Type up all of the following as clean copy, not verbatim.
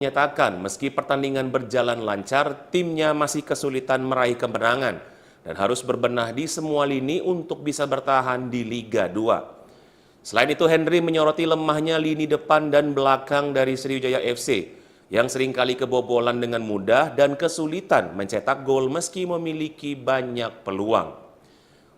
Menyatakan meski pertandingan berjalan lancar, timnya masih kesulitan meraih kemenangan dan harus berbenah di semua lini untuk bisa bertahan di Liga 2. Selain itu, Henry menyoroti lemahnya lini depan dan belakang dari Sriwijaya FC yang seringkali kebobolan dengan mudah dan kesulitan mencetak gol meski memiliki banyak peluang.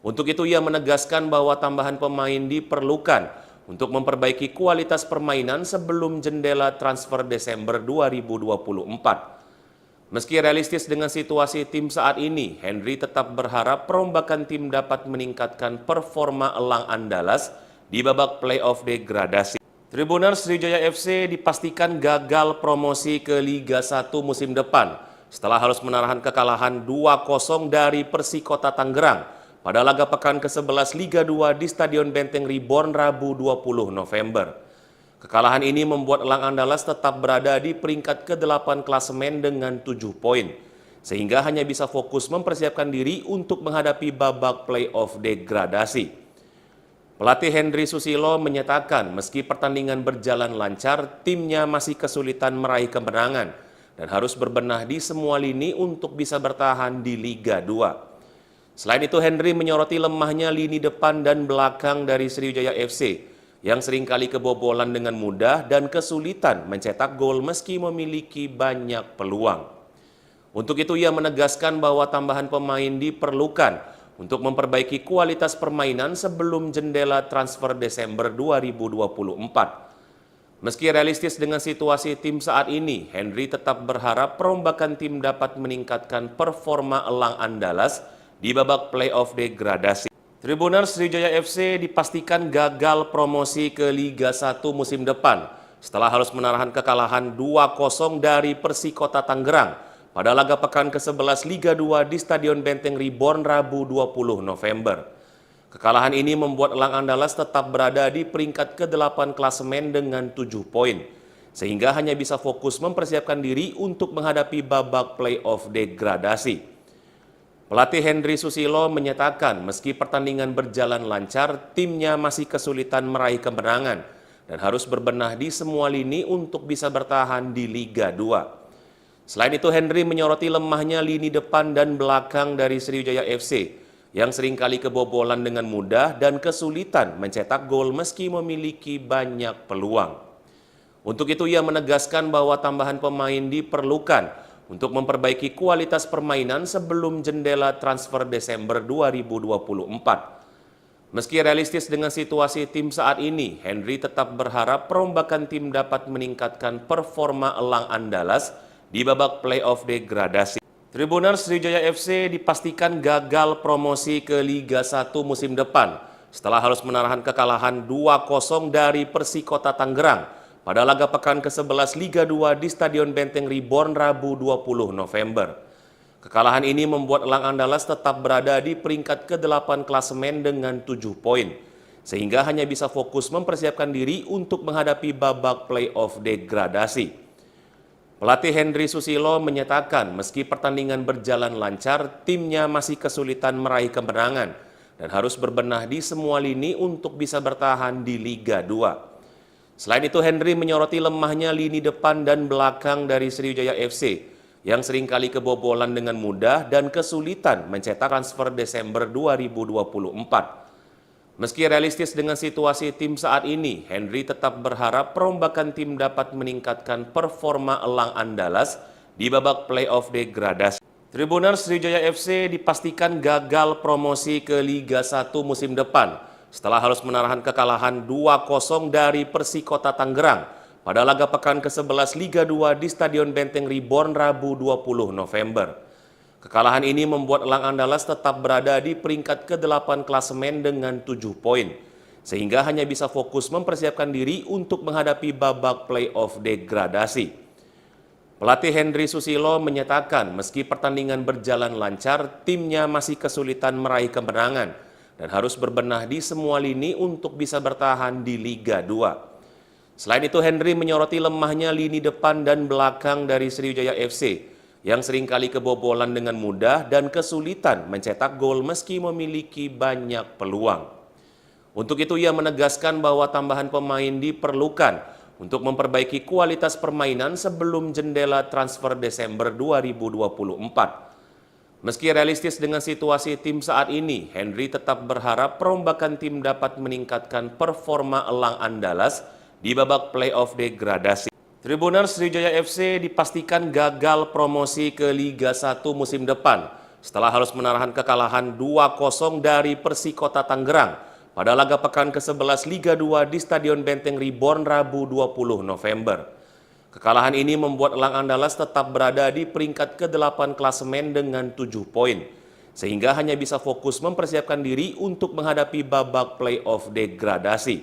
Untuk itu, ia menegaskan bahwa tambahan pemain diperlukan untuk memperbaiki kualitas permainan sebelum jendela transfer Desember 2024. Meski realistis dengan situasi tim saat ini, Henry tetap berharap perombakan tim dapat meningkatkan performa Elang Andalas di babak playoff degradasi. Tribuners, Sriwijaya FC dipastikan gagal promosi ke Liga 1 musim depan setelah harus menahan kekalahan 2-0 dari Persikota Tangerang pada laga pekan ke-11 Liga 2 di Stadion Benteng Reborn Rabu 20 November. Kekalahan ini membuat Elang Andalas tetap berada di peringkat ke-8 klasemen dengan 7 poin, sehingga hanya bisa fokus mempersiapkan diri untuk menghadapi babak playoff degradasi. Pelatih Henry Susilo menyatakan meski pertandingan berjalan lancar, timnya masih kesulitan meraih kemenangan dan harus berbenah di semua lini untuk bisa bertahan di Liga 2. Selain itu, Henry menyoroti lemahnya lini depan dan belakang dari Sriwijaya FC yang seringkali kebobolan dengan mudah dan kesulitan mencetak gol meski memiliki banyak peluang. Untuk itu, ia menegaskan bahwa tambahan pemain diperlukan untuk memperbaiki kualitas permainan sebelum jendela transfer Desember 2024. Meski realistis dengan situasi tim saat ini, Henry tetap berharap perombakan tim dapat meningkatkan performa Elang Andalas di babak playoff degradasi. Tribuners, Sriwijaya FC dipastikan gagal promosi ke Liga 1 musim depan setelah harus menahan kekalahan 2-0 dari Persikota Tangerang pada laga pekan ke-11 Liga 2 di Stadion Benteng Reborn Rabu 20 November. Kekalahan ini membuat Elang Andalas tetap berada di peringkat ke-8 klasemen dengan 7 poin, sehingga hanya bisa fokus mempersiapkan diri untuk menghadapi babak playoff degradasi. Pelatih Henry Susilo menyatakan meski pertandingan berjalan lancar, timnya masih kesulitan meraih kemenangan dan harus berbenah di semua lini untuk bisa bertahan di Liga 2. Selain itu, Henry menyoroti lemahnya lini depan dan belakang dari Sriwijaya FC yang seringkali kebobolan dengan mudah dan kesulitan mencetak gol meski memiliki banyak peluang. Untuk itu, ia menegaskan bahwa tambahan pemain diperlukan untuk memperbaiki kualitas permainan sebelum jendela transfer Desember 2024. Meski realistis dengan situasi tim saat ini, Henry tetap berharap perombakan tim dapat meningkatkan performa Elang Andalas di babak playoff degradasi. Tribuners, Sriwijaya FC dipastikan gagal promosi ke Liga 1 musim depan setelah harus menahan kekalahan 2-0 dari Persikota Tangerang pada laga pekan ke-11 Liga 2 di Stadion Benteng Reborn Rabu 20 November. Kekalahan ini membuat Elang Andalas tetap berada di peringkat ke-8 klasemen dengan 7 poin, sehingga hanya bisa fokus mempersiapkan diri untuk menghadapi babak playoff degradasi. Pelatih Henry Susilo menyatakan meski pertandingan berjalan lancar, timnya masih kesulitan meraih kemenangan dan harus berbenah di semua lini untuk bisa bertahan di Liga 2. Selain itu, Henry menyoroti lemahnya lini depan dan belakang dari Sriwijaya FC yang seringkali kebobolan dengan mudah dan kesulitan mencetak transfer Desember 2024. Meski realistis dengan situasi tim saat ini, Henry tetap berharap perombakan tim dapat meningkatkan performa Elang Andalas di babak playoff degradasi. Tribuners, Sriwijaya FC dipastikan gagal promosi ke Liga 1 musim depan setelah harus menahan kekalahan 2-0 dari Persikota Tangerang pada laga pekan ke-11 Liga 2 di Stadion Benteng Reborn Rabu 20 November. Kekalahan ini membuat Elang Andalas tetap berada di peringkat ke-8 klasemen dengan 7 poin, sehingga hanya bisa fokus mempersiapkan diri untuk menghadapi babak playoff degradasi. Pelatih Henry Susilo menyatakan meski pertandingan berjalan lancar, timnya masih kesulitan meraih kemenangan dan harus berbenah di semua lini untuk bisa bertahan di Liga 2. Selain itu, Henry menyoroti lemahnya lini depan dan belakang dari Sriwijaya FC yang seringkali kebobolan dengan mudah dan kesulitan mencetak gol meski memiliki banyak peluang. Untuk itu, ia menegaskan bahwa tambahan pemain diperlukan untuk memperbaiki kualitas permainan sebelum jendela transfer Desember 2024. Meski realistis dengan situasi tim saat ini, Henry tetap berharap perombakan tim dapat meningkatkan performa elang Andalas di babak playoff degradasi. Tribuners, Sriwijaya FC dipastikan gagal promosi ke Liga 1 musim depan setelah harus menahan kekalahan 2-0 dari Persikota Tangerang pada laga pekan ke-11 Liga 2 di Stadion Benteng Reborn Rabu 20 November. Kekalahan ini membuat elang Andalas tetap berada di peringkat ke-8 klasemen dengan 7 poin, sehingga hanya bisa fokus mempersiapkan diri untuk menghadapi babak playoff degradasi.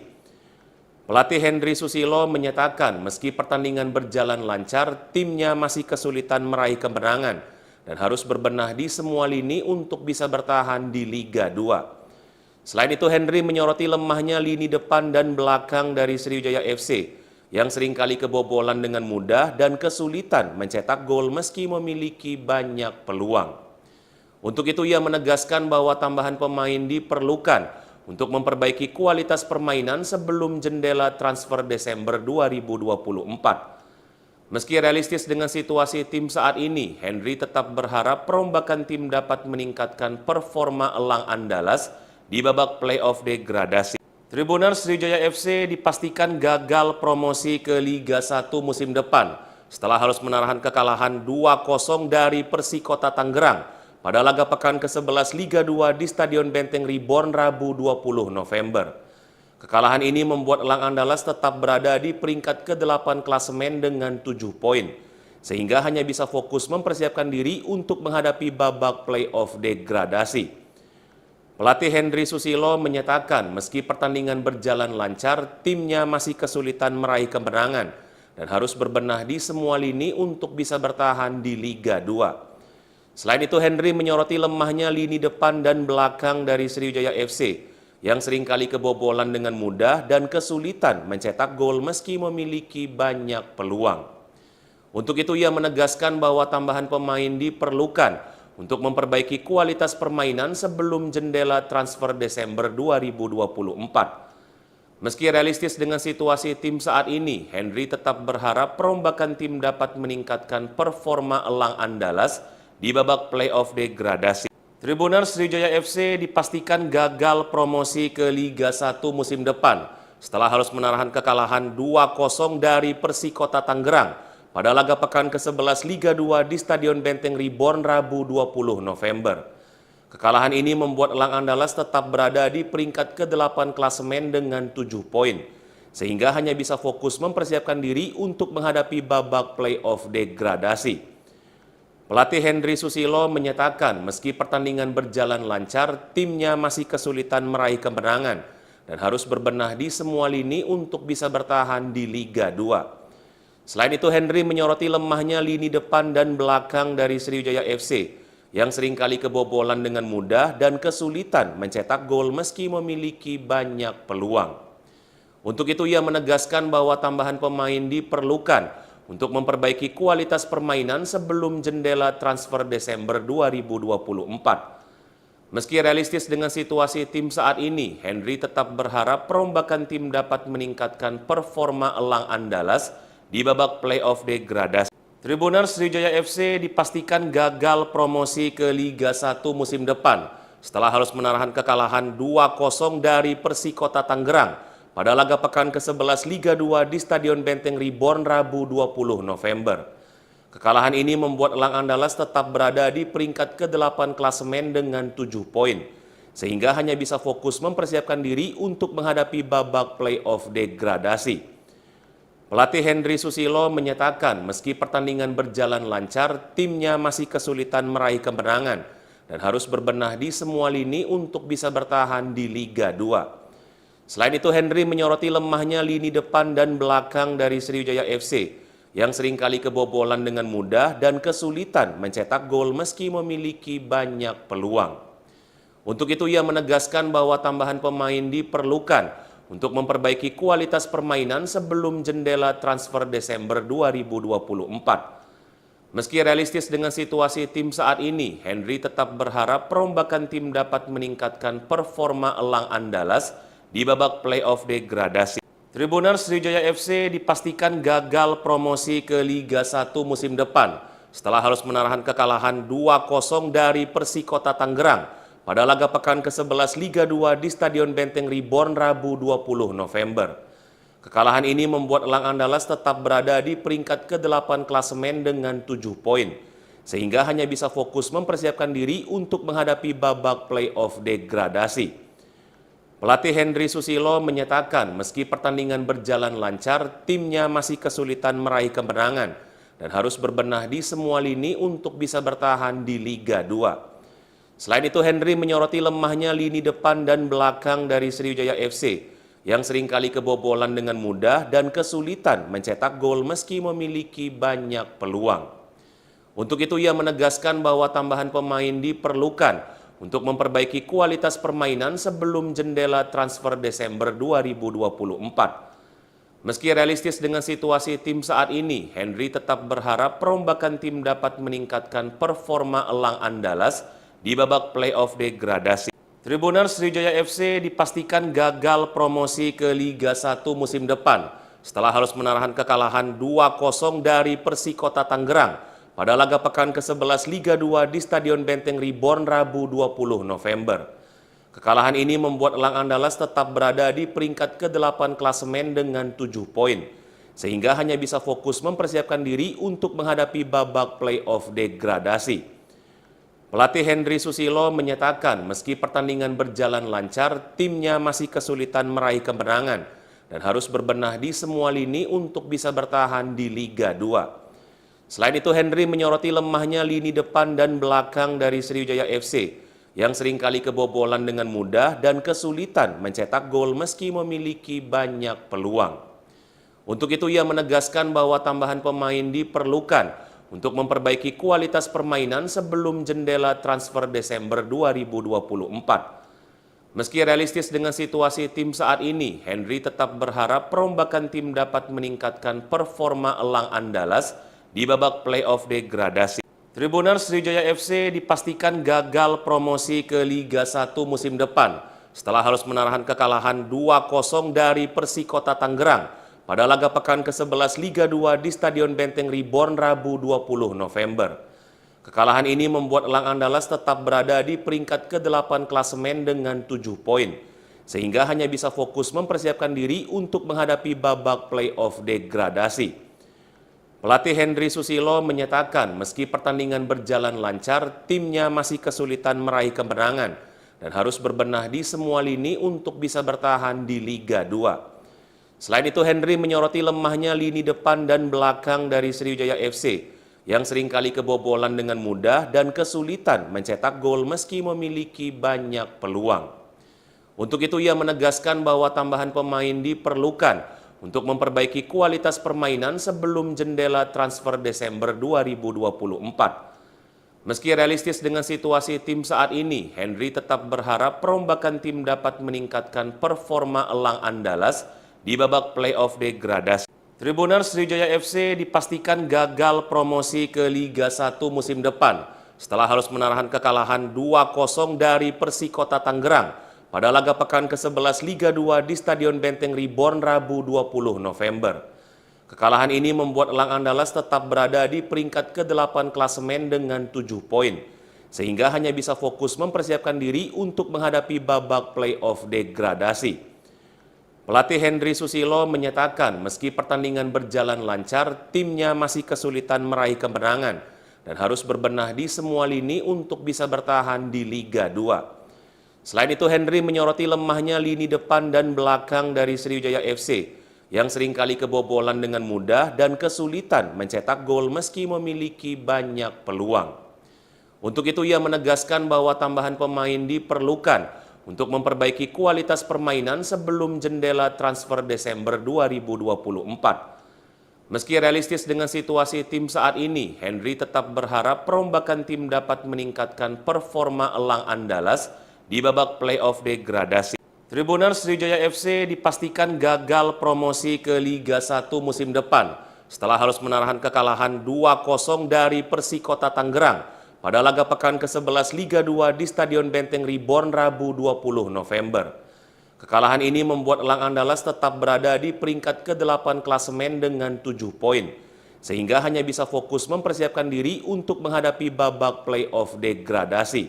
Pelatih Henry Susilo menyatakan meski pertandingan berjalan lancar, timnya masih kesulitan meraih kemenangan dan harus berbenah di semua lini untuk bisa bertahan di Liga 2. Selain itu, Henry menyoroti lemahnya lini depan dan belakang dari Sriwijaya FC yang seringkali kebobolan dengan mudah dan kesulitan mencetak gol meski memiliki banyak peluang. Untuk itu, ia menegaskan bahwa tambahan pemain diperlukan untuk memperbaiki kualitas permainan sebelum jendela transfer Desember 2024. Meski realistis dengan situasi tim saat ini, Henry tetap berharap perombakan tim dapat meningkatkan performa elang Andalas di babak playoff degradasi. Tribuners, Sriwijaya FC dipastikan gagal promosi ke Liga 1 musim depan setelah harus menahan kekalahan 2-0 dari Persikota Tangerang pada laga pekan ke-11 Liga 2 di Stadion Benteng Reborn Rabu 20 November. Kekalahan ini membuat elang Andalas tetap berada di peringkat ke-8 klasemen dengan 7 poin, sehingga hanya bisa fokus mempersiapkan diri untuk menghadapi babak playoff degradasi. Pelatih Henry Susilo menyatakan meski pertandingan berjalan lancar, timnya masih kesulitan meraih kemenangan dan harus berbenah di semua lini untuk bisa bertahan di Liga 2. Selain itu, Henry menyoroti lemahnya lini depan dan belakang dari Sriwijaya FC yang seringkali kebobolan dengan mudah dan kesulitan mencetak gol meski memiliki banyak peluang. Untuk itu, ia menegaskan bahwa tambahan pemain diperlukan untuk memperbaiki kualitas permainan sebelum jendela transfer Desember 2024. Meski realistis dengan situasi tim saat ini, Henry tetap berharap perombakan tim dapat meningkatkan performa elang Andalas di babak playoff degradasi. Tribuners, Sriwijaya FC dipastikan gagal promosi ke Liga 1 musim depan setelah harus menahan kekalahan 2-0 dari Persikota Tangerang pada laga pekan ke-11 Liga 2 di Stadion Benteng Reborn Rabu 20 November. Kekalahan ini membuat elang Andalas tetap berada di peringkat ke-8 klasemen dengan 7 poin, sehingga hanya bisa fokus mempersiapkan diri untuk menghadapi babak playoff degradasi. Pelatih Henry Susilo menyatakan meski pertandingan berjalan lancar, timnya masih kesulitan meraih kemenangan dan harus berbenah di semua lini untuk bisa bertahan di Liga 2. Selain itu, Henry menyoroti lemahnya lini depan dan belakang dari Sriwijaya FC yang seringkali kebobolan dengan mudah dan kesulitan mencetak gol meski memiliki banyak peluang. Untuk itu, ia menegaskan bahwa tambahan pemain diperlukan untuk memperbaiki kualitas permainan sebelum jendela transfer Desember 2024. Meski realistis dengan situasi tim saat ini, Henry tetap berharap perombakan tim dapat meningkatkan performa elang Andalas di babak playoff degradasi. Tribuners, Sriwijaya FC dipastikan gagal promosi ke Liga 1 musim depan setelah harus menahan kekalahan 2-0 dari Persikota Tangerang pada laga pekan ke-11 Liga 2 di Stadion Benteng Reborn Rabu 20 November. Kekalahan ini membuat elang Andalas tetap berada di peringkat ke-8 klasemen dengan 7 poin, sehingga hanya bisa fokus mempersiapkan diri untuk menghadapi babak playoff degradasi. Pelatih Henry Susilo menyatakan meski pertandingan berjalan lancar, timnya masih kesulitan meraih kemenangan dan harus berbenah di semua lini untuk bisa bertahan di Liga 2. Selain itu, Henry menyoroti lemahnya lini depan dan belakang dari Sriwijaya FC yang seringkali kebobolan dengan mudah dan kesulitan mencetak gol meski memiliki banyak peluang. Untuk itu, ia menegaskan bahwa tambahan pemain diperlukan untuk memperbaiki kualitas permainan sebelum jendela transfer Desember 2024. Meski realistis dengan situasi tim saat ini, Henry tetap berharap perombakan tim dapat meningkatkan performa elang Andalas di babak playoff degradasi. Tribuners Sriwijaya FC dipastikan gagal promosi ke Liga 1 musim depan setelah harus menahan kekalahan 2-0 dari Persikota Tangerang pada laga pekan ke-11 Liga 2 di Stadion Benteng Reborn Rabu 20 November. Kekalahan ini membuat Elang Andalas tetap berada di peringkat ke-8 klasemen dengan 7 poin, sehingga hanya bisa fokus mempersiapkan diri untuk menghadapi babak playoff degradasi. Pelatih Henry Susilo menyatakan meski pertandingan berjalan lancar, timnya masih kesulitan meraih kemenangan dan harus berbenah di semua lini untuk bisa bertahan di Liga 2. Selain itu, Henry menyoroti lemahnya lini depan dan belakang dari Sriwijaya FC yang seringkali kebobolan dengan mudah dan kesulitan mencetak gol meski memiliki banyak peluang. Untuk itu, ia menegaskan bahwa tambahan pemain diperlukan untuk memperbaiki kualitas permainan sebelum jendela transfer Desember 2024. Meski realistis dengan situasi tim saat ini, Henry tetap berharap perombakan tim dapat meningkatkan performa Elang Andalas di babak playoff degradasi. Tribuners Sriwijaya FC dipastikan gagal promosi ke Liga 1 musim depan setelah harus menahan kekalahan 2-0 dari Persikota Tangerang pada laga pekan ke-11 Liga 2 di Stadion Benteng Reborn Rabu 20 November. Kekalahan ini membuat Elang Andalas tetap berada di peringkat ke-8 klasemen dengan 7 poin, sehingga hanya bisa fokus mempersiapkan diri untuk menghadapi babak playoff degradasi. Pelatih Henry Susilo menyatakan meski pertandingan berjalan lancar, timnya masih kesulitan meraih kemenangan dan harus berbenah di semua lini untuk bisa bertahan di Liga 2. Selain itu, Henry menyoroti lemahnya lini depan dan belakang dari Sriwijaya FC yang seringkali kebobolan dengan mudah dan kesulitan mencetak gol meski memiliki banyak peluang. Untuk itu, ia menegaskan bahwa tambahan pemain diperlukan untuk memperbaiki kualitas permainan sebelum jendela transfer Desember 2024. Meski realistis dengan situasi tim saat ini, Henry tetap berharap perombakan tim dapat meningkatkan performa Elang Andalas di babak playoff degradasi. Tribuners Sriwijaya FC dipastikan gagal promosi ke Liga 1 musim depan setelah harus menahan kekalahan 2-0 dari Persikota Tangerang pada laga pekan ke-11 Liga 2 di Stadion Benteng Reborn Rabu 20 November. Kekalahan ini membuat Elang Andalas tetap berada di peringkat ke-8 klasemen dengan 7 poin, sehingga hanya bisa fokus mempersiapkan diri untuk menghadapi babak playoff degradasi. Pelatih Henry Susilo menyatakan meski pertandingan berjalan lancar, timnya masih kesulitan meraih kemenangan dan harus berbenah di semua lini untuk bisa bertahan di Liga 2. Selain itu, Henry menyoroti lemahnya lini depan dan belakang dari Sriwijaya FC yang seringkali kebobolan dengan mudah dan kesulitan mencetak gol meski memiliki banyak peluang. Untuk itu, ia menegaskan bahwa tambahan pemain diperlukan untuk memperbaiki kualitas permainan sebelum jendela transfer Desember 2024. Meski realistis dengan situasi tim saat ini, Henry tetap berharap perombakan tim dapat meningkatkan performa Elang Andalas di babak playoff degradasi. Tribuners Sriwijaya FC dipastikan gagal promosi ke Liga 1 musim depan setelah harus menahan kekalahan 2-0 dari Persikota Tangerang pada laga pekan ke-11 Liga 2 di Stadion Benteng Reborn Rabu 20 November. Kekalahan ini membuat Elang Andalas tetap berada di peringkat ke-8 klasemen dengan 7 poin, sehingga hanya bisa fokus mempersiapkan diri untuk menghadapi babak playoff degradasi. Pelatih Henry Susilo menyatakan meski pertandingan berjalan lancar, timnya masih kesulitan meraih kemenangan dan harus berbenah di semua lini untuk bisa bertahan di Liga 2. Selain itu, Henry menyoroti lemahnya lini depan dan belakang dari Sriwijaya FC yang seringkali kebobolan dengan mudah dan kesulitan mencetak gol meski memiliki banyak peluang. Untuk itu, ia menegaskan bahwa tambahan pemain diperlukan untuk memperbaiki kualitas permainan sebelum jendela transfer Desember 2024. Meski realistis dengan situasi tim saat ini, Henry tetap berharap perombakan tim dapat meningkatkan performa Elang Andalas di babak playoff degradasi. Tribuners Sriwijaya FC dipastikan gagal promosi ke Liga 1 musim depan setelah harus menahan kekalahan 2-0 dari Persikota Tangerang pada laga pekan ke-11 Liga 2 di Stadion Benteng Reborn Rabu 20 November. Kekalahan ini membuat Elang Andalas tetap berada di peringkat ke-8 klasemen dengan 7 poin, sehingga hanya bisa fokus mempersiapkan diri untuk menghadapi babak play-off degradasi.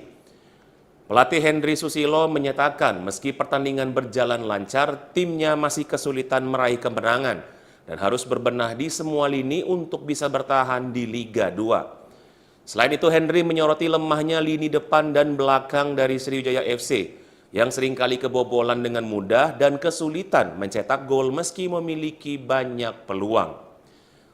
Pelatih Henry Susilo menyatakan meski pertandingan berjalan lancar, timnya masih kesulitan meraih kemenangan dan harus berbenah di semua lini untuk bisa bertahan di Liga 2. Selain itu, Henry menyoroti lemahnya lini depan dan belakang dari Sriwijaya FC yang seringkali kebobolan dengan mudah dan kesulitan mencetak gol meski memiliki banyak peluang.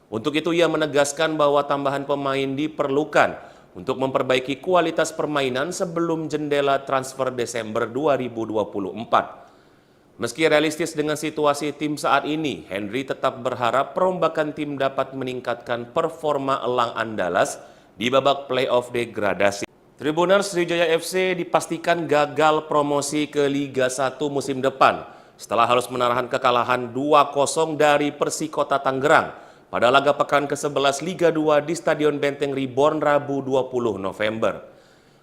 Untuk itu ia menegaskan bahwa tambahan pemain diperlukan untuk memperbaiki kualitas permainan sebelum jendela transfer Desember 2024. Meski realistis dengan situasi tim saat ini, Henry tetap berharap perombakan tim dapat meningkatkan performa Elang Andalas di babak play-off degradasi. Tribuners, Sriwijaya FC dipastikan gagal promosi ke Liga 1 musim depan setelah harus menahan kekalahan 2-0 dari Persikota Tangerang pada laga pekan ke-11 Liga 2 di Stadion Benteng Reborn Rabu 20 November.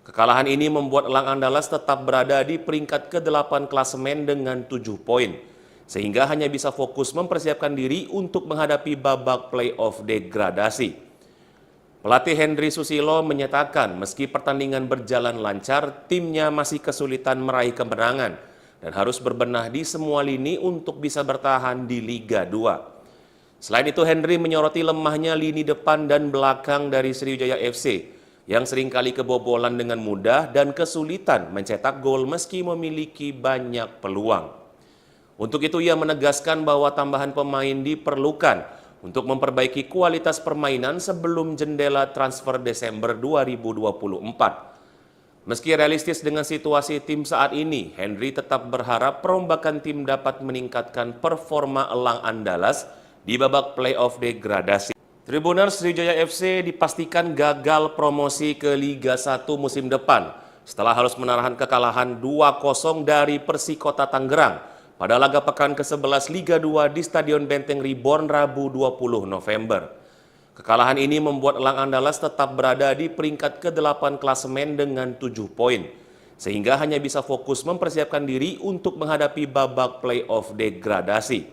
Kekalahan ini membuat Elang Andalas tetap berada di peringkat ke-8 klasemen dengan 7 poin, sehingga hanya bisa fokus mempersiapkan diri untuk menghadapi babak play-off degradasi. Pelatih Henry Susilo menyatakan meski pertandingan berjalan lancar, timnya masih kesulitan meraih kemenangan dan harus berbenah di semua lini untuk bisa bertahan di Liga 2. Selain itu, Henry menyoroti lemahnya lini depan dan belakang dari Sriwijaya FC yang seringkali kebobolan dengan mudah dan kesulitan mencetak gol meski memiliki banyak peluang. Untuk itu ia menegaskan bahwa tambahan pemain diperlukan untuk memperbaiki kualitas permainan sebelum jendela transfer Desember 2024. Meski realistis dengan situasi tim saat ini, Henry tetap berharap perombakan tim dapat meningkatkan performa Elang Andalas di babak play-off degradasi. Tribuners, Sriwijaya FC dipastikan gagal promosi ke Liga 1 musim depan setelah harus menahan kekalahan 2-0 dari Persikota Tangerang pada laga pekan ke-11 Liga 2 di Stadion Benteng Reborn Rabu 20 November. Kekalahan ini membuat Elang Andalas tetap berada di peringkat ke-8 klasemen dengan 7 poin, sehingga hanya bisa fokus mempersiapkan diri untuk menghadapi babak play-off degradasi.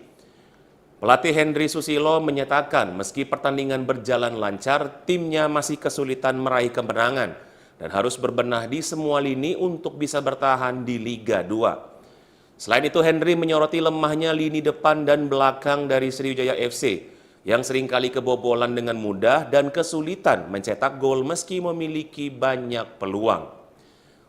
Pelatih Henry Susilo menyatakan meski pertandingan berjalan lancar, timnya masih kesulitan meraih kemenangan dan harus berbenah di semua lini untuk bisa bertahan di Liga 2. Selain itu, Henry menyoroti lemahnya lini depan dan belakang dari Sriwijaya FC yang seringkali kebobolan dengan mudah dan kesulitan mencetak gol meski memiliki banyak peluang.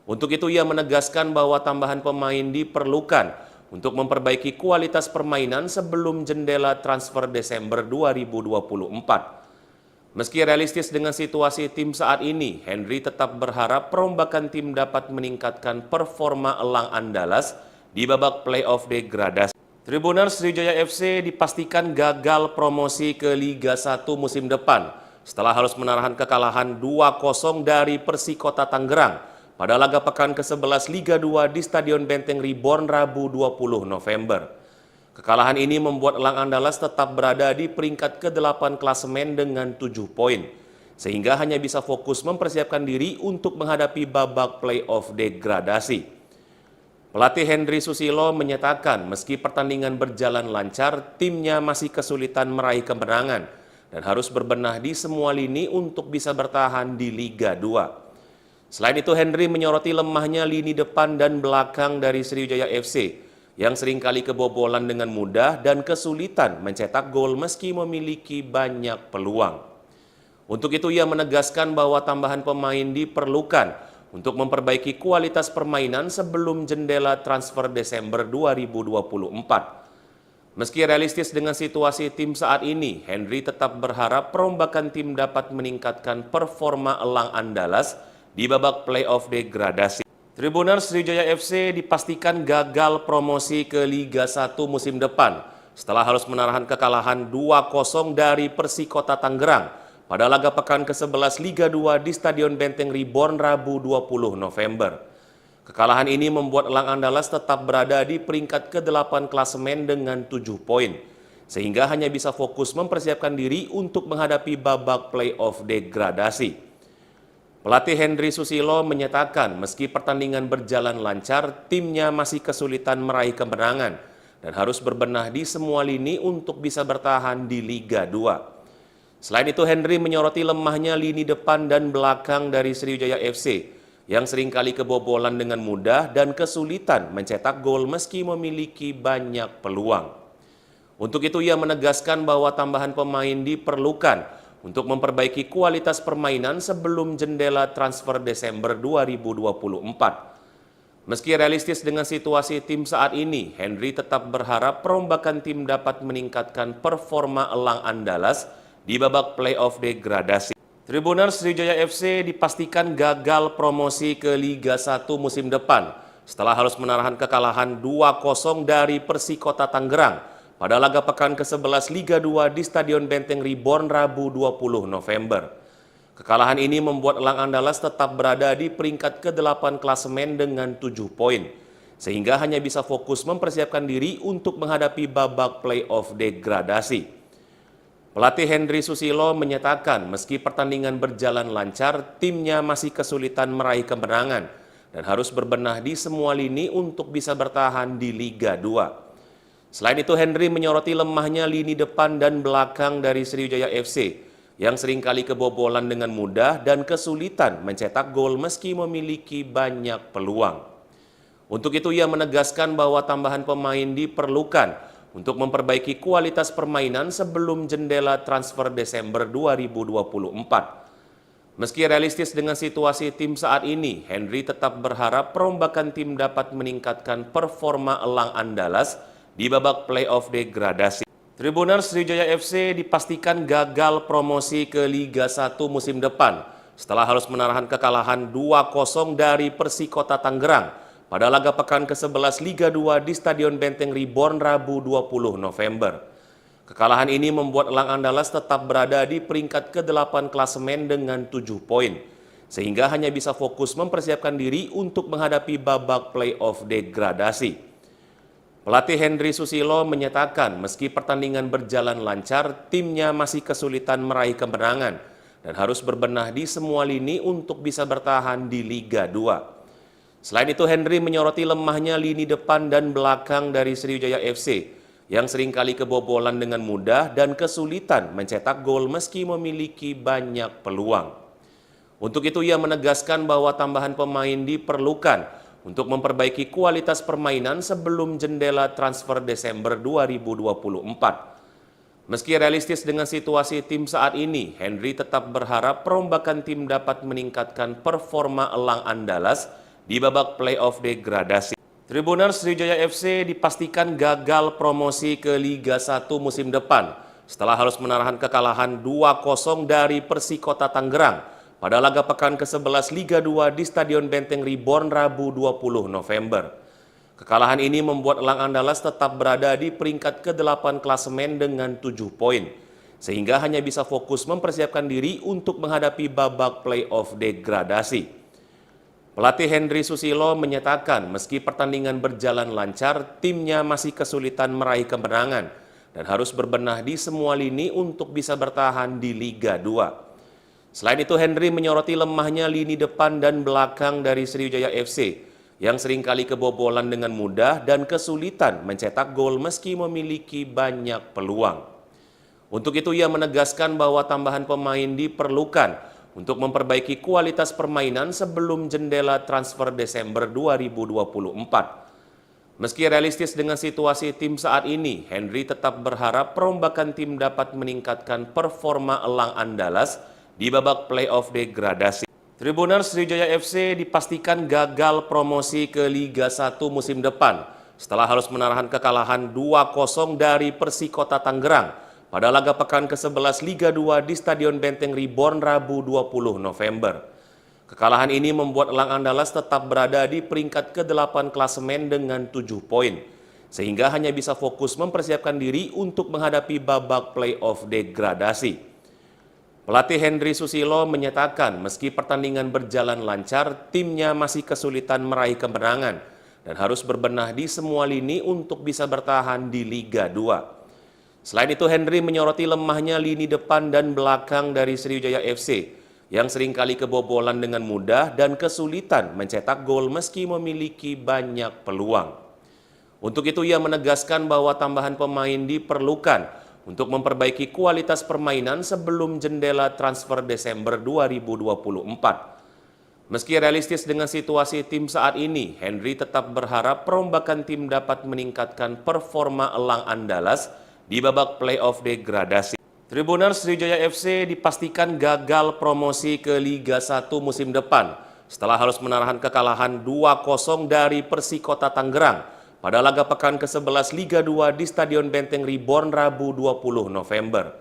Untuk itu ia menegaskan bahwa tambahan pemain diperlukan untuk memperbaiki kualitas permainan sebelum jendela transfer Desember 2024. Meski realistis dengan situasi tim saat ini, Henry tetap berharap perombakan tim dapat meningkatkan performa Elang Andalas di babak play-off degradasi. Tribuners, Sriwijaya FC dipastikan gagal promosi ke Liga 1 musim depan setelah harus menahan kekalahan 2-0 dari Persikota Tangerang pada laga pekan ke-11 Liga 2 di Stadion Benteng Reborn Rabu 20 November. Kekalahan ini membuat Elang Andalas tetap berada di peringkat ke-8 klasemen dengan 7 poin, sehingga hanya bisa fokus mempersiapkan diri untuk menghadapi babak play-off degradasi. Pelatih Henry Susilo menyatakan meski pertandingan berjalan lancar, timnya masih kesulitan meraih kemenangan dan harus berbenah di semua lini untuk bisa bertahan di Liga 2. Selain itu, Henry menyoroti lemahnya lini depan dan belakang dari Sriwijaya FC yang seringkali kebobolan dengan mudah dan kesulitan mencetak gol meski memiliki banyak peluang. Untuk itu ia menegaskan bahwa tambahan pemain diperlukan untuk memperbaiki kualitas permainan sebelum jendela transfer Desember 2024. Meski realistis dengan situasi tim saat ini, Henry tetap berharap perombakan tim dapat meningkatkan performa Elang Andalas di babak play-off degradasi. Tribuners, Sriwijaya FC dipastikan gagal promosi ke Liga 1 musim depan setelah harus menahan kekalahan 2-0 dari Persikota Tangerang pada laga pekan ke-11 Liga 2 di Stadion Benteng Reborn Rabu 20 November. Kekalahan ini membuat Elang Andalas tetap berada di peringkat ke-8 klasemen dengan 7 poin, sehingga hanya bisa fokus mempersiapkan diri untuk menghadapi babak play-off degradasi. Pelatih Henry Susilo menyatakan meski pertandingan berjalan lancar, timnya masih kesulitan meraih kemenangan dan harus berbenah di semua lini untuk bisa bertahan di Liga 2. Selain itu, Henry menyoroti lemahnya lini depan dan belakang dari Sriwijaya FC yang seringkali kebobolan dengan mudah dan kesulitan mencetak gol meski memiliki banyak peluang. Untuk itu, ia menegaskan bahwa tambahan pemain diperlukan untuk memperbaiki kualitas permainan sebelum jendela transfer Desember 2024. Meski realistis dengan situasi tim saat ini, Henry tetap berharap perombakan tim dapat meningkatkan performa elang Andalas di babak playoff degradasi. Tribuners, Sriwijaya FC dipastikan gagal promosi ke Liga 1 musim depan setelah harus menahan kekalahan 2-0 dari Persikota Tangerang pada laga pekan ke-11 Liga 2 di Stadion Benteng Reborn Rabu 20 November. Kekalahan ini membuat elang Andalas tetap berada di peringkat ke-8 klasemen dengan 7 poin, sehingga hanya bisa fokus mempersiapkan diri untuk menghadapi babak playoff degradasi. Pelatih Henry Susilo menyatakan meski pertandingan berjalan lancar, timnya masih kesulitan meraih kemenangan dan harus berbenah di semua lini untuk bisa bertahan di Liga 2. Selain itu, Henry menyoroti lemahnya lini depan dan belakang dari Sriwijaya FC yang seringkali kebobolan dengan mudah dan kesulitan mencetak gol meski memiliki banyak peluang. Untuk itu, ia menegaskan bahwa tambahan pemain diperlukan untuk memperbaiki kualitas permainan sebelum jendela transfer Desember 2024. Meski realistis dengan situasi tim saat ini, Henry tetap berharap perombakan tim dapat meningkatkan performa elang Andalas di babak playoff degradasi. Tribuners, Sriwijaya FC dipastikan gagal promosi ke Liga 1 musim depan setelah harus menahan kekalahan 2-0 dari Persikota Tangerang pada laga pekan ke-11 Liga 2 di Stadion Benteng Reborn Rabu 20 November. Kekalahan ini membuat elang Andalas tetap berada di peringkat ke-8 klasemen dengan 7 poin, sehingga hanya bisa fokus mempersiapkan diri untuk menghadapi babak playoff degradasi. Pelatih Henry Susilo menyatakan meski pertandingan berjalan lancar, timnya masih kesulitan meraih kemenangan dan harus berbenah di semua lini untuk bisa bertahan di Liga 2. Selain itu, Henry menyoroti lemahnya lini depan dan belakang dari Sriwijaya FC yang seringkali kebobolan dengan mudah dan kesulitan mencetak gol meski memiliki banyak peluang. Untuk itu, ia menegaskan bahwa tambahan pemain diperlukan untuk memperbaiki kualitas permainan sebelum jendela transfer Desember 2024. Meski realistis dengan situasi tim saat ini, Henry tetap berharap perombakan tim dapat meningkatkan performa elang Andalas di babak playoff degradasi. Tribuners, Sriwijaya FC dipastikan gagal promosi ke Liga 1 musim depan setelah harus menahan kekalahan 2-0 dari Persikota Tangerang pada laga pekan ke-11 Liga 2 di Stadion Benteng Reborn Rabu 20 November. Kekalahan ini membuat elang Andalas tetap berada di peringkat ke-8 klasemen dengan 7 poin, sehingga hanya bisa fokus mempersiapkan diri untuk menghadapi babak playoff degradasi. Pelatih Henry Susilo menyatakan meski pertandingan berjalan lancar, timnya masih kesulitan meraih kemenangan dan harus berbenah di semua lini untuk bisa bertahan di Liga 2. Selain itu, Henry menyoroti lemahnya lini depan dan belakang dari Sriwijaya FC yang seringkali kebobolan dengan mudah dan kesulitan mencetak gol meski memiliki banyak peluang. Untuk itu, ia menegaskan bahwa tambahan pemain diperlukan untuk memperbaiki kualitas permainan sebelum jendela transfer Desember 2024. Meski realistis dengan situasi tim saat ini, Henry tetap berharap perombakan tim dapat meningkatkan performa elang Andalas di babak playoff degradasi. Tribuners, Sriwijaya FC dipastikan gagal promosi ke Liga 1 musim depan setelah harus menahan kekalahan 2-0 dari Persikota Tangerang pada laga pekan ke-11 Liga 2 di Stadion Benteng Reborn Rabu 20 November. Kekalahan ini membuat elang Andalas tetap berada di peringkat ke-8 klasemen dengan 7 poin, sehingga hanya bisa fokus mempersiapkan diri untuk menghadapi babak playoff degradasi. Pelatih Henry Susilo menyatakan meski pertandingan berjalan lancar, timnya masih kesulitan meraih kemenangan dan harus berbenah di semua lini untuk bisa bertahan di Liga 2. Selain itu, Henry menyoroti lemahnya lini depan dan belakang dari Sriwijaya FC yang seringkali kebobolan dengan mudah dan kesulitan mencetak gol meski memiliki banyak peluang. Untuk itu ia menegaskan bahwa tambahan pemain diperlukan untuk memperbaiki kualitas permainan sebelum jendela transfer Desember 2024. Meski realistis dengan situasi tim saat ini, Henry tetap berharap perombakan tim dapat meningkatkan performa elang Andalas di babak playoff degradasi. Tribuners Sriwijaya FC dipastikan gagal promosi ke Liga 1 musim depan setelah harus menahan kekalahan 2-0 dari Persikota Tangerang pada laga pekan ke-11 Liga 2 di Stadion Benteng Reborn Rabu 20 November.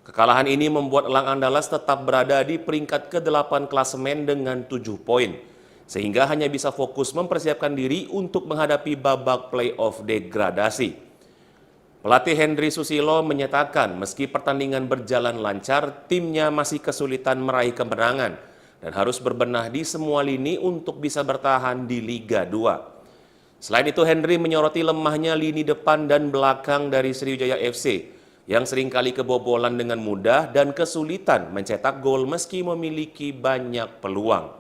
Kekalahan ini membuat elang Andalas tetap berada di peringkat ke-8 klasemen dengan 7 poin, sehingga hanya bisa fokus mempersiapkan diri untuk menghadapi babak playoff degradasi. Pelatih Henry Susilo menyatakan meski pertandingan berjalan lancar, timnya masih kesulitan meraih kemenangan dan harus berbenah di semua lini untuk bisa bertahan di Liga 2. Selain itu, Henry menyoroti lemahnya lini depan dan belakang dari Sriwijaya FC yang seringkali kebobolan dengan mudah dan kesulitan mencetak gol meski memiliki banyak peluang.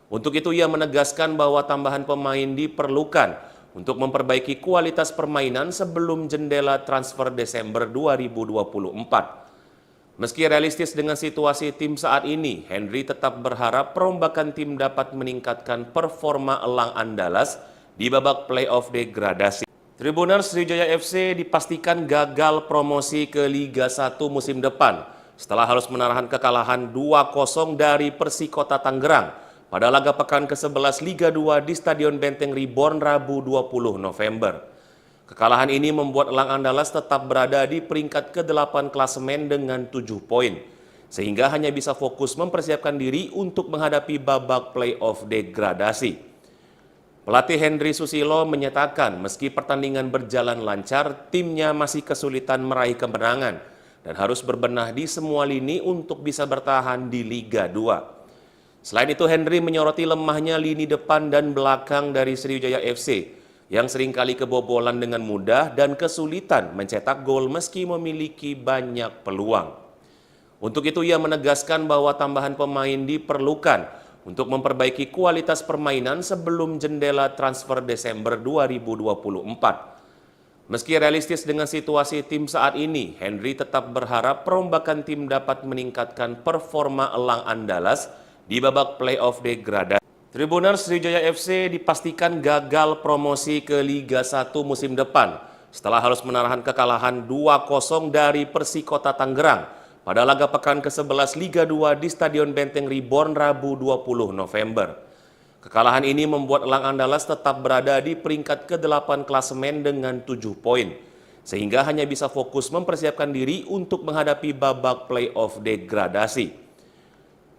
Untuk itu ia menegaskan bahwa tambahan pemain diperlukan untuk memperbaiki kualitas permainan sebelum jendela transfer Desember 2024. Meski realistis dengan situasi tim saat ini, Henry tetap berharap perombakan tim dapat meningkatkan performa elang Andalas di babak playoff degradasi. Tribuners Sriwijaya FC dipastikan gagal promosi ke Liga 1 musim depan setelah harus menahan kekalahan 2-0 dari Persikota Tangerang pada laga pekan ke-11 Liga 2 di Stadion Benteng Reborn Rabu 20 November. Kekalahan ini membuat elang Andalas tetap berada di peringkat ke-8 klasemen dengan 7 poin, sehingga hanya bisa fokus mempersiapkan diri untuk menghadapi babak playoff degradasi. Pelatih Henry Susilo menyatakan meski pertandingan berjalan lancar, timnya masih kesulitan meraih kemenangan dan harus berbenah di semua lini untuk bisa bertahan di Liga 2. Selain itu, Henry menyoroti lemahnya lini depan dan belakang dari Sriwijaya FC yang seringkali kebobolan dengan mudah dan kesulitan mencetak gol meski memiliki banyak peluang. Untuk itu ia menegaskan bahwa tambahan pemain diperlukan untuk memperbaiki kualitas permainan sebelum jendela transfer Desember 2024. Meski realistis dengan situasi tim saat ini, Henry tetap berharap perombakan tim dapat meningkatkan performa elang Andalas di babak playoff degradasi. Tribuners Sriwijaya FC dipastikan gagal promosi ke Liga 1 musim depan setelah harus menahan kekalahan 2-0 dari Persikota Tangerang pada laga pekan ke-11 Liga 2 di Stadion Benteng Reborn Rabu 20 November. Kekalahan ini membuat elang Andalas tetap berada di peringkat ke-8 klasemen dengan 7 poin, sehingga hanya bisa fokus mempersiapkan diri untuk menghadapi babak playoff degradasi.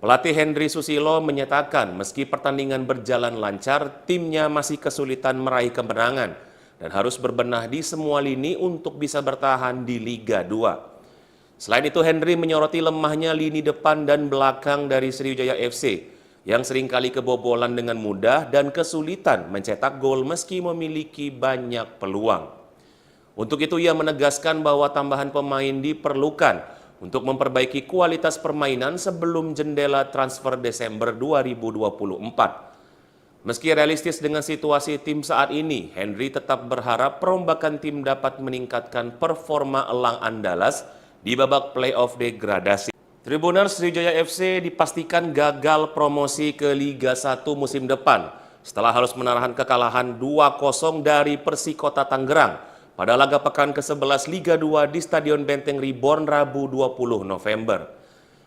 Pelatih Henry Susilo menyatakan meski pertandingan berjalan lancar, timnya masih kesulitan meraih kemenangan dan harus berbenah di semua lini untuk bisa bertahan di Liga 2. Selain itu, Henry menyoroti lemahnya lini depan dan belakang dari Sriwijaya FC yang seringkali kebobolan dengan mudah dan kesulitan mencetak gol meski memiliki banyak peluang. Untuk itu ia menegaskan bahwa tambahan pemain diperlukan untuk memperbaiki kualitas permainan sebelum jendela transfer Desember 2024. Meski realistis dengan situasi tim saat ini, Henry tetap berharap perombakan tim dapat meningkatkan performa elang Andalas di babak playoff degradasi. Tribuners Sriwijaya FC dipastikan gagal promosi ke Liga 1 musim depan setelah harus menahan kekalahan 2-0 dari Persikota Tangerang pada laga pekan ke-11 Liga 2 di Stadion Benteng Reborn Rabu 20 November.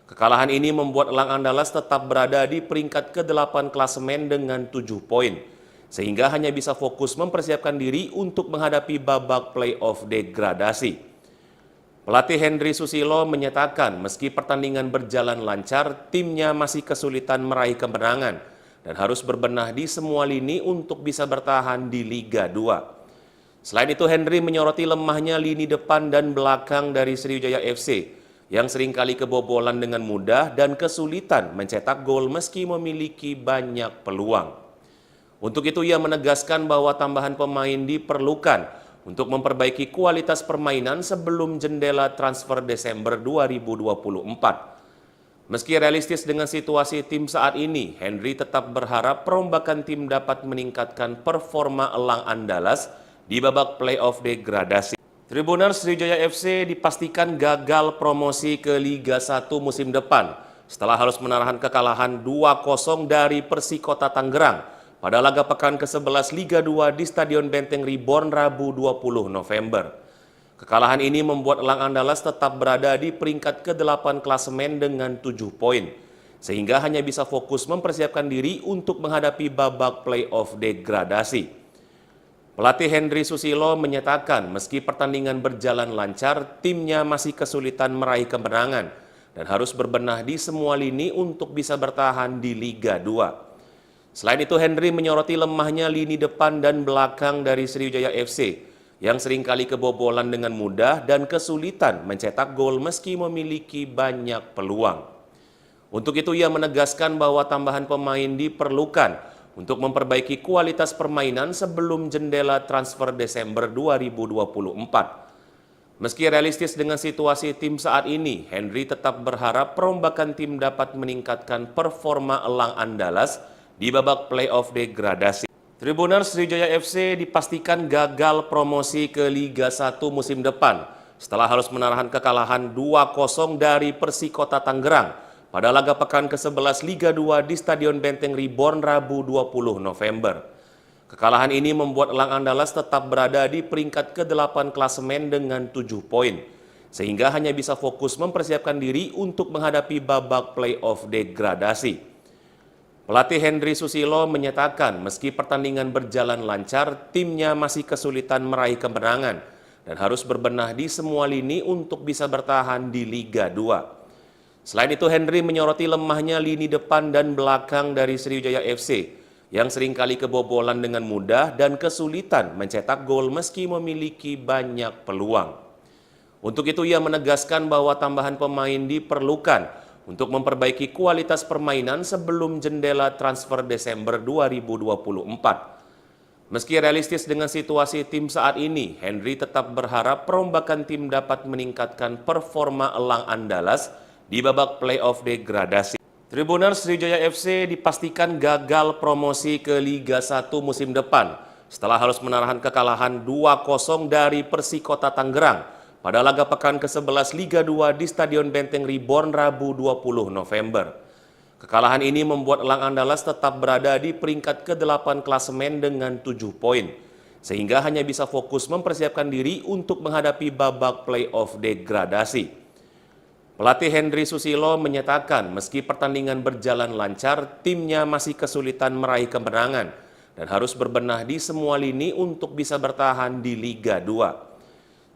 Kekalahan ini membuat elang Andalas tetap berada di peringkat ke-8 klasemen dengan 7 poin, sehingga hanya bisa fokus mempersiapkan diri untuk menghadapi babak playoff degradasi. Pelatih Henry Susilo menyatakan meski pertandingan berjalan lancar, timnya masih kesulitan meraih kemenangan dan harus berbenah di semua lini untuk bisa bertahan di Liga 2. Selain itu, Henry menyoroti lemahnya lini depan dan belakang dari Sriwijaya FC yang seringkali kebobolan dengan mudah dan kesulitan mencetak gol meski memiliki banyak peluang. Untuk itu ia menegaskan bahwa tambahan pemain diperlukan untuk memperbaiki kualitas permainan sebelum jendela transfer Desember 2024. Meski realistis dengan situasi tim saat ini, Henry tetap berharap perombakan tim dapat meningkatkan performa elang Andalas di babak playoff degradasi. Tribuners Sriwijaya FC dipastikan gagal promosi ke Liga 1 musim depan setelah harus menahan kekalahan 2-0 dari Persikota Tangerang pada laga pekan ke-11 Liga 2 di Stadion Benteng Reborn Rabu 20 November. Kekalahan ini membuat elang Andalas tetap berada di peringkat ke-8 klasemen dengan 7 poin, sehingga hanya bisa fokus mempersiapkan diri untuk menghadapi babak playoff degradasi. Pelatih Henry Susilo menyatakan meski pertandingan berjalan lancar, timnya masih kesulitan meraih kemenangan dan harus berbenah di semua lini untuk bisa bertahan di Liga 2. Selain itu, Henry menyoroti lemahnya lini depan dan belakang dari Sriwijaya FC yang seringkali kebobolan dengan mudah dan kesulitan mencetak gol meski memiliki banyak peluang. Untuk itu ia menegaskan bahwa tambahan pemain diperlukan untuk memperbaiki kualitas permainan sebelum jendela transfer Desember 2024. Meski realistis dengan situasi tim saat ini, Henry tetap berharap perombakan tim dapat meningkatkan performa elang Andalas di babak playoff degradasi. Tribuners Sriwijaya FC dipastikan gagal promosi ke Liga 1 musim depan setelah harus menahan kekalahan 2-0 dari Persikota Tangerang pada laga pekan ke-11 Liga 2 di Stadion Benteng Reborn Rabu 20 November. Kekalahan ini membuat elang Andalas tetap berada di peringkat ke-8 klasemen dengan 7 poin, sehingga hanya bisa fokus mempersiapkan diri untuk menghadapi babak playoff degradasi. Pelatih Henry Susilo menyatakan meski pertandingan berjalan lancar, timnya masih kesulitan meraih kemenangan dan harus berbenah di semua lini untuk bisa bertahan di Liga 2. Selain itu, Henry menyoroti lemahnya lini depan dan belakang dari Sriwijaya FC yang seringkali kebobolan dengan mudah dan kesulitan mencetak gol meski memiliki banyak peluang. Untuk itu ia menegaskan bahwa tambahan pemain diperlukan untuk memperbaiki kualitas permainan sebelum jendela transfer Desember 2024. Meski realistis dengan situasi tim saat ini, Henry tetap berharap perombakan tim dapat meningkatkan performa elang Andalas di babak playoff degradasi. Tribuners Sriwijaya FC dipastikan gagal promosi ke Liga 1 musim depan setelah harus menahan kekalahan 2-0 dari Persikota Tangerang pada laga pekan ke-11 Liga 2 di Stadion Benteng Reborn Rabu 20 November. Kekalahan ini membuat elang Andalas tetap berada di peringkat ke-8 klasemen dengan 7 poin, sehingga hanya bisa fokus mempersiapkan diri untuk menghadapi babak playoff degradasi. Pelatih Henry Susilo menyatakan meski pertandingan berjalan lancar, timnya masih kesulitan meraih kemenangan dan harus berbenah di semua lini untuk bisa bertahan di Liga 2.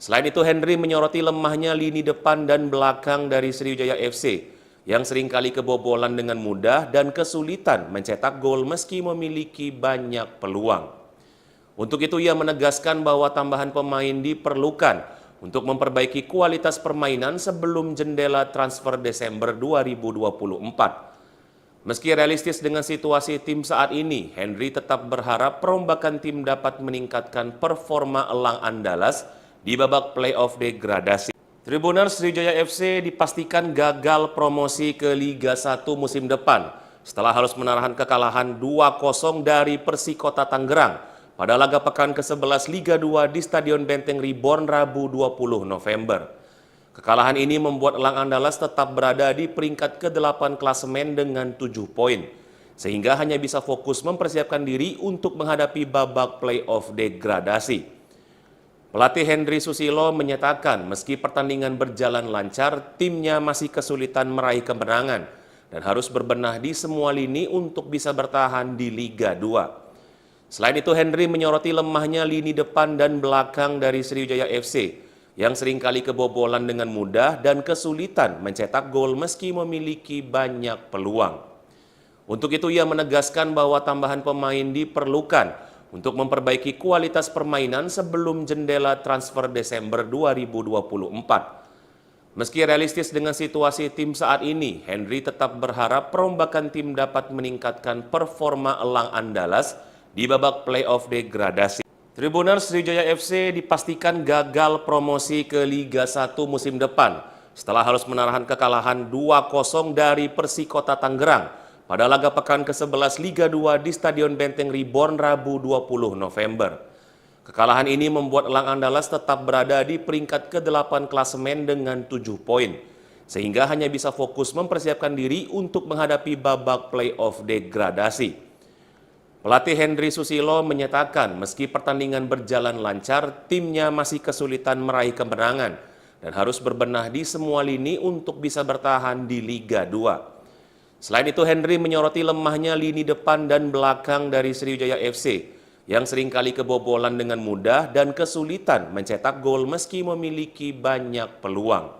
Selain itu, Henry menyoroti lemahnya lini depan dan belakang dari Sriwijaya FC yang seringkali kebobolan dengan mudah dan kesulitan mencetak gol meski memiliki banyak peluang. Untuk itu ia menegaskan bahwa tambahan pemain diperlukan untuk memperbaiki kualitas permainan sebelum jendela transfer Desember 2024. Meski realistis dengan situasi tim saat ini, Henry tetap berharap perombakan tim dapat meningkatkan performa elang Andalas di babak playoff degradasi. Tribuners Sriwijaya FC dipastikan gagal promosi ke Liga 1 musim depan setelah harus menahan kekalahan 2-0 dari Persikota Tangerang pada laga pekan ke-11 Liga 2 di Stadion Benteng Reborn Rabu 20 November. Kekalahan ini membuat elang Andalas tetap berada di peringkat ke-8 klasemen dengan 7 poin, sehingga hanya bisa fokus mempersiapkan diri untuk menghadapi babak playoff degradasi. Pelatih Henry Susilo menyatakan meski pertandingan berjalan lancar, timnya masih kesulitan meraih kemenangan dan harus berbenah di semua lini untuk bisa bertahan di Liga 2. Selain itu, Henry menyoroti lemahnya lini depan dan belakang dari Sriwijaya FC yang seringkali kebobolan dengan mudah dan kesulitan mencetak gol meski memiliki banyak peluang. Untuk itu ia menegaskan bahwa tambahan pemain diperlukan untuk memperbaiki kualitas permainan sebelum jendela transfer Desember 2024. Meski realistis dengan situasi tim saat ini, Henry tetap berharap perombakan tim dapat meningkatkan performa elang Andalas di babak playoff degradasi. Tribuners Sriwijaya FC dipastikan gagal promosi ke Liga 1 musim depan setelah harus menahan kekalahan 2-0 dari Persikota Tangerang pada laga pekan ke-11 Liga 2 di Stadion Benteng Reborn Rabu 20 November. Kekalahan ini membuat Elang Andalas tetap berada di peringkat ke-8 klasemen dengan 7 poin, sehingga hanya bisa fokus mempersiapkan diri untuk menghadapi babak playoff degradasi. Pelatih Henry Susilo menyatakan meski pertandingan berjalan lancar, timnya masih kesulitan meraih kemenangan dan harus berbenah di semua lini untuk bisa bertahan di Liga 2. Selain itu, Henry menyoroti lemahnya lini depan dan belakang dari Sriwijaya FC yang seringkali kebobolan dengan mudah dan kesulitan mencetak gol meski memiliki banyak peluang.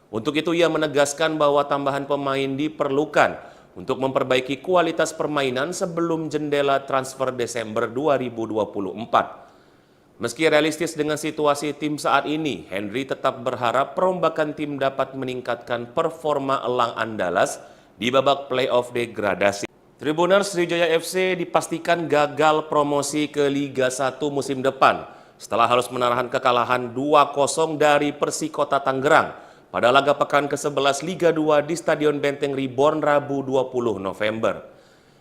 Untuk itu, ia menegaskan bahwa tambahan pemain diperlukan untuk memperbaiki kualitas permainan sebelum jendela transfer Desember 2024. Meski realistis dengan situasi tim saat ini, Henry tetap berharap perombakan tim dapat meningkatkan performa Elang Andalas di babak playoff degradasi. Tribuners, Sriwijaya FC dipastikan gagal promosi ke Liga 1 musim depan setelah harus menahan kekalahan 2-0 dari Persikota Tangerang pada laga pekan ke-11 Liga 2 di Stadion Benteng Reborn Rabu 20 November.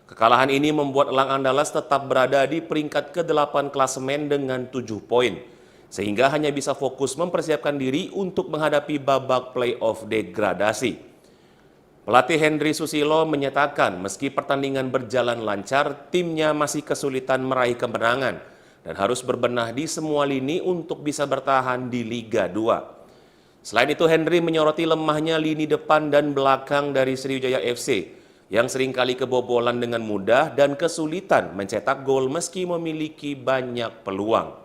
Kekalahan ini membuat Elang Andalas tetap berada di peringkat ke-8 klasemen dengan 7 poin, sehingga hanya bisa fokus mempersiapkan diri untuk menghadapi babak playoff degradasi. Pelatih Henry Susilo menyatakan meski pertandingan berjalan lancar, timnya masih kesulitan meraih kemenangan dan harus berbenah di semua lini untuk bisa bertahan di Liga 2. Selain itu, Henry menyoroti lemahnya lini depan dan belakang dari Sriwijaya FC yang seringkali kebobolan dengan mudah dan kesulitan mencetak gol meski memiliki banyak peluang.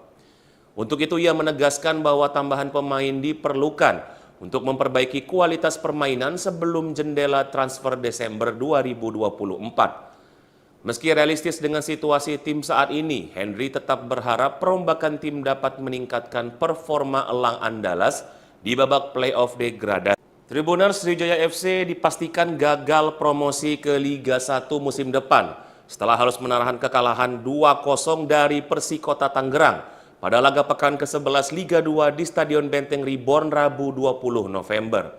Untuk itu, ia menegaskan bahwa tambahan pemain diperlukan untuk memperbaiki kualitas permainan sebelum jendela transfer Desember 2024. Meski realistis dengan situasi tim saat ini, Henry tetap berharap perombakan tim dapat meningkatkan performa Elang Andalas di babak playoff degradasi. Tribuners, Sriwijaya FC dipastikan gagal promosi ke Liga 1 musim depan setelah harus menahan kekalahan 2-0 dari Persikota Tangerang pada laga pekan ke-11 Liga 2 di Stadion Benteng Reborn Rabu 20 November.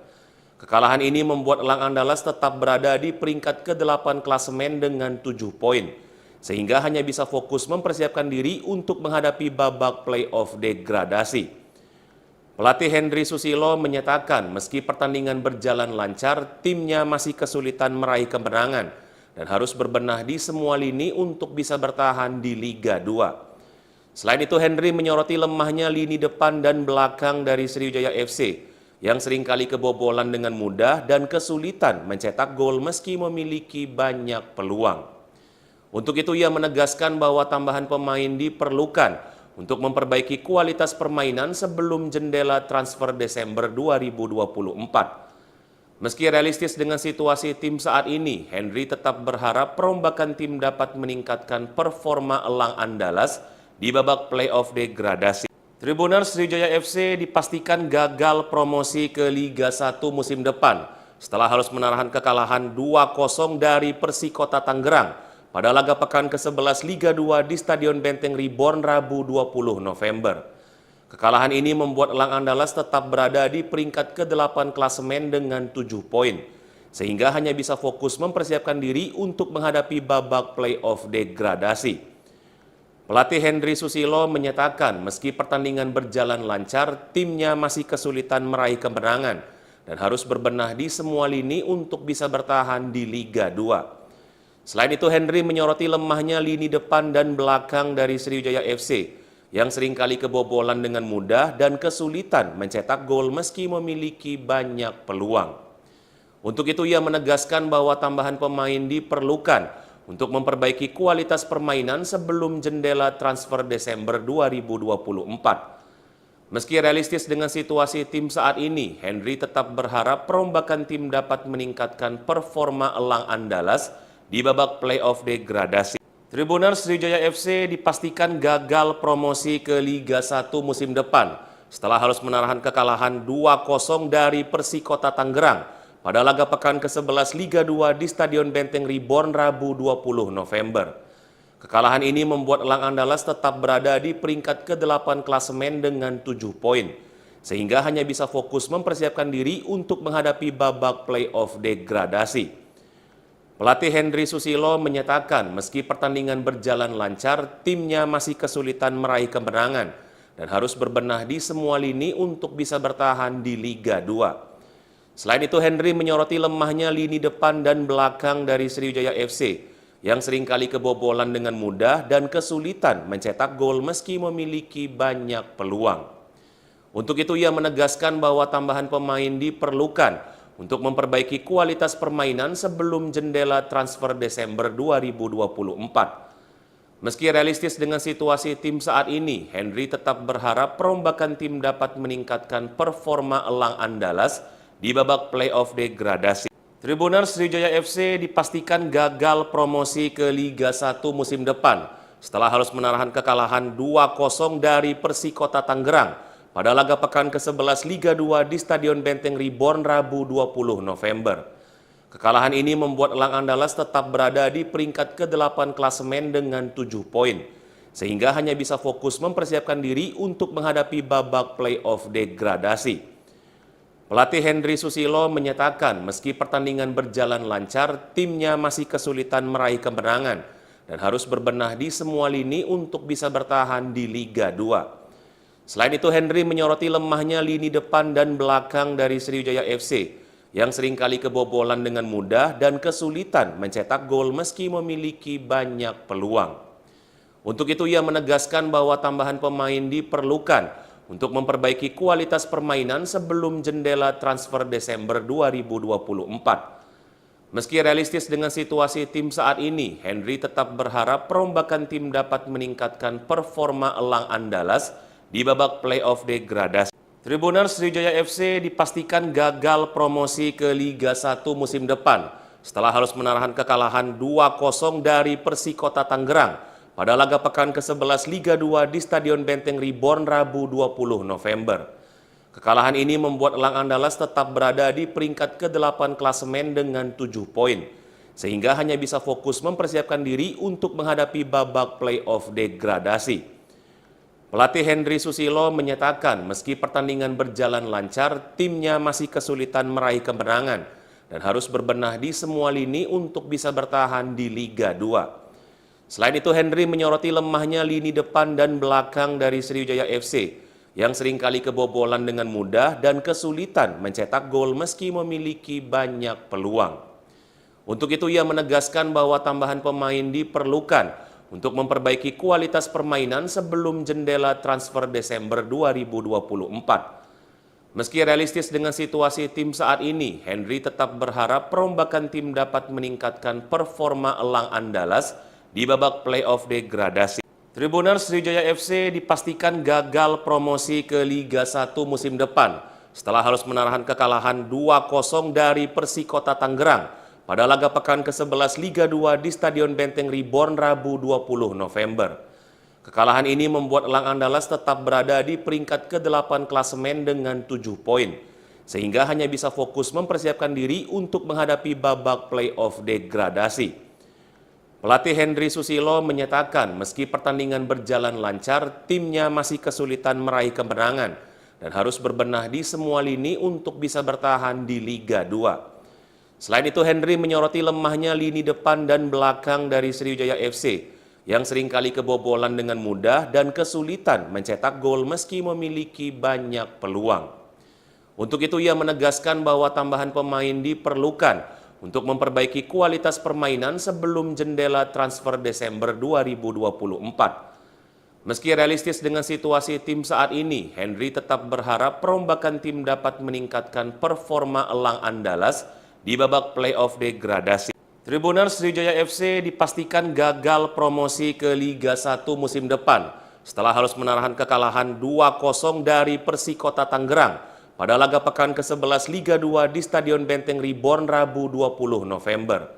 Kekalahan ini membuat Elang Andalas tetap berada di peringkat ke-8 klasemen dengan 7 poin, sehingga hanya bisa fokus mempersiapkan diri untuk menghadapi babak playoff degradasi. Pelatih Henry Susilo menyatakan meski pertandingan berjalan lancar, timnya masih kesulitan meraih kemenangan dan harus berbenah di semua lini untuk bisa bertahan di Liga 2. Selain itu, Henry menyoroti lemahnya lini depan dan belakang dari Sriwijaya FC yang seringkali kebobolan dengan mudah dan kesulitan mencetak gol meski memiliki banyak peluang. Untuk itu, ia menegaskan bahwa tambahan pemain diperlukan untuk memperbaiki kualitas permainan sebelum jendela transfer Desember 2024. Meski realistis dengan situasi tim saat ini, Henry tetap berharap perombakan tim dapat meningkatkan performa Elang Andalas di babak playoff degradasi. Tribuners, Sriwijaya FC dipastikan gagal promosi ke Liga 1 musim depan setelah harus menahan kekalahan 2-0 dari Persikota Tangerang pada laga pekan ke-11 Liga 2 di Stadion Benteng Reborn Rabu 20 November. Kekalahan ini membuat Elang Andalas tetap berada di peringkat ke-8 klasemen dengan 7 poin, sehingga hanya bisa fokus mempersiapkan diri untuk menghadapi babak playoff degradasi. Pelatih Henry Susilo menyatakan meski pertandingan berjalan lancar, timnya masih kesulitan meraih kemenangan dan harus berbenah di semua lini untuk bisa bertahan di Liga 2. Selain itu, Henry menyoroti lemahnya lini depan dan belakang dari Sriwijaya FC yang seringkali kebobolan dengan mudah dan kesulitan mencetak gol meski memiliki banyak peluang. Untuk itu, ia menegaskan bahwa tambahan pemain diperlukan untuk memperbaiki kualitas permainan sebelum jendela transfer Desember 2024. Meski realistis dengan situasi tim saat ini, Henry tetap berharap perombakan tim dapat meningkatkan performa Elang Andalas di babak playoff degradasi. Tribuners, Sriwijaya FC dipastikan gagal promosi ke Liga 1 musim depan setelah harus menahan kekalahan 2-0 dari Persikota Tangerang pada laga pekan ke-11 Liga 2 di Stadion Benteng Reborn Rabu 20 November. Kekalahan ini membuat Elang Andalas tetap berada di peringkat ke-8 klasemen dengan 7 poin, sehingga hanya bisa fokus mempersiapkan diri untuk menghadapi babak playoff degradasi. Pelatih Henry Susilo menyatakan meski pertandingan berjalan lancar, timnya masih kesulitan meraih kemenangan dan harus berbenah di semua lini untuk bisa bertahan di Liga 2. Selain itu, Henry menyoroti lemahnya lini depan dan belakang dari Sriwijaya FC yang seringkali kebobolan dengan mudah dan kesulitan mencetak gol meski memiliki banyak peluang. Untuk itu, ia menegaskan bahwa tambahan pemain diperlukan untuk memperbaiki kualitas permainan sebelum jendela transfer Desember 2024. Meski realistis dengan situasi tim saat ini, Henry tetap berharap perombakan tim dapat meningkatkan performa elang Andalas di babak playoff degradasi. Tribuners, Sriwijaya FC dipastikan gagal promosi ke Liga 1 musim depan setelah harus menahan kekalahan 2-0 dari Persikota Tangerang pada laga pekan ke-11 Liga 2 di Stadion Benteng Reborn Rabu 20 November. Kekalahan ini membuat elang Andalas tetap berada di peringkat ke-8 klasemen dengan 7 poin, sehingga hanya bisa fokus mempersiapkan diri untuk menghadapi babak playoff degradasi. Pelatih Henry Susilo menyatakan meski pertandingan berjalan lancar, timnya masih kesulitan meraih kemenangan dan harus berbenah di semua lini untuk bisa bertahan di Liga 2. Selain itu, Henry menyoroti lemahnya lini depan dan belakang dari Sriwijaya FC yang seringkali kebobolan dengan mudah dan kesulitan mencetak gol meski memiliki banyak peluang. Untuk itu, ia menegaskan bahwa tambahan pemain diperlukan untuk memperbaiki kualitas permainan sebelum jendela transfer Desember 2024. Meski realistis dengan situasi tim saat ini, Henry tetap berharap perombakan tim dapat meningkatkan performa elang Andalas di babak playoff degradasi. Tribuners, Sriwijaya FC dipastikan gagal promosi ke Liga 1 musim depan setelah harus menahan kekalahan 2-0 dari Persikota Tangerang pada laga pekan ke-11 Liga 2 di Stadion Benteng Reborn Rabu 20 November. Kekalahan ini membuat elang Andalas tetap berada di peringkat ke-8 klasemen dengan 7 poin, sehingga hanya bisa fokus mempersiapkan diri untuk menghadapi babak playoff degradasi. Pelatih Henry Susilo menyatakan meski pertandingan berjalan lancar, timnya masih kesulitan meraih kemenangan dan harus berbenah di semua lini untuk bisa bertahan di Liga 2. Selain itu, Henry menyoroti lemahnya lini depan dan belakang dari Sriwijaya FC yang seringkali kebobolan dengan mudah dan kesulitan mencetak gol meski memiliki banyak peluang. Untuk itu, ia menegaskan bahwa tambahan pemain diperlukan untuk memperbaiki kualitas permainan sebelum jendela transfer Desember 2024. Meski realistis dengan situasi tim saat ini, Henry tetap berharap perombakan tim dapat meningkatkan performa elang Andalas di babak playoff degradasi. Tribuners, Sriwijaya FC dipastikan gagal promosi ke Liga 1 musim depan setelah harus menahan kekalahan 2-0 dari Persikota Tangerang pada laga pekan ke-11 Liga 2 di Stadion Benteng Reborn Rabu 20 November. Kekalahan ini membuat elang Andalas tetap berada di peringkat ke-8 klasemen dengan 7 poin, sehingga hanya bisa fokus mempersiapkan diri untuk menghadapi babak playoff degradasi. Pelatih Henry Susilo menyatakan meski pertandingan berjalan lancar, timnya masih kesulitan meraih kemenangan dan harus berbenah di semua lini untuk bisa bertahan di Liga 2. Selain itu, Henry menyoroti lemahnya lini depan dan belakang dari Sriwijaya FC yang seringkali kebobolan dengan mudah dan kesulitan mencetak gol meski memiliki banyak peluang. Untuk itu, ia menegaskan bahwa tambahan pemain diperlukan untuk memperbaiki kualitas permainan sebelum jendela transfer Desember 2024. Meski realistis dengan situasi tim saat ini, Henry tetap berharap perombakan tim dapat meningkatkan performa elang Andalas di babak playoff degradasi. Tribuners, Sriwijaya FC dipastikan gagal promosi ke Liga 1 musim depan setelah harus menahan kekalahan 2-0 dari Persikota Tangerang pada laga pekan ke-11 Liga 2 di Stadion Benteng Reborn Rabu 20 November.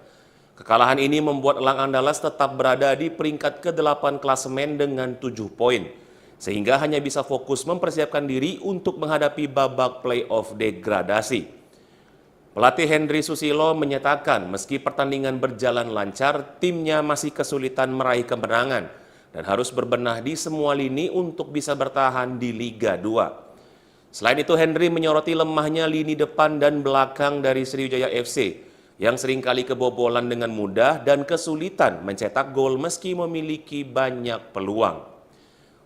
Kekalahan ini membuat elang Andalas tetap berada di peringkat ke-8 klasemen dengan 7 poin, sehingga hanya bisa fokus mempersiapkan diri untuk menghadapi babak playoff degradasi. Pelatih Henry Susilo menyatakan meski pertandingan berjalan lancar, timnya masih kesulitan meraih kemenangan dan harus berbenah di semua lini untuk bisa bertahan di Liga 2. Selain itu, Henry menyoroti lemahnya lini depan dan belakang dari Sriwijaya FC yang seringkali kebobolan dengan mudah dan kesulitan mencetak gol meski memiliki banyak peluang.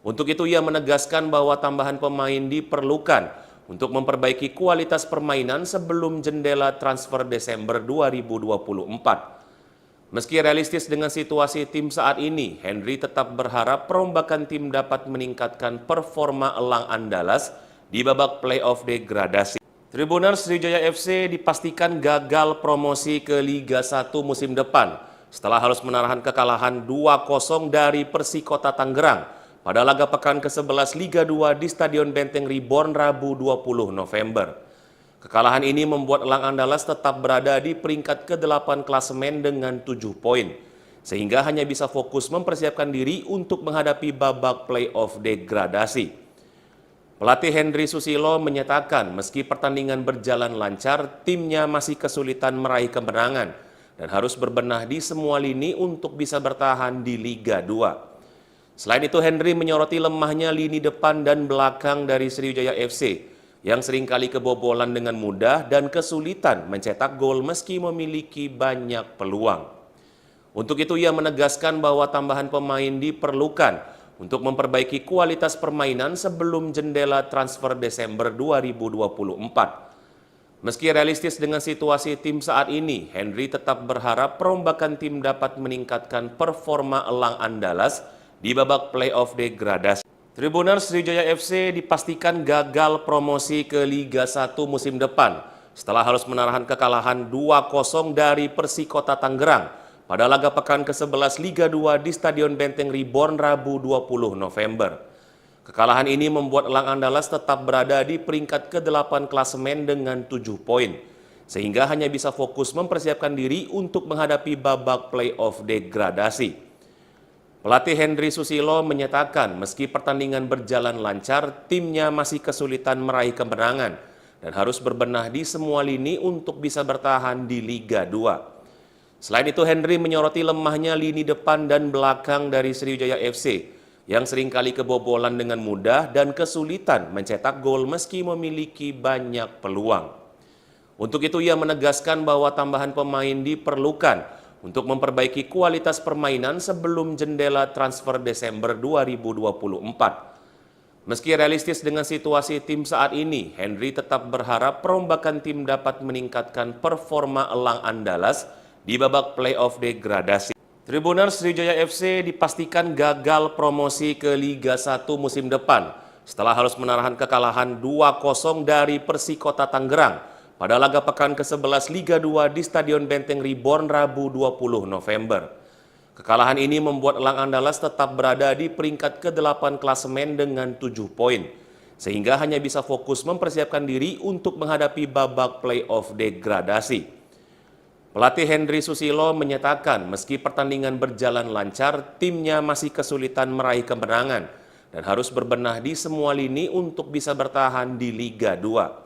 Untuk itu, ia menegaskan bahwa tambahan pemain diperlukan untuk memperbaiki kualitas permainan sebelum jendela transfer Desember 2024. Meski realistis dengan situasi tim saat ini, Henry tetap berharap perombakan tim dapat meningkatkan performa elang Andalas di babak playoff degradasi. Tribuners, Sriwijaya FC dipastikan gagal promosi ke Liga 1 musim depan setelah harus menahan kekalahan 2-0 dari Persikota Tangerang pada laga pekan ke-11 Liga 2 di Stadion Benteng Reborn Rabu 20 November. Kekalahan ini membuat elang Andalas tetap berada di peringkat ke-8 klasemen dengan 7 poin, sehingga hanya bisa fokus mempersiapkan diri untuk menghadapi babak playoff degradasi. Pelatih Henry Susilo menyatakan meski pertandingan berjalan lancar, timnya masih kesulitan meraih kemenangan dan harus berbenah di semua lini untuk bisa bertahan di Liga 2. Selain itu, Henry menyoroti lemahnya lini depan dan belakang dari Sriwijaya FC yang seringkali kebobolan dengan mudah dan kesulitan mencetak gol meski memiliki banyak peluang. Untuk itu, ia menegaskan bahwa tambahan pemain diperlukan untuk memperbaiki kualitas permainan sebelum jendela transfer Desember 2024. Meski realistis dengan situasi tim saat ini, Henry tetap berharap perombakan tim dapat meningkatkan performa elang Andalas di babak playoff degradasi. Tribuners, Sriwijaya FC dipastikan gagal promosi ke Liga 1 musim depan setelah harus menahan kekalahan 2-0 dari Persikota Tangerang pada laga pekan ke-11 Liga 2 di Stadion Benteng Reborn Rabu 20 November. Kekalahan ini membuat elang Andalas tetap berada di peringkat ke-8 klasemen dengan 7 poin, sehingga hanya bisa fokus mempersiapkan diri untuk menghadapi babak playoff degradasi. Pelatih Henry Susilo menyatakan meski pertandingan berjalan lancar, timnya masih kesulitan meraih kemenangan dan harus berbenah di semua lini untuk bisa bertahan di Liga 2. Selain itu, Henry menyoroti lemahnya lini depan dan belakang dari Sriwijaya FC yang seringkali kebobolan dengan mudah dan kesulitan mencetak gol meski memiliki banyak peluang. Untuk itu, ia menegaskan bahwa tambahan pemain diperlukan untuk memperbaiki kualitas permainan sebelum jendela transfer Desember 2024. Meski realistis dengan situasi tim saat ini, Henry tetap berharap perombakan tim dapat meningkatkan performa elang Andalas di babak playoff degradasi. Tribuners, Sriwijaya FC dipastikan gagal promosi ke Liga 1 musim depan setelah harus menahan kekalahan 2-0 dari Persikota Tangerang pada laga pekan ke-11 Liga 2 di Stadion Benteng Reborn Rabu 20 November. Kekalahan ini membuat elang Andalas tetap berada di peringkat ke-8 klasemen dengan 7 poin, sehingga hanya bisa fokus mempersiapkan diri untuk menghadapi babak playoff degradasi. Pelatih Henry Susilo menyatakan meski pertandingan berjalan lancar, timnya masih kesulitan meraih kemenangan dan harus berbenah di semua lini untuk bisa bertahan di Liga 2.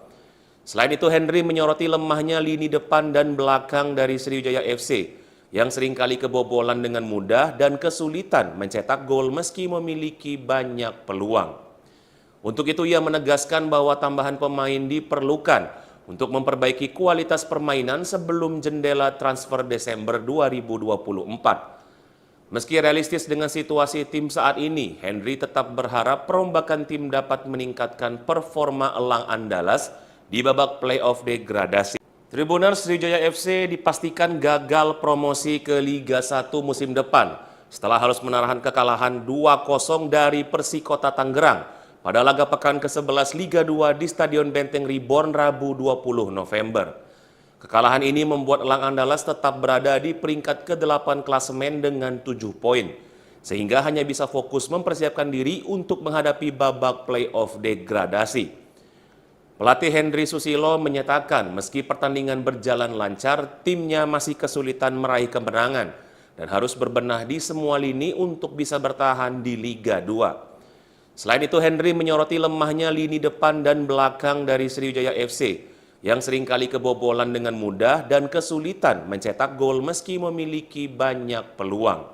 Selain itu, Henry menyoroti lemahnya lini depan dan belakang dari Sriwijaya FC yang seringkali kebobolan dengan mudah dan kesulitan mencetak gol meski memiliki banyak peluang. Untuk itu, ia menegaskan bahwa tambahan pemain diperlukan untuk memperbaiki kualitas permainan sebelum jendela transfer Desember 2024. Meski realistis dengan situasi tim saat ini, Henry tetap berharap perombakan tim dapat meningkatkan performa elang Andalas di babak playoff degradasi. Tribuners, Sriwijaya FC dipastikan gagal promosi ke Liga 1 musim depan setelah harus menahan kekalahan 2-0 dari Persikota Tangerang pada laga pekan ke-11 Liga 2 di Stadion Benteng Reborn Rabu 20 November. Kekalahan ini membuat elang Andalas tetap berada di peringkat ke-8 klasemen dengan 7 poin, sehingga hanya bisa fokus mempersiapkan diri untuk menghadapi babak playoff degradasi. Pelatih Henry Susilo menyatakan meski pertandingan berjalan lancar, timnya masih kesulitan meraih kemenangan dan harus berbenah di semua lini untuk bisa bertahan di Liga 2. Selain itu, Henry menyoroti lemahnya lini depan dan belakang dari Sriwijaya FC yang seringkali kebobolan dengan mudah dan kesulitan mencetak gol meski memiliki banyak peluang.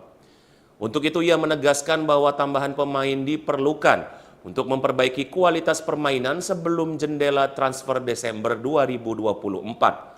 Untuk itu, ia menegaskan bahwa tambahan pemain diperlukan untuk memperbaiki kualitas permainan sebelum jendela transfer Desember 2024.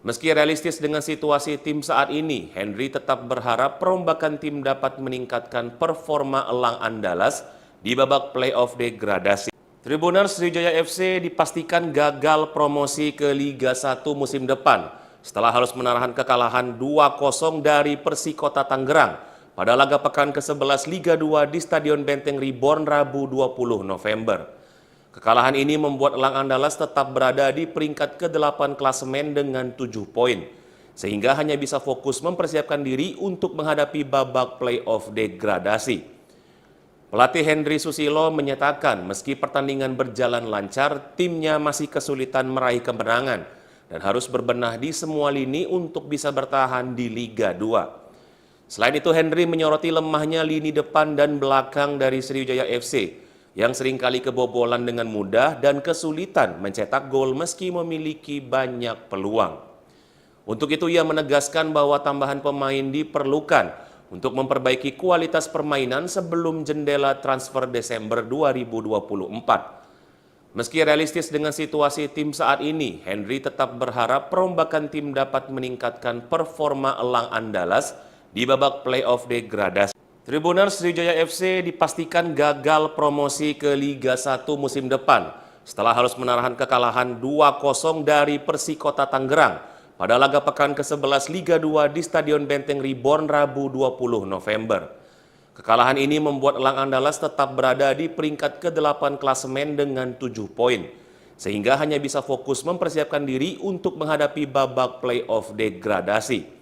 Meski realistis dengan situasi tim saat ini, Henry tetap berharap perombakan tim dapat meningkatkan performa elang Andalas di babak playoff degradasi. Tribuners Sriwijaya FC dipastikan gagal promosi ke Liga 1 musim depan setelah harus menahan kekalahan 2-0 dari Persikota Tangerang pada laga pekan ke-11 Liga 2 di Stadion Benteng Reborn Rabu 20 November. Kekalahan ini membuat elang Andalas tetap berada di peringkat ke-8 klasemen dengan 7 poin, sehingga hanya bisa fokus mempersiapkan diri untuk menghadapi babak playoff degradasi. Pelatih Henry Susilo menyatakan meski pertandingan berjalan lancar, timnya masih kesulitan meraih kemenangan dan harus berbenah di semua lini untuk bisa bertahan di Liga 2. Selain itu, Henry menyoroti lemahnya lini depan dan belakang dari Sriwijaya FC yang seringkali kebobolan dengan mudah dan kesulitan mencetak gol meski memiliki banyak peluang. Untuk itu ia menegaskan bahwa tambahan pemain diperlukan untuk memperbaiki kualitas permainan sebelum jendela transfer Desember 2024. Meski realistis dengan situasi tim saat ini, Henry tetap berharap perombakan tim dapat meningkatkan performa elang Andalas di babak playoff degradasi. Tribuners Sriwijaya FC dipastikan gagal promosi ke Liga 1 musim depan setelah harus menahan kekalahan 2-0 dari Persikota Tangerang pada laga pekan ke-11 Liga 2 di Stadion Benteng Reborn Rabu 20 November. Kekalahan ini membuat elang Andalas tetap berada di peringkat ke-8 klasemen dengan 7 poin, sehingga hanya bisa fokus mempersiapkan diri untuk menghadapi babak playoff degradasi.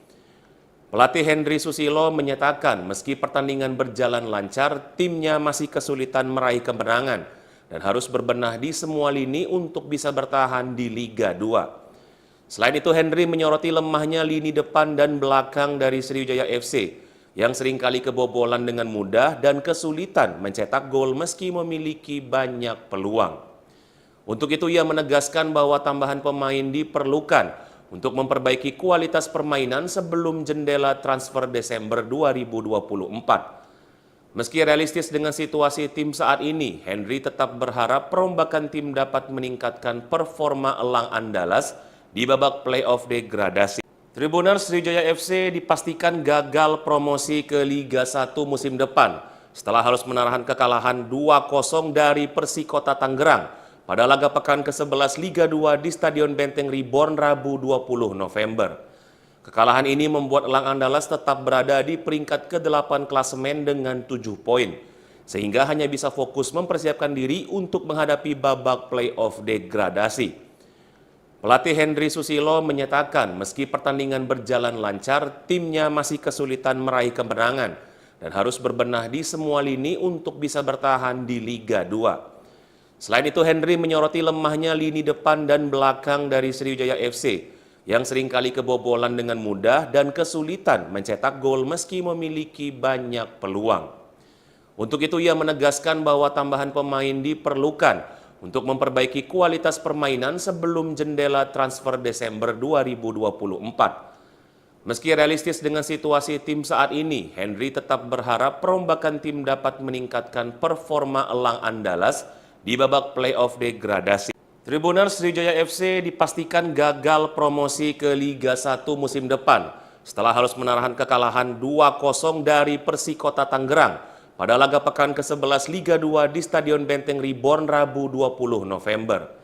Pelatih Henry Susilo menyatakan meski pertandingan berjalan lancar, timnya masih kesulitan meraih kemenangan dan harus berbenah di semua lini untuk bisa bertahan di Liga 2. Selain itu, Henry menyoroti lemahnya lini depan dan belakang dari Sriwijaya FC yang seringkali kebobolan dengan mudah dan kesulitan mencetak gol meski memiliki banyak peluang. Untuk itu ia menegaskan bahwa tambahan pemain diperlukan untuk memperbaiki kualitas permainan sebelum jendela transfer Desember 2024. Meski realistis dengan situasi tim saat ini, Henry tetap berharap perombakan tim dapat meningkatkan performa elang Andalas di babak playoff degradasi. Tribuners Sriwijaya FC dipastikan gagal promosi ke Liga 1 musim depan setelah harus menahan kekalahan 2-0 dari Persikota Tangerang pada laga pekan ke-11 Liga 2 di Stadion Benteng Reborn Rabu 20 November. Kekalahan ini membuat elang Andalas tetap berada di peringkat ke-8 klasemen dengan 7 poin, sehingga hanya bisa fokus mempersiapkan diri untuk menghadapi babak playoff degradasi. Pelatih Henry Susilo menyatakan meski pertandingan berjalan lancar, timnya masih kesulitan meraih kemenangan dan harus berbenah di semua lini untuk bisa bertahan di Liga 2. Selain itu, Henry menyoroti lemahnya lini depan dan belakang dari Sriwijaya FC yang seringkali kebobolan dengan mudah dan kesulitan mencetak gol meski memiliki banyak peluang. Untuk itu ia menegaskan bahwa tambahan pemain diperlukan untuk memperbaiki kualitas permainan sebelum jendela transfer Desember 2024. Meski realistis dengan situasi tim saat ini, Henry tetap berharap perombakan tim dapat meningkatkan performa elang Andalas di babak playoff degradasi. Tribuners Sriwijaya FC dipastikan gagal promosi ke Liga 1 musim depan setelah harus menahan kekalahan 2-0 dari Persikota Tangerang pada laga pekan ke-11 Liga 2 di Stadion Benteng Reborn Rabu 20 November.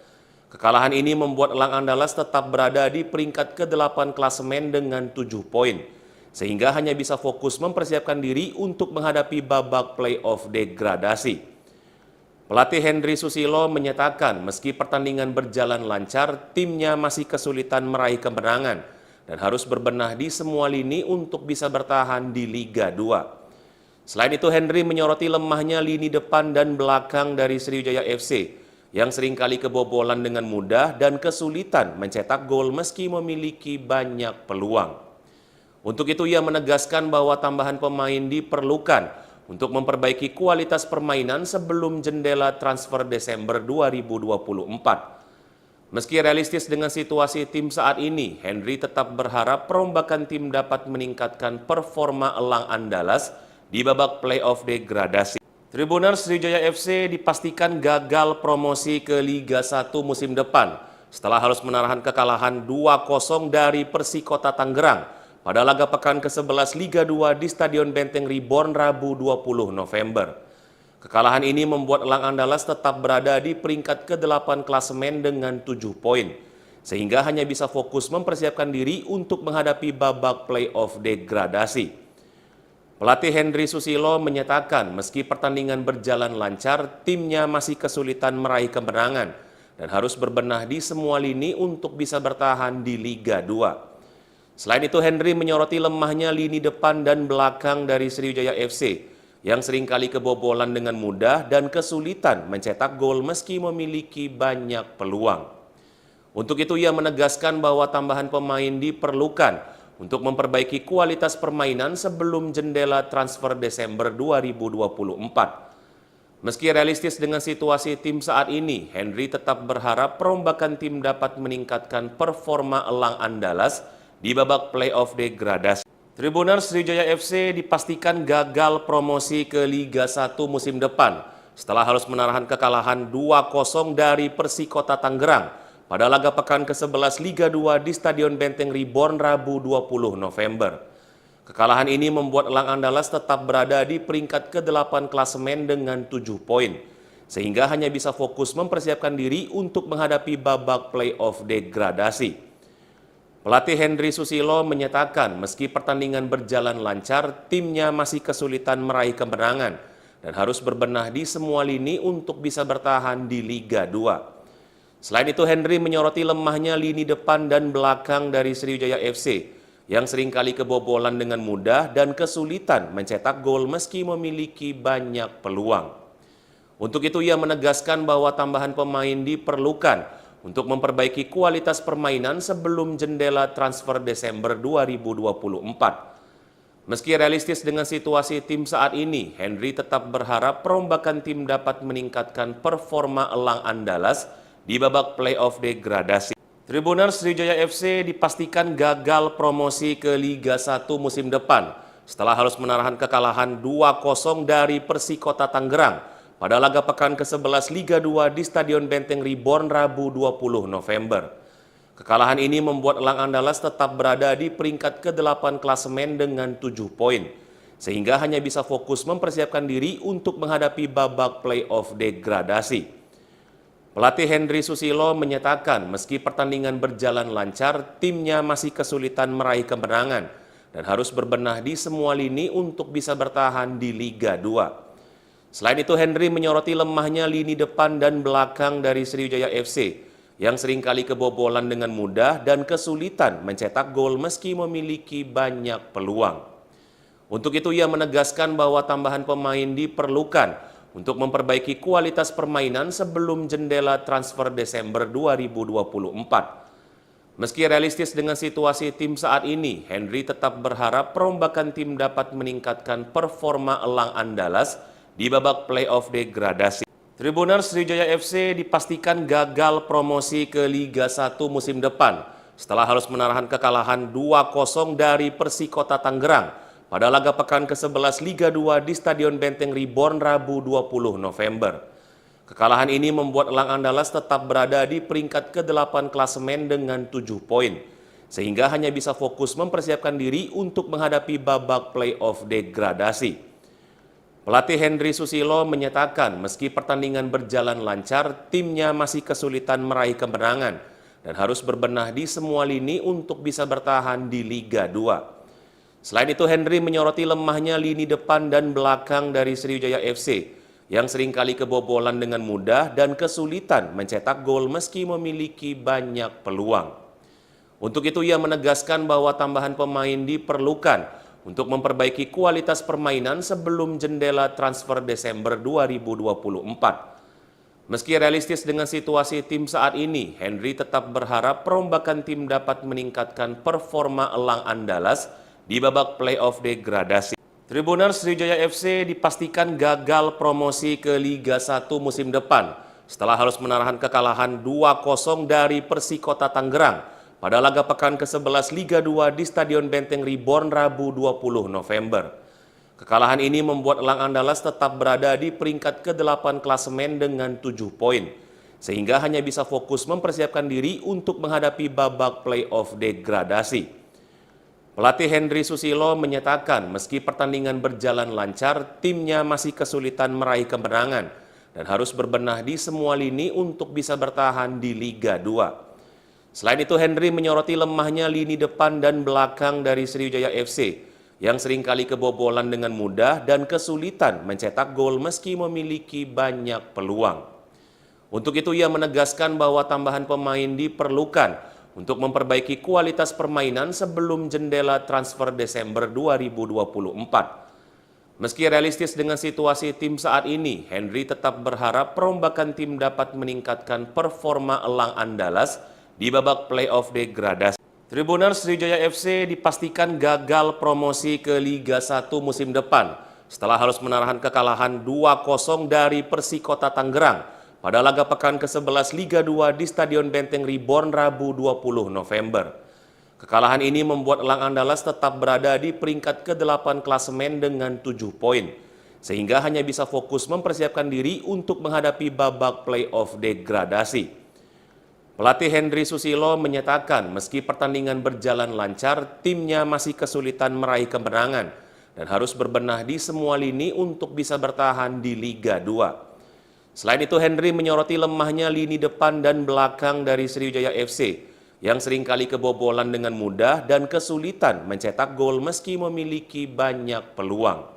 Kekalahan ini membuat elang Andalas tetap berada di peringkat ke-8 klasemen dengan 7 poin, sehingga hanya bisa fokus mempersiapkan diri untuk menghadapi babak playoff degradasi. Pelatih Henry Susilo menyatakan meski pertandingan berjalan lancar, timnya masih kesulitan meraih kemenangan dan harus berbenah di semua lini untuk bisa bertahan di Liga 2. Selain itu, Henry menyoroti lemahnya lini depan dan belakang dari Sriwijaya FC yang seringkali kebobolan dengan mudah dan kesulitan mencetak gol meski memiliki banyak peluang. Untuk itu ia menegaskan bahwa tambahan pemain diperlukan untuk memperbaiki kualitas permainan sebelum jendela transfer Desember 2024. Meski realistis dengan situasi tim saat ini, Henry tetap berharap perombakan tim dapat meningkatkan performa elang Andalas di babak playoff degradasi. Tribuners Sriwijaya FC dipastikan gagal promosi ke Liga 1 musim depan setelah harus menahan kekalahan 2-0 dari Persikota Tangerang pada laga pekan ke-11 Liga 2 di Stadion Benteng Reborn Rabu 20 November. Kekalahan ini membuat Elang Andalas tetap berada di peringkat ke-8 klasemen dengan 7 poin, sehingga hanya bisa fokus mempersiapkan diri untuk menghadapi babak playoff degradasi. Pelatih Henry Susilo menyatakan meski pertandingan berjalan lancar, timnya masih kesulitan meraih kemenangan dan harus berbenah di semua lini untuk bisa bertahan di Liga 2. Selain itu, Henry menyoroti lemahnya lini depan dan belakang dari Sriwijaya FC yang seringkali kebobolan dengan mudah dan kesulitan mencetak gol meski memiliki banyak peluang. Untuk itu, ia menegaskan bahwa tambahan pemain diperlukan untuk memperbaiki kualitas permainan sebelum jendela transfer Desember 2024. Meski realistis dengan situasi tim saat ini, Henry tetap berharap perombakan tim dapat meningkatkan performa Elang Andalas di babak playoff degradasi. Tribuners Sriwijaya FC dipastikan gagal promosi ke Liga 1 musim depan setelah harus menahan kekalahan 2-0 dari Persikota Tangerang pada laga pekan ke-11 Liga 2 di Stadion Benteng Reborn Rabu 20 November. Kekalahan ini membuat Elang Andalas tetap berada di peringkat ke-8 klasemen dengan 7 poin, sehingga hanya bisa fokus mempersiapkan diri untuk menghadapi babak playoff degradasi. Pelatih Henry Susilo menyatakan meski pertandingan berjalan lancar, timnya masih kesulitan meraih kemenangan dan harus berbenah di semua lini untuk bisa bertahan di Liga 2. Selain itu, Henry menyoroti lemahnya lini depan dan belakang dari Sriwijaya FC yang seringkali kebobolan dengan mudah dan kesulitan mencetak gol meski memiliki banyak peluang. Untuk itu, ia menegaskan bahwa tambahan pemain diperlukan untuk memperbaiki kualitas permainan sebelum jendela transfer Desember 2024. Meski realistis dengan situasi tim saat ini, Henry tetap berharap perombakan tim dapat meningkatkan performa Elang Andalas di babak playoff degradasi. Tribuners Sriwijaya FC dipastikan gagal promosi ke Liga 1 musim depan setelah harus menahan kekalahan 2-0 dari Persikota Tangerang pada laga pekan ke-11 Liga 2 di Stadion Benteng Reborn Rabu 20 November. Kekalahan ini membuat Elang Andalas tetap berada di peringkat ke-8 klasemen dengan 7 poin, sehingga hanya bisa fokus mempersiapkan diri untuk menghadapi babak playoff degradasi. Pelatih Henry Susilo menyatakan meski pertandingan berjalan lancar, timnya masih kesulitan meraih kemenangan dan harus berbenah di semua lini untuk bisa bertahan di Liga 2. Selain itu, Henry menyoroti lemahnya lini depan dan belakang dari Sriwijaya FC yang seringkali kebobolan dengan mudah dan kesulitan mencetak gol meski memiliki banyak peluang. Untuk itu, ia menegaskan bahwa tambahan pemain diperlukan untuk memperbaiki kualitas permainan sebelum jendela transfer Desember 2024. Meski realistis dengan situasi tim saat ini, Henry tetap berharap perombakan tim dapat meningkatkan performa Elang Andalas di babak playoff degradasi. Tribuners Sriwijaya FC dipastikan gagal promosi ke Liga 1 musim depan setelah harus menahan kekalahan 2-0 dari Persikota Tangerang pada laga pekan ke-11 Liga 2 di Stadion Benteng Reborn Rabu 20 November. Kekalahan ini membuat Elang Andalas tetap berada di peringkat ke-8 klasemen dengan 7 poin, sehingga hanya bisa fokus mempersiapkan diri untuk menghadapi babak playoff degradasi. Pelatih Henry Susilo menyatakan meski pertandingan berjalan lancar, timnya masih kesulitan meraih kemenangan dan harus berbenah di semua lini untuk bisa bertahan di Liga 2. Selain itu, Henry menyoroti lemahnya lini depan dan belakang dari Sriwijaya FC yang seringkali kebobolan dengan mudah dan kesulitan mencetak gol meski memiliki banyak peluang. Untuk itu, ia menegaskan bahwa tambahan pemain diperlukan untuk memperbaiki kualitas permainan sebelum jendela transfer Desember 2024. Meski realistis dengan situasi tim saat ini, Henry tetap berharap perombakan tim dapat meningkatkan performa Elang Andalas di babak playoff degradasi. Tribuners Sriwijaya FC dipastikan gagal promosi ke Liga 1 musim depan setelah harus menahan kekalahan 2-0 dari Persikota Tangerang pada laga pekan ke-11 Liga 2 di Stadion Benteng Reborn Rabu 20 November. Kekalahan ini membuat Elang Andalas tetap berada di peringkat ke-8 klasemen dengan 7 poin, sehingga hanya bisa fokus mempersiapkan diri untuk menghadapi babak playoff degradasi. Pelatih Henry Susilo menyatakan meski pertandingan berjalan lancar, timnya masih kesulitan meraih kemenangan dan harus berbenah di semua lini untuk bisa bertahan di Liga 2. Selain itu, Henry menyoroti lemahnya lini depan dan belakang dari Sriwijaya FC yang seringkali kebobolan dengan mudah dan kesulitan mencetak gol meski memiliki banyak peluang. Untuk itu, ia menegaskan bahwa tambahan pemain diperlukan untuk memperbaiki kualitas permainan sebelum jendela transfer Desember 2024. Meski realistis dengan situasi tim saat ini, Henry tetap berharap perombakan tim dapat meningkatkan performa Elang Andalas di babak playoff degradasi. Tribuners, Sriwijaya FC dipastikan gagal promosi ke Liga 1 musim depan setelah harus menahan kekalahan 2-0 dari Persikota Tangerang pada laga pekan ke-11 Liga 2 di Stadion Benteng Reborn Rabu 20 November. Kekalahan ini membuat Elang Andalas tetap berada di peringkat ke-8 klasemen dengan 7 poin, sehingga hanya bisa fokus mempersiapkan diri untuk menghadapi babak playoff degradasi. Pelatih Henry Susilo menyatakan meski pertandingan berjalan lancar, timnya masih kesulitan meraih kemenangan dan harus berbenah di semua lini untuk bisa bertahan di Liga 2. Selain itu, Henry menyoroti lemahnya lini depan dan belakang dari Sriwijaya FC yang seringkali kebobolan dengan mudah dan kesulitan mencetak gol meski memiliki banyak peluang.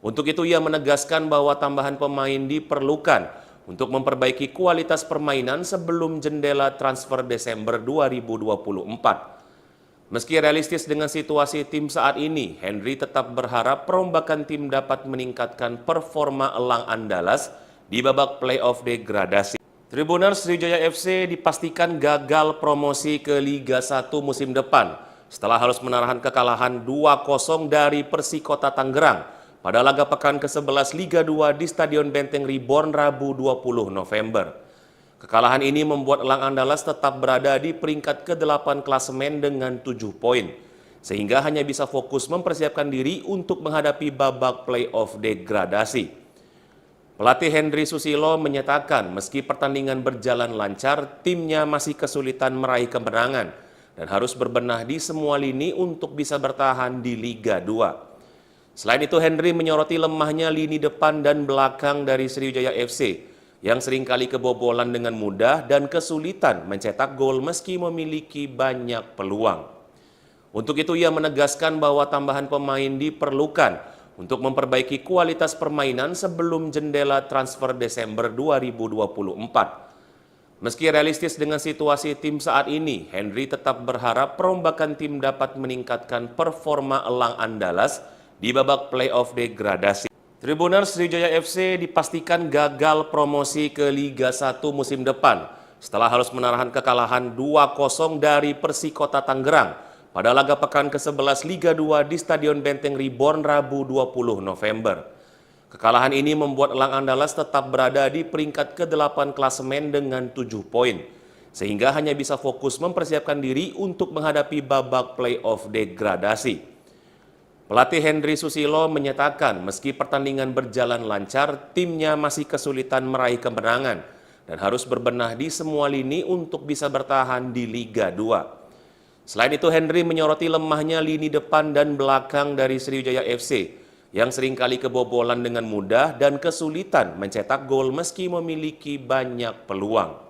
Untuk itu, ia menegaskan bahwa tambahan pemain diperlukan untuk memperbaiki kualitas permainan sebelum jendela transfer Desember 2024. Meski realistis dengan situasi tim saat ini, Henry tetap berharap perombakan tim dapat meningkatkan performa Elang Andalas di babak playoff degradasi. Tribuners, Sriwijaya FC dipastikan gagal promosi ke Liga 1 musim depan setelah harus menahan kekalahan 2-0 dari Persikota Tangerang pada laga pekan ke-11 Liga 2 di Stadion Benteng Reborn Rabu 20 November. Kekalahan ini membuat Elang Andalas tetap berada di peringkat ke-8 klasemen dengan 7 poin, sehingga hanya bisa fokus mempersiapkan diri untuk menghadapi babak playoff degradasi. Pelatih Henry Susilo menyatakan meski pertandingan berjalan lancar, timnya masih kesulitan meraih kemenangan dan harus berbenah di semua lini untuk bisa bertahan di Liga 2. Selain itu, Henry menyoroti lemahnya lini depan dan belakang dari Sriwijaya FC yang seringkali kebobolan dengan mudah dan kesulitan mencetak gol meski memiliki banyak peluang. Untuk itu, ia menegaskan bahwa tambahan pemain diperlukan untuk memperbaiki kualitas permainan sebelum jendela transfer Desember 2024. Meski realistis dengan situasi tim saat ini, Henry tetap berharap perombakan tim dapat meningkatkan performa Elang Andalas di babak playoff degradasi. Tribuners, Sriwijaya FC dipastikan gagal promosi ke Liga 1 musim depan setelah harus menahan kekalahan 2-0 dari Persikota Tangerang pada laga pekan ke-11 Liga 2 di Stadion Benteng Reborn Rabu 20 November. Kekalahan ini membuat Elang Andalas tetap berada di peringkat ke-8 klasemen dengan 7 poin, sehingga hanya bisa fokus mempersiapkan diri untuk menghadapi babak playoff degradasi. Pelatih Henry Susilo menyatakan meski pertandingan berjalan lancar, timnya masih kesulitan meraih kemenangan dan harus berbenah di semua lini untuk bisa bertahan di Liga 2. Selain itu, Henry menyoroti lemahnya lini depan dan belakang dari Sriwijaya FC yang seringkali kebobolan dengan mudah dan kesulitan mencetak gol meski memiliki banyak peluang.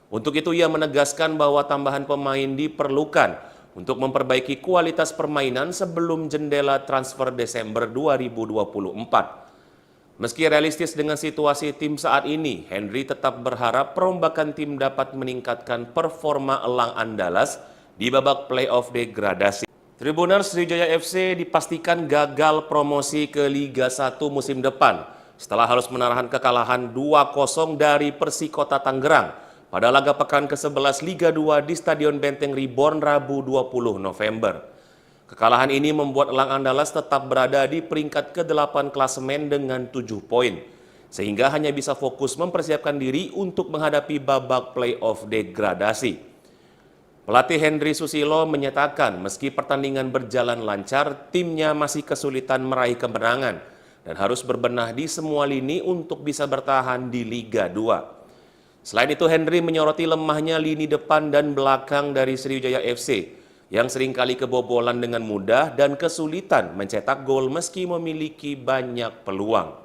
Untuk itu, ia menegaskan bahwa tambahan pemain diperlukan untuk memperbaiki kualitas permainan sebelum jendela transfer Desember 2024. Meski realistis dengan situasi tim saat ini, Henry tetap berharap perombakan tim dapat meningkatkan performa Elang Andalas di babak playoff degradasi. Tribuners, Sriwijaya FC dipastikan gagal promosi ke Liga 1 musim depan setelah harus menahan kekalahan 2-0 dari Persikota Tangerang pada laga pekan ke-11 Liga 2 di Stadion Benteng Reborn Rabu 20 November. Kekalahan ini membuat Elang Andalas tetap berada di peringkat ke-8 klasemen dengan 7 poin, sehingga hanya bisa fokus mempersiapkan diri untuk menghadapi babak playoff degradasi. Pelatih Henry Susilo menyatakan meski pertandingan berjalan lancar, timnya masih kesulitan meraih kemenangan dan harus berbenah di semua lini untuk bisa bertahan di Liga 2. Selain itu, Henry menyoroti lemahnya lini depan dan belakang dari Sriwijaya FC yang seringkali kebobolan dengan mudah dan kesulitan mencetak gol meski memiliki banyak peluang.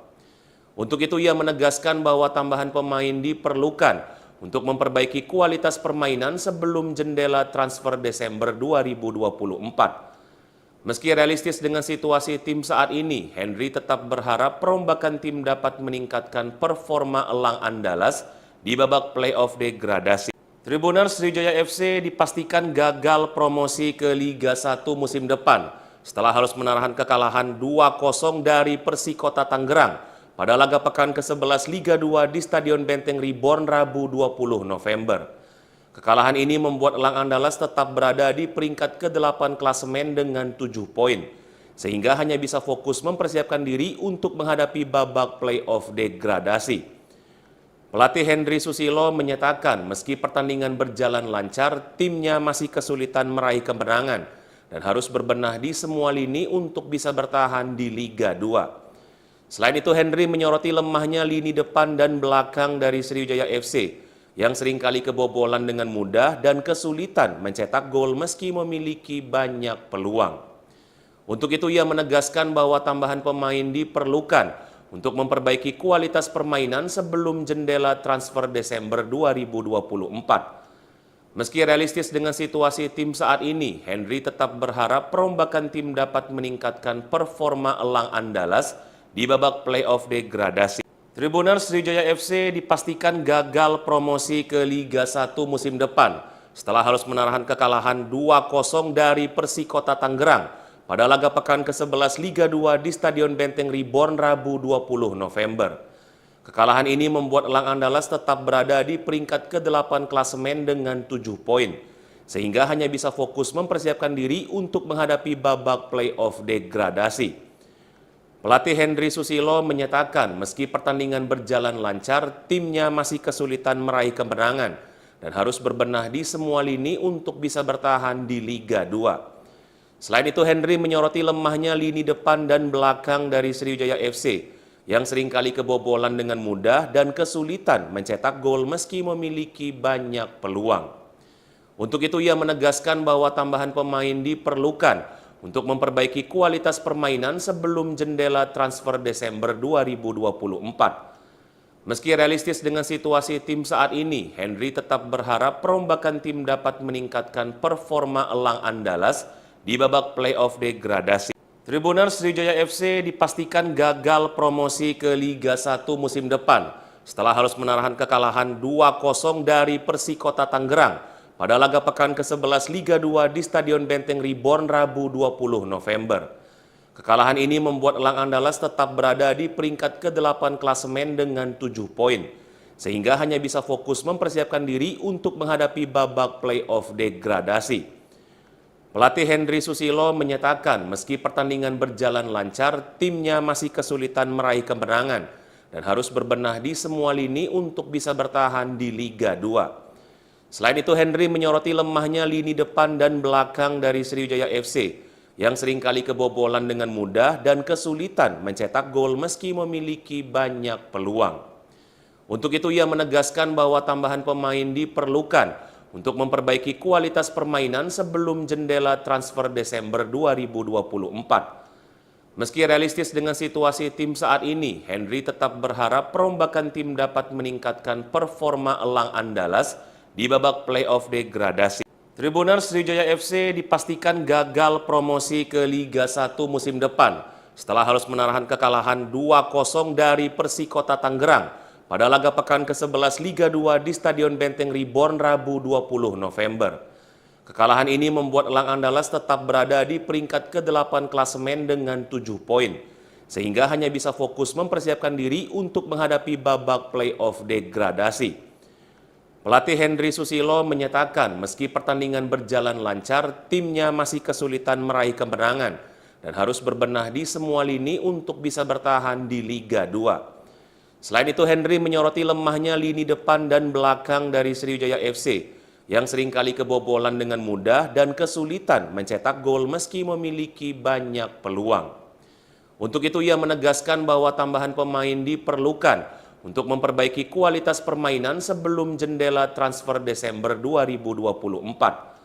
Untuk itu, ia menegaskan bahwa tambahan pemain diperlukan untuk memperbaiki kualitas permainan sebelum jendela transfer Desember 2024. Meski realistis dengan situasi tim saat ini, Henry tetap berharap perombakan tim dapat meningkatkan performa elang Andalas di babak playoff degradasi. Tribuners, Sriwijaya FC dipastikan gagal promosi ke Liga 1 musim depan setelah harus menahan kekalahan 2-0 dari Persikota Tangerang pada laga pekan ke-11 Liga 2 di Stadion Benteng Reborn Rabu 20 November. Kekalahan ini membuat elang Andalas tetap berada di peringkat ke-8 klasemen dengan 7 poin, sehingga hanya bisa fokus mempersiapkan diri untuk menghadapi babak playoff degradasi. Pelatih Henry Susilo menyatakan meski pertandingan berjalan lancar, timnya masih kesulitan meraih kemenangan dan harus berbenah di semua lini untuk bisa bertahan di Liga 2. Selain itu, Henry menyoroti lemahnya lini depan dan belakang dari Sriwijaya FC yang seringkali kebobolan dengan mudah dan kesulitan mencetak gol meski memiliki banyak peluang. Untuk itu, ia menegaskan bahwa tambahan pemain diperlukan untuk memperbaiki kualitas permainan sebelum jendela transfer Desember 2024. Meski realistis dengan situasi tim saat ini, Henry tetap berharap perombakan tim dapat meningkatkan performa elang Andalas di babak playoff degradasi. Tribuners, Sriwijaya FC dipastikan gagal promosi ke Liga 1 musim depan setelah harus menahan kekalahan 2-0 dari Persikota Tangerang pada laga pekan ke-11 Liga 2 di Stadion Benteng Reborn Rabu 20 November. Kekalahan ini membuat elang Andalas tetap berada di peringkat ke-8 klasemen dengan 7 poin, sehingga hanya bisa fokus mempersiapkan diri untuk menghadapi babak playoff degradasi. Pelatih Henry Susilo menyatakan meski pertandingan berjalan lancar, timnya masih kesulitan meraih kemenangan dan harus berbenah di semua lini untuk bisa bertahan di Liga 2. Selain itu, Henry menyoroti lemahnya lini depan dan belakang dari Sriwijaya FC yang seringkali kebobolan dengan mudah dan kesulitan mencetak gol meski memiliki banyak peluang. Untuk itu, ia menegaskan bahwa tambahan pemain diperlukan untuk memperbaiki kualitas permainan sebelum jendela transfer Desember 2024. Meski realistis dengan situasi tim saat ini, Henry tetap berharap perombakan tim dapat meningkatkan performa elang Andalas di babak playoff degradasi. Tribuners, Sriwijaya FC dipastikan gagal promosi ke Liga 1 musim depan setelah harus menahan kekalahan 2-0 dari Persikota Tangerang pada laga pekan ke-11 Liga 2 di Stadion Benteng Reborn Rabu 20 November. Kekalahan ini membuat elang Andalas tetap berada di peringkat ke-8 klasemen dengan 7 poin, sehingga hanya bisa fokus mempersiapkan diri untuk menghadapi babak playoff degradasi. Pelatih Henry Susilo menyatakan meski pertandingan berjalan lancar, timnya masih kesulitan meraih kemenangan dan harus berbenah di semua lini untuk bisa bertahan di Liga 2. Selain itu, Henry menyoroti lemahnya lini depan dan belakang dari Sriwijaya FC yang seringkali kebobolan dengan mudah dan kesulitan mencetak gol meski memiliki banyak peluang. Untuk itu, ia menegaskan bahwa tambahan pemain diperlukan untuk memperbaiki kualitas permainan sebelum jendela transfer Desember 2024. Meski realistis dengan situasi tim saat ini, Henry tetap berharap perombakan tim dapat meningkatkan performa elang Andalas di babak playoff degradasi. Tribuners, Sriwijaya FC dipastikan gagal promosi ke Liga 1 musim depan setelah harus menahan kekalahan 2-0 dari Persikota Tangerang pada laga pekan ke-11 Liga 2 di Stadion Benteng Reborn Rabu 20 November. Kekalahan ini membuat elang Andalas tetap berada di peringkat ke-8 klasemen dengan 7 poin, sehingga hanya bisa fokus mempersiapkan diri untuk menghadapi babak playoff degradasi. Pelatih Henry Susilo menyatakan meski pertandingan berjalan lancar, timnya masih kesulitan meraih kemenangan dan harus berbenah di semua lini untuk bisa bertahan di Liga 2. Selain itu, Henry menyoroti lemahnya lini depan dan belakang dari Sriwijaya FC yang seringkali kebobolan dengan mudah dan kesulitan mencetak gol meski memiliki banyak peluang. Untuk itu ia menegaskan bahwa tambahan pemain diperlukan untuk memperbaiki kualitas permainan sebelum jendela transfer Desember 2024.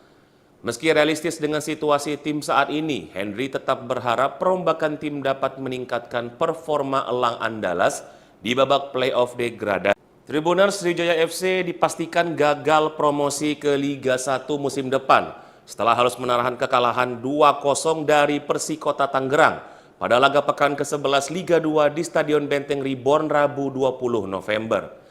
Meski realistis dengan situasi tim saat ini, Henry tetap berharap perombakan tim dapat meningkatkan performa elang Andalas di babak playoff degradasi. Tribuners Sriwijaya FC dipastikan gagal promosi ke Liga 1 musim depan setelah harus menahan kekalahan 2-0 dari Persikota Tangerang pada laga pekan ke-11 Liga 2 di Stadion Benteng Reborn Rabu 20 November.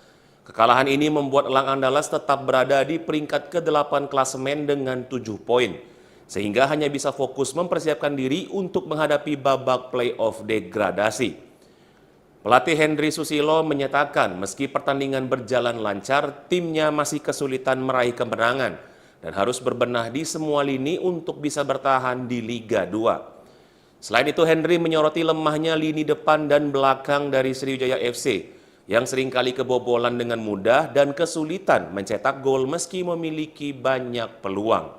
Kekalahan ini membuat elang Andalas tetap berada di peringkat ke-8 klasemen dengan 7 poin, sehingga hanya bisa fokus mempersiapkan diri untuk menghadapi babak playoff degradasi. Pelatih Henry Susilo menyatakan meski pertandingan berjalan lancar, timnya masih kesulitan meraih kemenangan dan harus berbenah di semua lini untuk bisa bertahan di Liga 2. Selain itu, Henry menyoroti lemahnya lini depan dan belakang dari Sriwijaya FC yang seringkali kebobolan dengan mudah dan kesulitan mencetak gol meski memiliki banyak peluang.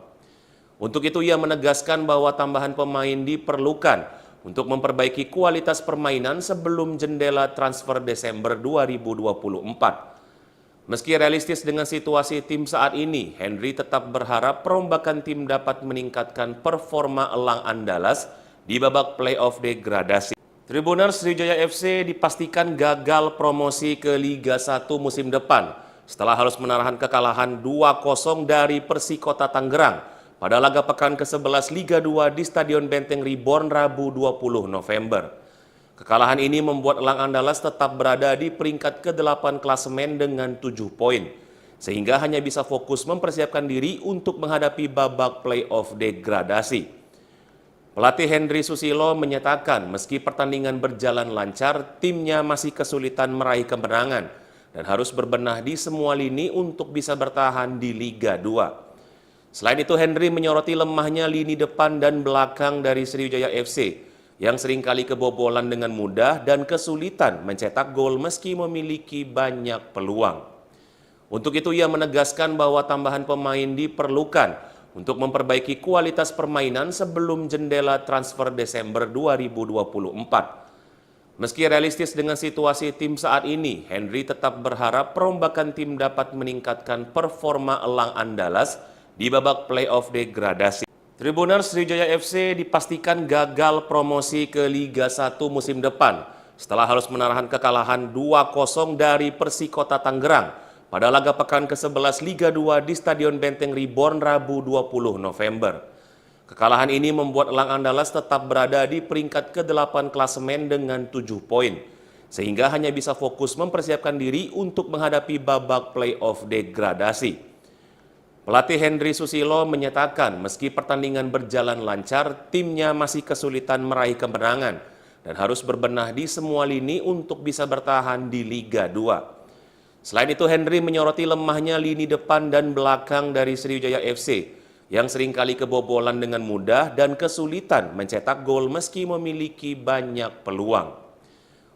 Untuk itu ia menegaskan bahwa tambahan pemain diperlukan untuk memperbaiki kualitas permainan sebelum jendela transfer Desember 2024. Meski realistis dengan situasi tim saat ini, Henry tetap berharap perombakan tim dapat meningkatkan performa elang Andalas di babak playoff degradasi. Tribuners Sriwijaya FC dipastikan gagal promosi ke Liga 1 musim depan setelah harus menahan kekalahan 2-0 dari Persikota Tangerang pada laga pekan ke-11 Liga 2 di Stadion Benteng Reborn Rabu 20 November. Kekalahan ini membuat elang Andalas tetap berada di peringkat ke-8 klasemen dengan 7 poin, sehingga hanya bisa fokus mempersiapkan diri untuk menghadapi babak playoff degradasi. Pelatih Henry Susilo menyatakan meski pertandingan berjalan lancar, timnya masih kesulitan meraih kemenangan dan harus berbenah di semua lini untuk bisa bertahan di Liga 2. Selain itu, Henry menyoroti lemahnya lini depan dan belakang dari Sriwijaya FC yang seringkali kebobolan dengan mudah dan kesulitan mencetak gol meski memiliki banyak peluang. Untuk itu ia menegaskan bahwa tambahan pemain diperlukan untuk memperbaiki kualitas permainan sebelum jendela transfer Desember 2024. Meski realistis dengan situasi tim saat ini, Henry tetap berharap perombakan tim dapat meningkatkan performa elang Andalas di babak playoff degradasi. Tribuners Sriwijaya FC dipastikan gagal promosi ke Liga 1 musim depan setelah harus menahan kekalahan 2-0 dari Persikota Tangerang pada laga pekan ke-11 Liga 2 di Stadion Benteng Reborn Rabu 20 November. Kekalahan ini membuat elang Andalas tetap berada di peringkat ke-8 klasemen dengan 7 poin, sehingga hanya bisa fokus mempersiapkan diri untuk menghadapi babak playoff degradasi. Pelatih Henry Susilo menyatakan meski pertandingan berjalan lancar, timnya masih kesulitan meraih kemenangan dan harus berbenah di semua lini untuk bisa bertahan di Liga 2. Selain itu, Henry menyoroti lemahnya lini depan dan belakang dari Sriwijaya FC yang seringkali kebobolan dengan mudah dan kesulitan mencetak gol meski memiliki banyak peluang.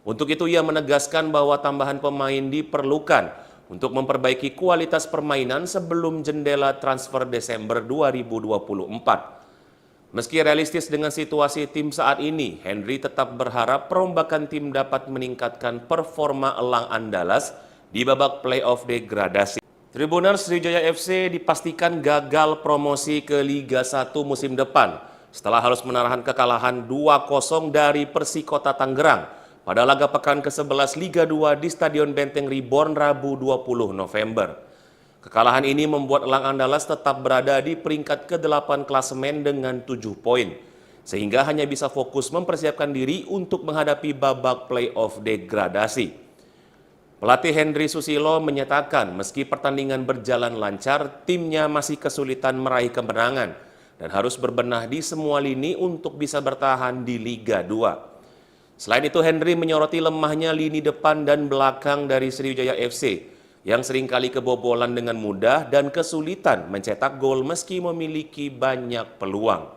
Untuk itu ia menegaskan bahwa tambahan pemain diperlukan untuk memperbaiki kualitas permainan sebelum jendela transfer Desember 2024. Meski realistis dengan situasi tim saat ini, Henry tetap berharap perombakan tim dapat meningkatkan performa elang Andalas di babak playoff degradasi. Tribuners Sriwijaya FC dipastikan gagal promosi ke Liga 1 musim depan setelah harus menahan kekalahan 2-0 dari Persikota Tangerang pada laga pekan ke-11 Liga 2 di Stadion Benteng Reborn Rabu 20 November. Kekalahan ini membuat elang Andalas tetap berada di peringkat ke-8 klasemen dengan 7 poin, sehingga hanya bisa fokus mempersiapkan diri untuk menghadapi babak playoff degradasi. Pelatih Henry Susilo menyatakan meski pertandingan berjalan lancar, timnya masih kesulitan meraih kemenangan dan harus berbenah di semua lini untuk bisa bertahan di Liga 2. Selain itu, Henry menyoroti lemahnya lini depan dan belakang dari Sriwijaya FC yang seringkali kebobolan dengan mudah dan kesulitan mencetak gol meski memiliki banyak peluang.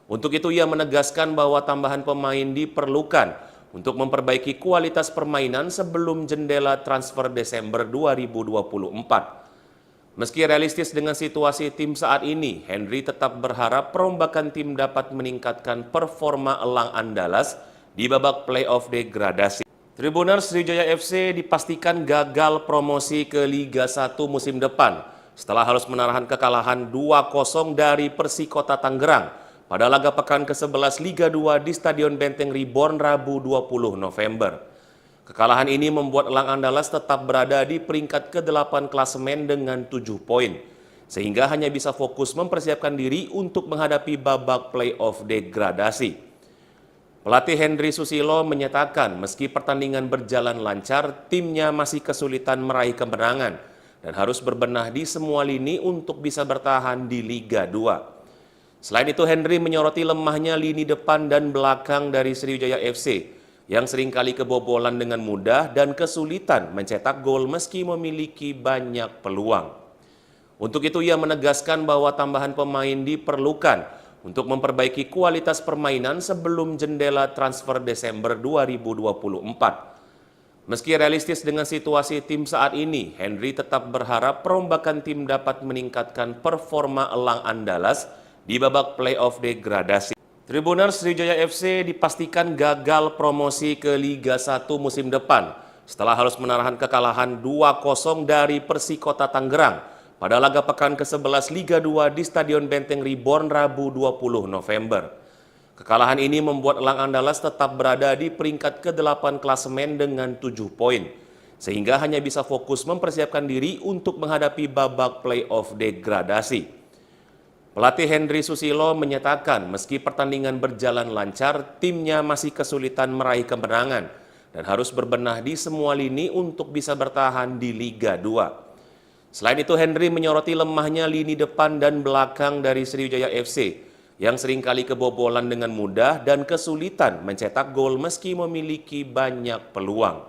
Untuk itu ia menegaskan bahwa tambahan pemain diperlukan untuk memperbaiki kualitas permainan sebelum jendela transfer Desember 2024. Meski realistis dengan situasi tim saat ini, Henry tetap berharap perombakan tim dapat meningkatkan performa elang Andalas di babak playoff degradasi. Tribuners Sriwijaya FC dipastikan gagal promosi ke Liga 1 musim depan setelah harus menahan kekalahan 2-0 dari Persikota Tangerang pada laga pekan ke-11 Liga 2 di Stadion Benteng Reborn Rabu 20 November. Kekalahan ini membuat elang Andalas tetap berada di peringkat ke-8 klasemen dengan 7 poin, sehingga hanya bisa fokus mempersiapkan diri untuk menghadapi babak playoff degradasi. Pelatih Henry Susilo menyatakan meski pertandingan berjalan lancar, timnya masih kesulitan meraih kemenangan dan harus berbenah di semua lini untuk bisa bertahan di Liga 2. Selain itu, Henry menyoroti lemahnya lini depan dan belakang dari Sriwijaya FC yang seringkali kebobolan dengan mudah dan kesulitan mencetak gol meski memiliki banyak peluang. Untuk itu ia menegaskan bahwa tambahan pemain diperlukan untuk memperbaiki kualitas permainan sebelum jendela transfer Desember 2024. Meski realistis dengan situasi tim saat ini, Henry tetap berharap perombakan tim dapat meningkatkan performa elang Andalas di babak playoff degradasi. Tribuners Sriwijaya FC dipastikan gagal promosi ke Liga 1 musim depan setelah harus menahan kekalahan 2-0 dari Persikota Tangerang pada laga pekan ke-11 Liga 2 di Stadion Benteng Reborn Rabu 20 November. Kekalahan ini membuat elang Andalas tetap berada di peringkat ke-8 klasemen dengan 7 poin, sehingga hanya bisa fokus mempersiapkan diri untuk menghadapi babak playoff degradasi. Pelatih Henry Susilo menyatakan meski pertandingan berjalan lancar, timnya masih kesulitan meraih kemenangan dan harus berbenah di semua lini untuk bisa bertahan di Liga 2. Selain itu, Henry menyoroti lemahnya lini depan dan belakang dari Sriwijaya FC yang seringkali kebobolan dengan mudah dan kesulitan mencetak gol meski memiliki banyak peluang.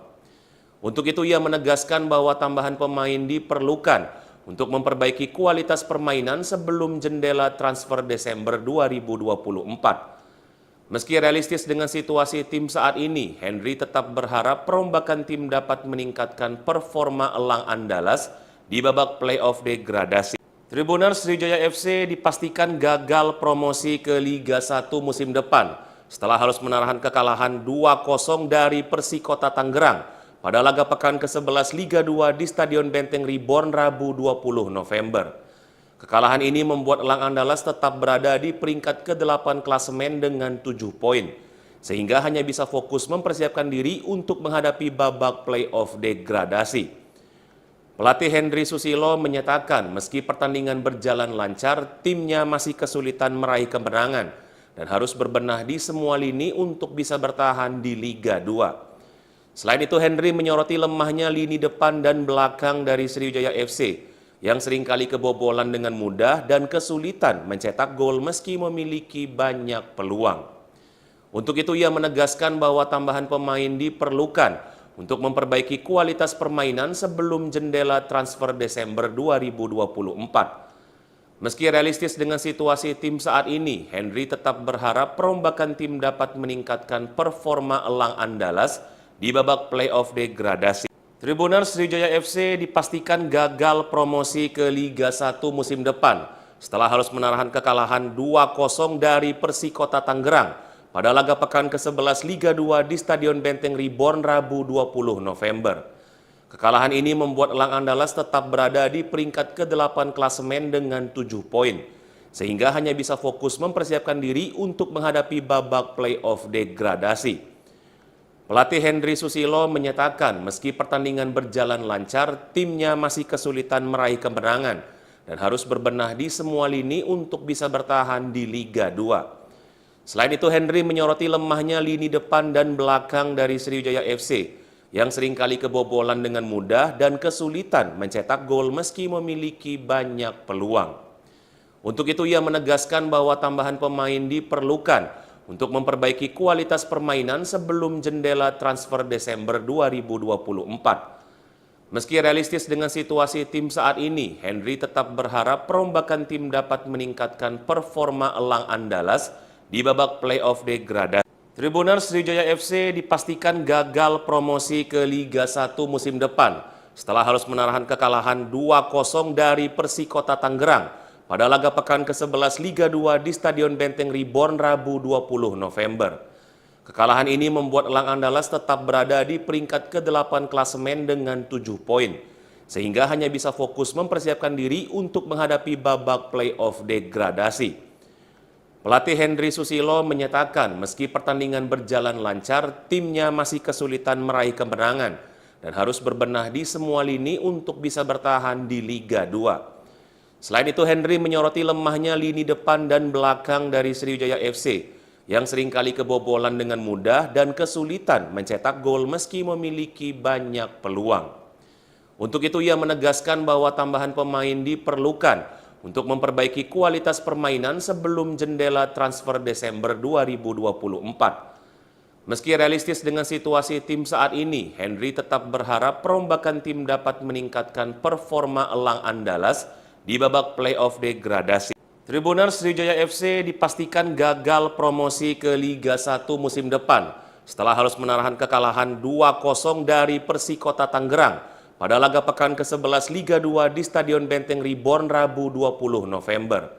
Untuk itu ia menegaskan bahwa tambahan pemain diperlukan untuk memperbaiki kualitas permainan sebelum jendela transfer Desember 2024. Meski realistis dengan situasi tim saat ini, Henry tetap berharap perombakan tim dapat meningkatkan performa elang Andalas di babak playoff degradasi. Tribuners Sriwijaya FC dipastikan gagal promosi ke Liga 1 musim depan setelah harus menahan kekalahan 2-0 dari Persikota Tangerang pada laga pekan ke-11 Liga 2 di Stadion Benteng Reborn Rabu 20 November. Kekalahan ini membuat elang Andalas tetap berada di peringkat ke-8 klasemen dengan 7 poin, sehingga hanya bisa fokus mempersiapkan diri untuk menghadapi babak playoff degradasi. Pelatih Henry Susilo menyatakan meski pertandingan berjalan lancar, timnya masih kesulitan meraih kemenangan dan harus berbenah di semua lini untuk bisa bertahan di Liga 2. Selain itu, Henry menyoroti lemahnya lini depan dan belakang dari Sriwijaya FC yang seringkali kebobolan dengan mudah dan kesulitan mencetak gol meski memiliki banyak peluang. Untuk itu ia menegaskan bahwa tambahan pemain diperlukan untuk memperbaiki kualitas permainan sebelum jendela transfer Desember 2024. Meski realistis dengan situasi tim saat ini, Henry tetap berharap perombakan tim dapat meningkatkan performa elang Andalas di babak playoff degradasi. Tribuners Sriwijaya FC dipastikan gagal promosi ke Liga 1 musim depan setelah harus menahan kekalahan 2-0 dari Persikota Tangerang pada laga pekan ke-11 Liga 2 di Stadion Benteng Reborn Rabu 20 November. Kekalahan ini membuat elang Andalas tetap berada di peringkat ke-8 klasemen dengan 7 poin, sehingga hanya bisa fokus mempersiapkan diri untuk menghadapi babak playoff degradasi. Pelatih Henry Susilo menyatakan meski pertandingan berjalan lancar, timnya masih kesulitan meraih kemenangan dan harus berbenah di semua lini untuk bisa bertahan di Liga 2. Selain itu, Henry menyoroti lemahnya lini depan dan belakang dari Sriwijaya FC yang seringkali kebobolan dengan mudah dan kesulitan mencetak gol meski memiliki banyak peluang. Untuk itu ia menegaskan bahwa tambahan pemain diperlukan untuk memperbaiki kualitas permainan sebelum jendela transfer Desember 2024. Meski realistis dengan situasi tim saat ini, Henry tetap berharap perombakan tim dapat meningkatkan performa elang Andalas di babak playoff degradasi. Tribuners Sriwijaya FC dipastikan gagal promosi ke Liga 1 musim depan setelah harus menahan kekalahan 2-0 dari Persikota Tangerang pada laga pekan ke-11 Liga 2 di Stadion Benteng Reborn Rabu 20 November. Kekalahan ini membuat Elang Andalas tetap berada di peringkat ke-8 klasemen dengan 7 poin, sehingga hanya bisa fokus mempersiapkan diri untuk menghadapi babak play-off degradasi. Pelatih Henry Susilo menyatakan meski pertandingan berjalan lancar, timnya masih kesulitan meraih kemenangan dan harus berbenah di semua lini untuk bisa bertahan di Liga 2. Selain itu, Henry menyoroti lemahnya lini depan dan belakang dari Sriwijaya FC yang seringkali kebobolan dengan mudah dan kesulitan mencetak gol meski memiliki banyak peluang. Untuk itu, ia menegaskan bahwa tambahan pemain diperlukan untuk memperbaiki kualitas permainan sebelum jendela transfer Desember 2024. Meski realistis dengan situasi tim saat ini, Henry tetap berharap perombakan tim dapat meningkatkan performa Elang Andalas di babak play-off degradasi. Tribuners, Sriwijaya FC dipastikan gagal promosi ke Liga 1 musim depan setelah harus menahan kekalahan 2-0 dari Persikota Tangerang pada laga pekan ke-11 Liga 2 di Stadion Benteng Reborn Rabu 20 November.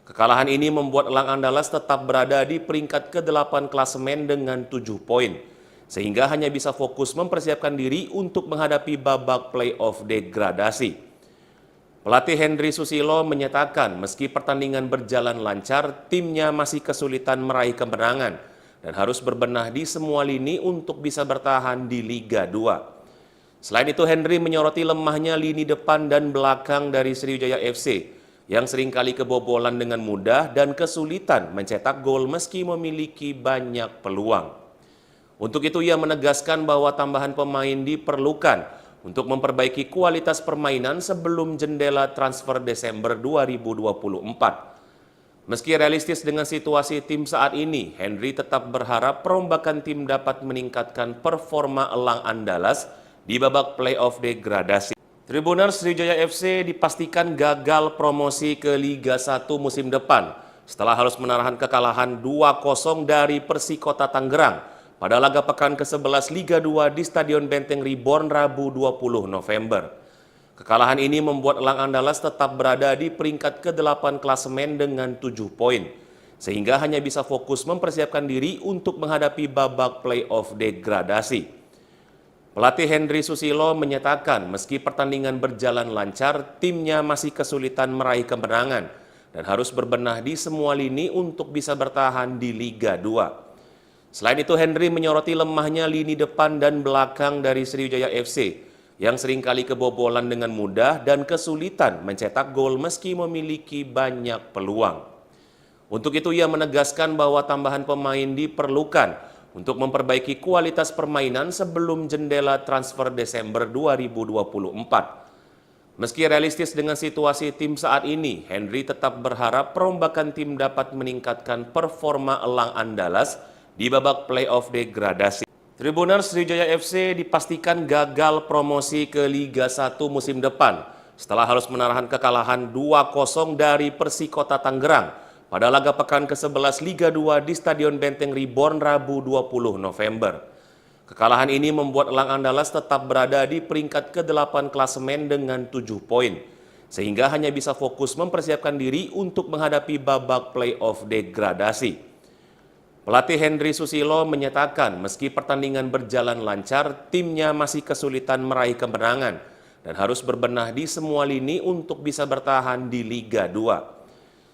Kekalahan ini membuat Elang Andalas tetap berada di peringkat ke-8 klasemen dengan 7 poin, sehingga hanya bisa fokus mempersiapkan diri untuk menghadapi babak play-off degradasi. Pelatih Henry Susilo menyatakan meski pertandingan berjalan lancar, timnya masih kesulitan meraih kemenangan dan harus berbenah di semua lini untuk bisa bertahan di Liga 2. Selain itu, Henry menyoroti lemahnya lini depan dan belakang dari Sriwijaya FC yang seringkali kebobolan dengan mudah dan kesulitan mencetak gol meski memiliki banyak peluang. Untuk itu, ia menegaskan bahwa tambahan pemain diperlukan untuk memperbaiki kualitas permainan sebelum jendela transfer Desember 2024. Meski realistis dengan situasi tim saat ini, Henry tetap berharap perombakan tim dapat meningkatkan performa Elang Andalas di babak play-off degradasi. Tribuners, Sriwijaya FC dipastikan gagal promosi ke Liga 1 musim depan setelah harus menahan kekalahan 2-0 dari Persikota Tangerang pada laga pekan ke-11 Liga 2 di Stadion Benteng Reborn Rabu 20 November. Kekalahan ini membuat Elang Andalas tetap berada di peringkat ke-8 klasemen dengan 7 poin, sehingga hanya bisa fokus mempersiapkan diri untuk menghadapi babak play-off degradasi. Pelatih Henry Susilo menyatakan meski pertandingan berjalan lancar, timnya masih kesulitan meraih kemenangan dan harus berbenah di semua lini untuk bisa bertahan di Liga 2. Selain itu, Henry menyoroti lemahnya lini depan dan belakang dari Sriwijaya FC yang seringkali kebobolan dengan mudah dan kesulitan mencetak gol meski memiliki banyak peluang. Untuk itu, ia menegaskan bahwa tambahan pemain diperlukan untuk memperbaiki kualitas permainan sebelum jendela transfer Desember 2024. Meski realistis dengan situasi tim saat ini, Henry tetap berharap perombakan tim dapat meningkatkan performa Elang Andalas di babak play-off degradasi. Tribuners, Sriwijaya FC dipastikan gagal promosi ke Liga 1 musim depan setelah harus menahan kekalahan 2-0 dari Persikota Tangerang pada laga pekan ke-11 Liga 2 di Stadion Benteng Reborn Rabu 20 November. Kekalahan ini membuat Elang Andalas tetap berada di peringkat ke-8 klasemen dengan 7 poin, sehingga hanya bisa fokus mempersiapkan diri untuk menghadapi babak play-off degradasi. Pelatih Henry Susilo menyatakan meski pertandingan berjalan lancar, timnya masih kesulitan meraih kemenangan dan harus berbenah di semua lini untuk bisa bertahan di Liga 2.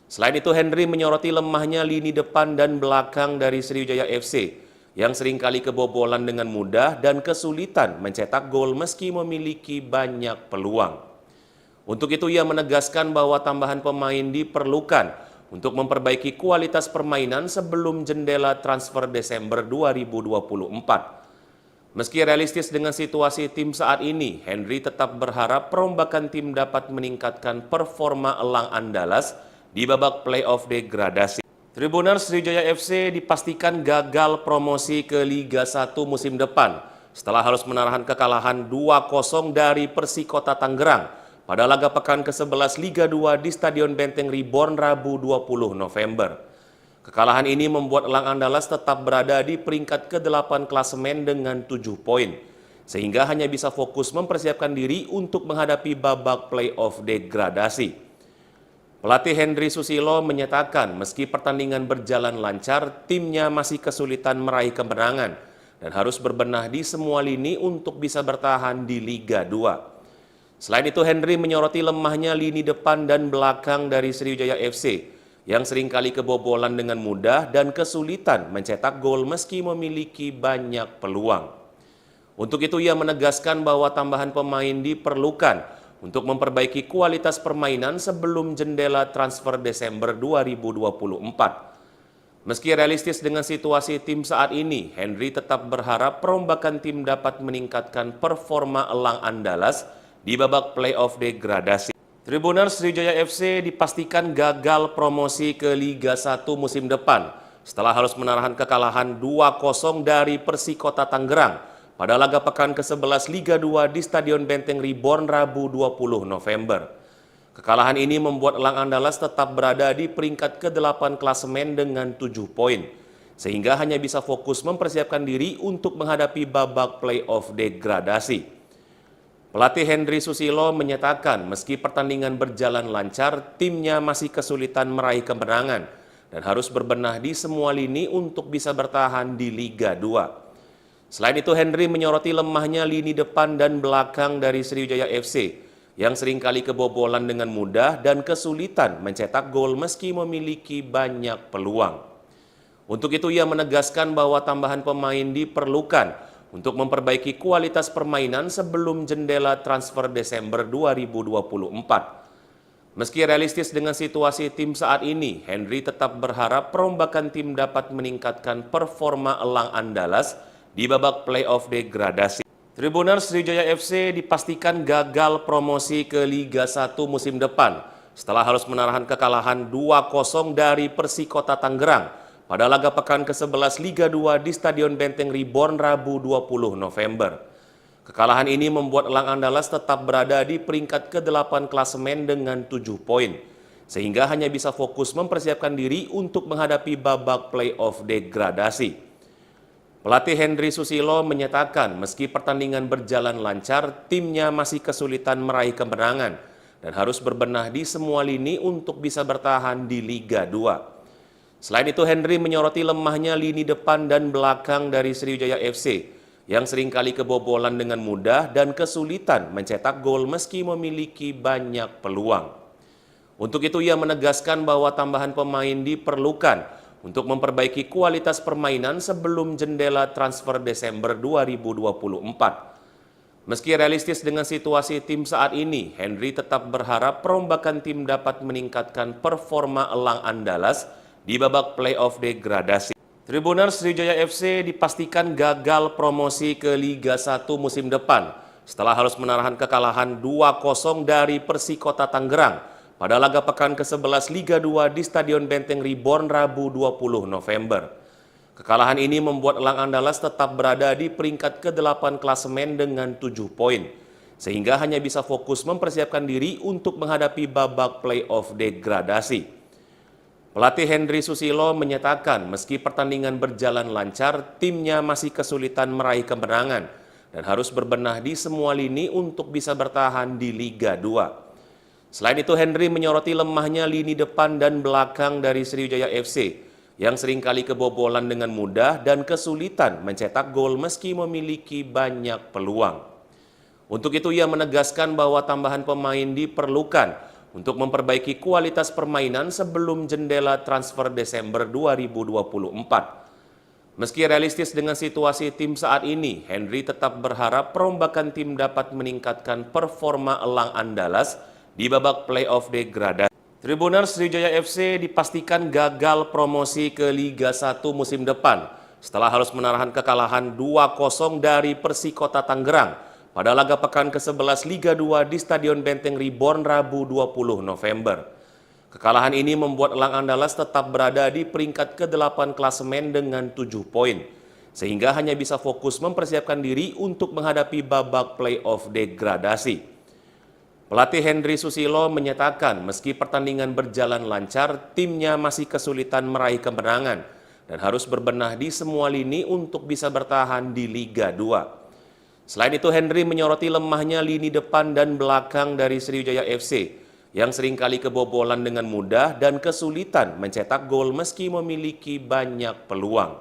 Selain itu, Henry menyoroti lemahnya lini depan dan belakang dari Sriwijaya FC yang seringkali kebobolan dengan mudah dan kesulitan mencetak gol meski memiliki banyak peluang. Untuk itu, ia menegaskan bahwa tambahan pemain diperlukan untuk memperbaiki kualitas permainan sebelum jendela transfer Desember 2024. Meski realistis dengan situasi tim saat ini, Henry tetap berharap perombakan tim dapat meningkatkan performa Elang Andalas di babak play-off degradasi. Tribuners, Sriwijaya FC dipastikan gagal promosi ke Liga 1 musim depan setelah harus menahan kekalahan 2-0 dari Persikota Tangerang pada laga pekan ke-11 Liga 2 di Stadion Benteng Reborn Rabu 20 November. Kekalahan ini membuat Elang Andalas tetap berada di peringkat ke-8 klasemen dengan 7 poin, sehingga hanya bisa fokus mempersiapkan diri untuk menghadapi babak playoff degradasi. Pelatih Henry Susilo menyatakan meski pertandingan berjalan lancar, timnya masih kesulitan meraih kemenangan dan harus berbenah di semua lini untuk bisa bertahan di Liga 2. Selain itu, Henry menyoroti lemahnya lini depan dan belakang dari Sriwijaya FC yang seringkali kebobolan dengan mudah dan kesulitan mencetak gol meski memiliki banyak peluang. Untuk itu, ia menegaskan bahwa tambahan pemain diperlukan untuk memperbaiki kualitas permainan sebelum jendela transfer Desember 2024. Meski realistis dengan situasi tim saat ini, Henry tetap berharap perombakan tim dapat meningkatkan performa elang Andalas di babak playoff degradasi. Tribuners, Sriwijaya FC dipastikan gagal promosi ke Liga 1 musim depan setelah harus menahan kekalahan 2-0 dari Persikota Tangerang pada laga pekan ke-11 Liga 2 di Stadion Benteng Reborn Rabu 20 November. Kekalahan ini membuat elang Andalas tetap berada di peringkat ke-8 klasemen dengan 7 poin, sehingga hanya bisa fokus mempersiapkan diri untuk menghadapi babak playoff degradasi. Pelatih Henry Susilo menyatakan meski pertandingan berjalan lancar, timnya masih kesulitan meraih kemenangan dan harus berbenah di semua lini untuk bisa bertahan di Liga 2. Selain itu, Henry menyoroti lemahnya lini depan dan belakang dari Sriwijaya FC yang seringkali kebobolan dengan mudah dan kesulitan mencetak gol meski memiliki banyak peluang. Untuk itu, ia menegaskan bahwa tambahan pemain diperlukan untuk memperbaiki kualitas permainan sebelum jendela transfer Desember 2024. Meski realistis dengan situasi tim saat ini, Henry tetap berharap perombakan tim dapat meningkatkan performa elang Andalas di babak playoff degradasi. Tribuners, Sriwijaya FC dipastikan gagal promosi ke Liga 1 musim depan setelah harus menahan kekalahan 2-0 dari Persikota Tangerang pada laga pekan ke-11 Liga 2 di Stadion Benteng Reborn Rabu 20 November. Kekalahan ini membuat elang Andalas tetap berada di peringkat ke-8 klasemen dengan 7 poin, sehingga hanya bisa fokus mempersiapkan diri untuk menghadapi babak playoff degradasi. Pelatih Henry Susilo menyatakan meski pertandingan berjalan lancar, timnya masih kesulitan meraih kemenangan dan harus berbenah di semua lini untuk bisa bertahan di Liga 2. Selain itu, Henry menyoroti lemahnya lini depan dan belakang dari Sriwijaya FC yang seringkali kebobolan dengan mudah dan kesulitan mencetak gol meski memiliki banyak peluang. Untuk itu, ia menegaskan bahwa tambahan pemain diperlukan untuk memperbaiki kualitas permainan sebelum jendela transfer Desember 2024. Meski realistis dengan situasi tim saat ini, Henry tetap berharap perombakan tim dapat meningkatkan performa elang Andalas di babak playoff degradasi. Tribuners, Sriwijaya FC dipastikan gagal promosi ke Liga 1 musim depan setelah harus menahan kekalahan 2-0 dari Persikota Tangerang pada laga pekan ke-11 Liga 2 di Stadion Benteng Reborn Rabu 20 November. Kekalahan ini membuat elang Andalas tetap berada di peringkat ke-8 klasemen dengan 7 poin, sehingga hanya bisa fokus mempersiapkan diri untuk menghadapi babak playoff degradasi. Pelatih Henry Susilo menyatakan meski pertandingan berjalan lancar, timnya masih kesulitan meraih kemenangan dan harus berbenah di semua lini untuk bisa bertahan di Liga 2. Selain itu, Henry menyoroti lemahnya lini depan dan belakang dari Sriwijaya FC yang seringkali kebobolan dengan mudah dan kesulitan mencetak gol meski memiliki banyak peluang. Untuk itu, ia menegaskan bahwa tambahan pemain diperlukan untuk memperbaiki kualitas permainan sebelum jendela transfer Desember 2024. Meski realistis dengan situasi tim saat ini, Henry tetap berharap perombakan tim dapat meningkatkan performa elang Andalas di babak playoff degradasi. Tribuners, Sriwijaya FC dipastikan gagal promosi ke Liga 1 musim depan setelah harus menahan kekalahan 2-0 dari Persikota Tangerang pada laga pekan ke-11 Liga 2 di Stadion Benteng Reborn Rabu 20 November. Kekalahan ini membuat elang Andalas tetap berada di peringkat ke-8 klasemen dengan 7 poin, sehingga hanya bisa fokus mempersiapkan diri untuk menghadapi babak playoff degradasi. Pelatih Henry Susilo menyatakan meski pertandingan berjalan lancar, timnya masih kesulitan meraih kemenangan dan harus berbenah di semua lini untuk bisa bertahan di Liga 2. Selain itu, Henry menyoroti lemahnya lini depan dan belakang dari Sriwijaya FC yang seringkali kebobolan dengan mudah dan kesulitan mencetak gol meski memiliki banyak peluang.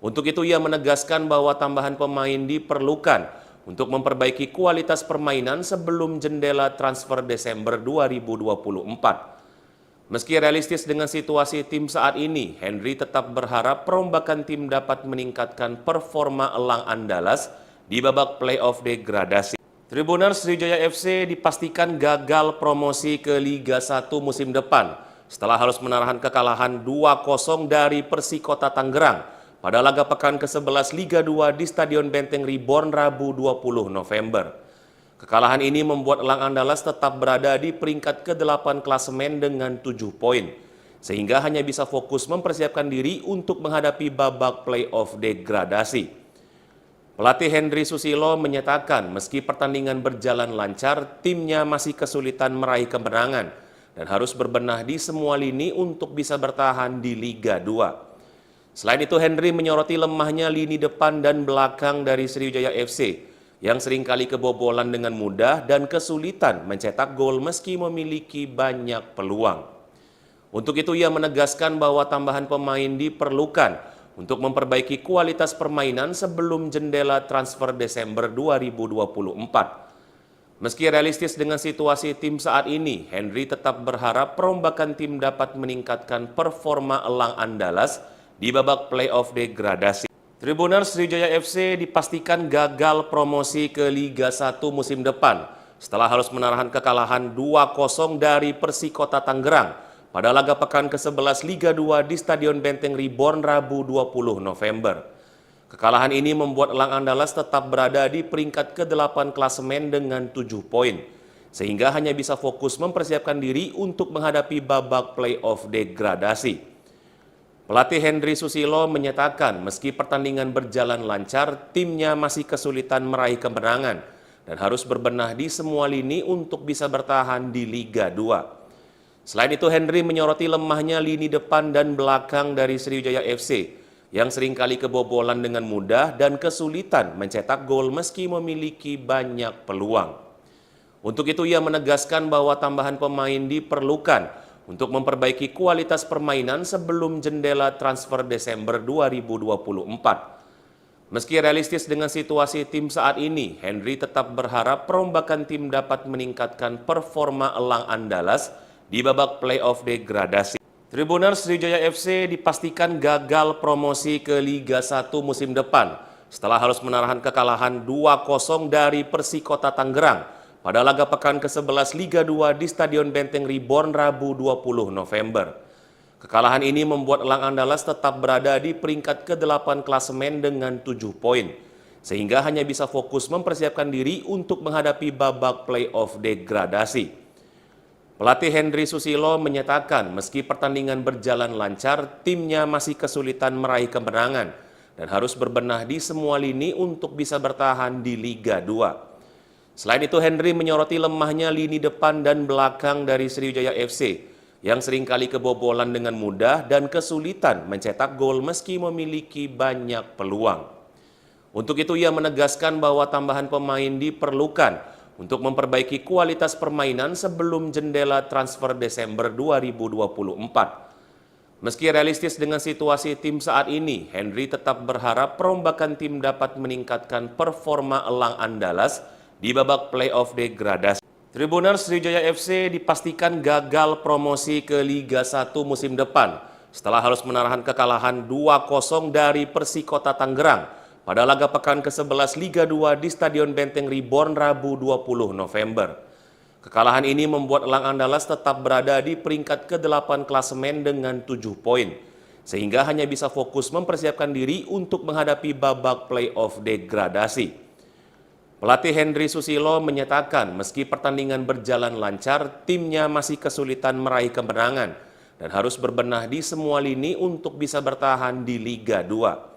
Untuk itu, ia menegaskan bahwa tambahan pemain diperlukan untuk memperbaiki kualitas permainan sebelum jendela transfer Desember 2024. Meski realistis dengan situasi tim saat ini, Henry tetap berharap perombakan tim dapat meningkatkan performa elang Andalas di babak playoff degradasi. Tribuners, Sriwijaya FC dipastikan gagal promosi ke Liga 1 musim depan setelah harus menahan kekalahan 2-0 dari Persikota Tangerang pada laga pekan ke-11 Liga 2 di Stadion Benteng Reborn Rabu 20 November. Kekalahan ini membuat elang Andalas tetap berada di peringkat ke-8 klasemen dengan 7 poin, sehingga hanya bisa fokus mempersiapkan diri untuk menghadapi babak playoff degradasi. Pelatih Henry Susilo menyatakan meski pertandingan berjalan lancar, timnya masih kesulitan meraih kemenangan dan harus berbenah di semua lini untuk bisa bertahan di Liga 2. Selain itu, Henry menyoroti lemahnya lini depan dan belakang dari Sriwijaya FC yang seringkali kebobolan dengan mudah dan kesulitan mencetak gol meski memiliki banyak peluang. Untuk itu, ia menegaskan bahwa tambahan pemain diperlukan untuk memperbaiki kualitas permainan sebelum jendela transfer Desember 2024. Meski realistis dengan situasi tim saat ini, Henry tetap berharap perombakan tim dapat meningkatkan performa elang Andalas di babak playoff degradasi. Tribuners, Sriwijaya FC dipastikan gagal promosi ke Liga 1 musim depan setelah harus menahan kekalahan 2-0 dari Persikota Tangerang pada laga pekan ke-11 Liga 2 di Stadion Benteng Reborn Rabu 20 November. Kekalahan ini membuat elang Andalas tetap berada di peringkat ke-8 klasemen dengan 7 poin, sehingga hanya bisa fokus mempersiapkan diri untuk menghadapi babak playoff degradasi. Pelatih Henry Susilo menyatakan meski pertandingan berjalan lancar, timnya masih kesulitan meraih kemenangan dan harus berbenah di semua lini untuk bisa bertahan di Liga 2. Selain itu, Henry menyoroti lemahnya lini depan dan belakang dari Sriwijaya FC yang seringkali kebobolan dengan mudah dan kesulitan mencetak gol meski memiliki banyak peluang. Untuk itu, ia menegaskan bahwa tambahan pemain diperlukan untuk memperbaiki kualitas permainan sebelum jendela transfer Desember 2024. Meski realistis dengan situasi tim saat ini, Henry tetap berharap perombakan tim dapat meningkatkan performa elang Andalas di babak playoff degradasi. Tribuners, Sriwijaya FC dipastikan gagal promosi ke Liga 1 musim depan setelah harus menahan kekalahan 2-0 dari Persikota Tangerang pada laga pekan ke-11 Liga 2 di Stadion Benteng Reborn Rabu 20 November. Kekalahan ini membuat elang Andalas tetap berada di peringkat ke-8 klasemen dengan 7 poin, sehingga hanya bisa fokus mempersiapkan diri untuk menghadapi babak playoff degradasi. Pelatih Henry Susilo menyatakan meski pertandingan berjalan lancar, timnya masih kesulitan meraih kemenangan dan harus berbenah di semua lini untuk bisa bertahan di Liga 2. Selain itu, Henry menyoroti lemahnya lini depan dan belakang dari Sriwijaya FC yang seringkali kebobolan dengan mudah dan kesulitan mencetak gol meski memiliki banyak peluang. Untuk itu, ia menegaskan bahwa tambahan pemain diperlukan untuk memperbaiki kualitas permainan sebelum jendela transfer Desember 2024. Meski realistis dengan situasi tim saat ini, Henry tetap berharap perombakan tim dapat meningkatkan performa elang Andalas di babak playoff degradasi. Tribuners, Sriwijaya FC dipastikan gagal promosi ke Liga 1 musim depan setelah harus menahan kekalahan 2-0 dari Persikota Tangerang pada laga pekan ke-11 Liga 2 di Stadion Benteng Reborn Rabu 20 November. Kekalahan ini membuat elang Andalas tetap berada di peringkat ke-8 klasemen dengan 7 poin, sehingga hanya bisa fokus mempersiapkan diri untuk menghadapi babak playoff degradasi. Pelatih Henry Susilo menyatakan meski pertandingan berjalan lancar, timnya masih kesulitan meraih kemenangan dan harus berbenah di semua lini untuk bisa bertahan di Liga 2.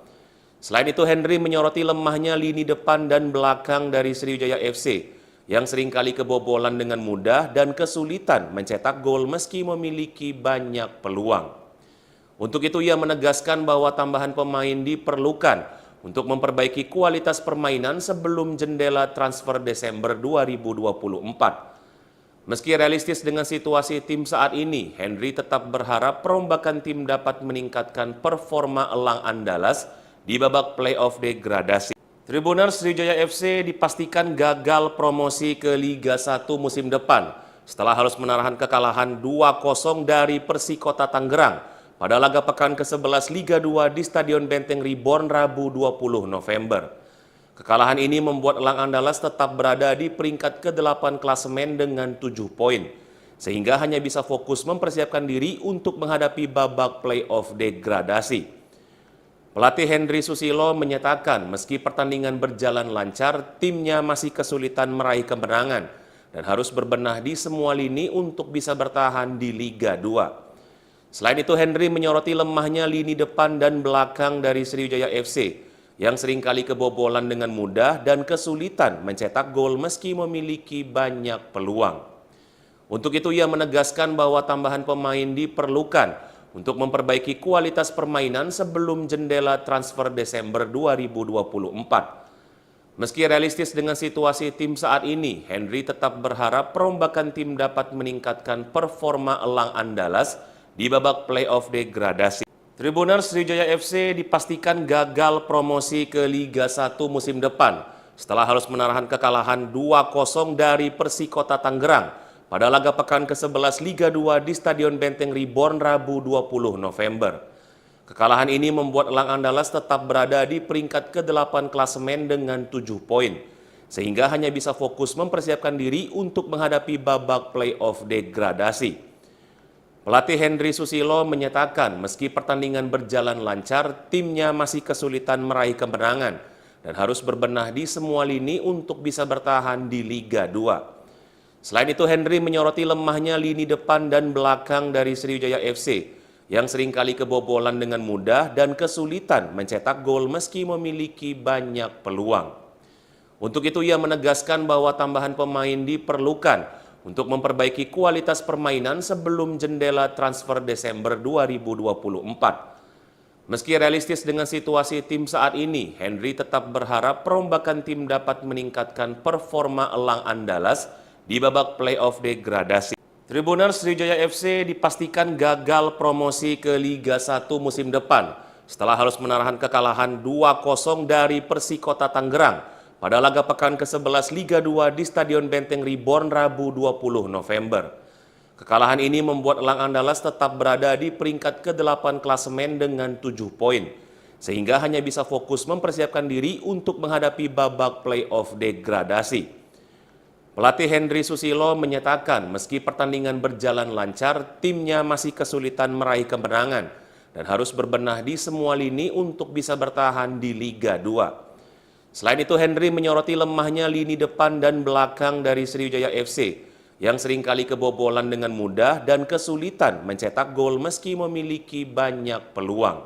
Selain itu, Henry menyoroti lemahnya lini depan dan belakang dari Sriwijaya FC yang seringkali kebobolan dengan mudah dan kesulitan mencetak gol meski memiliki banyak peluang. Untuk itu, ia menegaskan bahwa tambahan pemain diperlukan untuk memperbaiki kualitas permainan sebelum jendela transfer Desember 2024. Meski realistis dengan situasi tim saat ini, Henry tetap berharap perombakan tim dapat meningkatkan performa elang Andalas di babak playoff degradasi. Tribuners, Sriwijaya FC dipastikan gagal promosi ke Liga 1 musim depan setelah harus menahan kekalahan 2-0 dari Persikota Tangerang pada laga pekan ke-11 Liga 2 di Stadion Benteng Reborn Rabu 20 November. Kekalahan ini membuat elang Andalas tetap berada di peringkat ke-8 klasemen dengan 7 poin, sehingga hanya bisa fokus mempersiapkan diri untuk menghadapi babak playoff degradasi. Pelatih Henry Susilo menyatakan meski pertandingan berjalan lancar, timnya masih kesulitan meraih kemenangan dan harus berbenah di semua lini untuk bisa bertahan di Liga 2. Selain itu, Henry menyoroti lemahnya lini depan dan belakang dari Sriwijaya FC yang seringkali kebobolan dengan mudah dan kesulitan mencetak gol meski memiliki banyak peluang. Untuk itu, ia menegaskan bahwa tambahan pemain diperlukan untuk memperbaiki kualitas permainan sebelum jendela transfer Desember 2024. Meski realistis dengan situasi tim saat ini, Henry tetap berharap perombakan tim dapat meningkatkan performa elang Andalas di babak playoff degradasi. Tribuners, Sriwijaya FC dipastikan gagal promosi ke Liga 1 musim depan setelah harus menahan kekalahan 2-0 dari Persikota Tangerang pada laga pekan ke-11 Liga 2 di Stadion Benteng Reborn Rabu 20 November. Kekalahan ini membuat elang Andalas tetap berada di peringkat ke-8 klasemen dengan 7 poin, sehingga hanya bisa fokus mempersiapkan diri untuk menghadapi babak playoff degradasi. Pelatih Henry Susilo menyatakan meski pertandingan berjalan lancar, timnya masih kesulitan meraih kemenangan dan harus berbenah di semua lini untuk bisa bertahan di Liga 2. Selain itu, Henry menyoroti lemahnya lini depan dan belakang dari Sriwijaya FC yang seringkali kebobolan dengan mudah dan kesulitan mencetak gol meski memiliki banyak peluang. Untuk itu, ia menegaskan bahwa tambahan pemain diperlukan untuk memperbaiki kualitas permainan sebelum jendela transfer Desember 2024. Meski realistis dengan situasi tim saat ini, Henry tetap berharap perombakan tim dapat meningkatkan performa elang Andalas di babak playoff degradasi. Tribuners, Sriwijaya FC dipastikan gagal promosi ke Liga 1 musim depan setelah harus menahan kekalahan 2-0 dari Persikota Tangerang pada laga pekan ke-11 Liga 2 di Stadion Benteng Reborn Rabu 20 November. Kekalahan ini membuat elang Andalas tetap berada di peringkat ke-8 klasemen dengan 7 poin, sehingga hanya bisa fokus mempersiapkan diri untuk menghadapi babak playoff degradasi. Pelatih Henry Susilo menyatakan meski pertandingan berjalan lancar, timnya masih kesulitan meraih kemenangan dan harus berbenah di semua lini untuk bisa bertahan di Liga 2. Selain itu, Henry menyoroti lemahnya lini depan dan belakang dari Sriwijaya FC yang seringkali kebobolan dengan mudah dan kesulitan mencetak gol meski memiliki banyak peluang.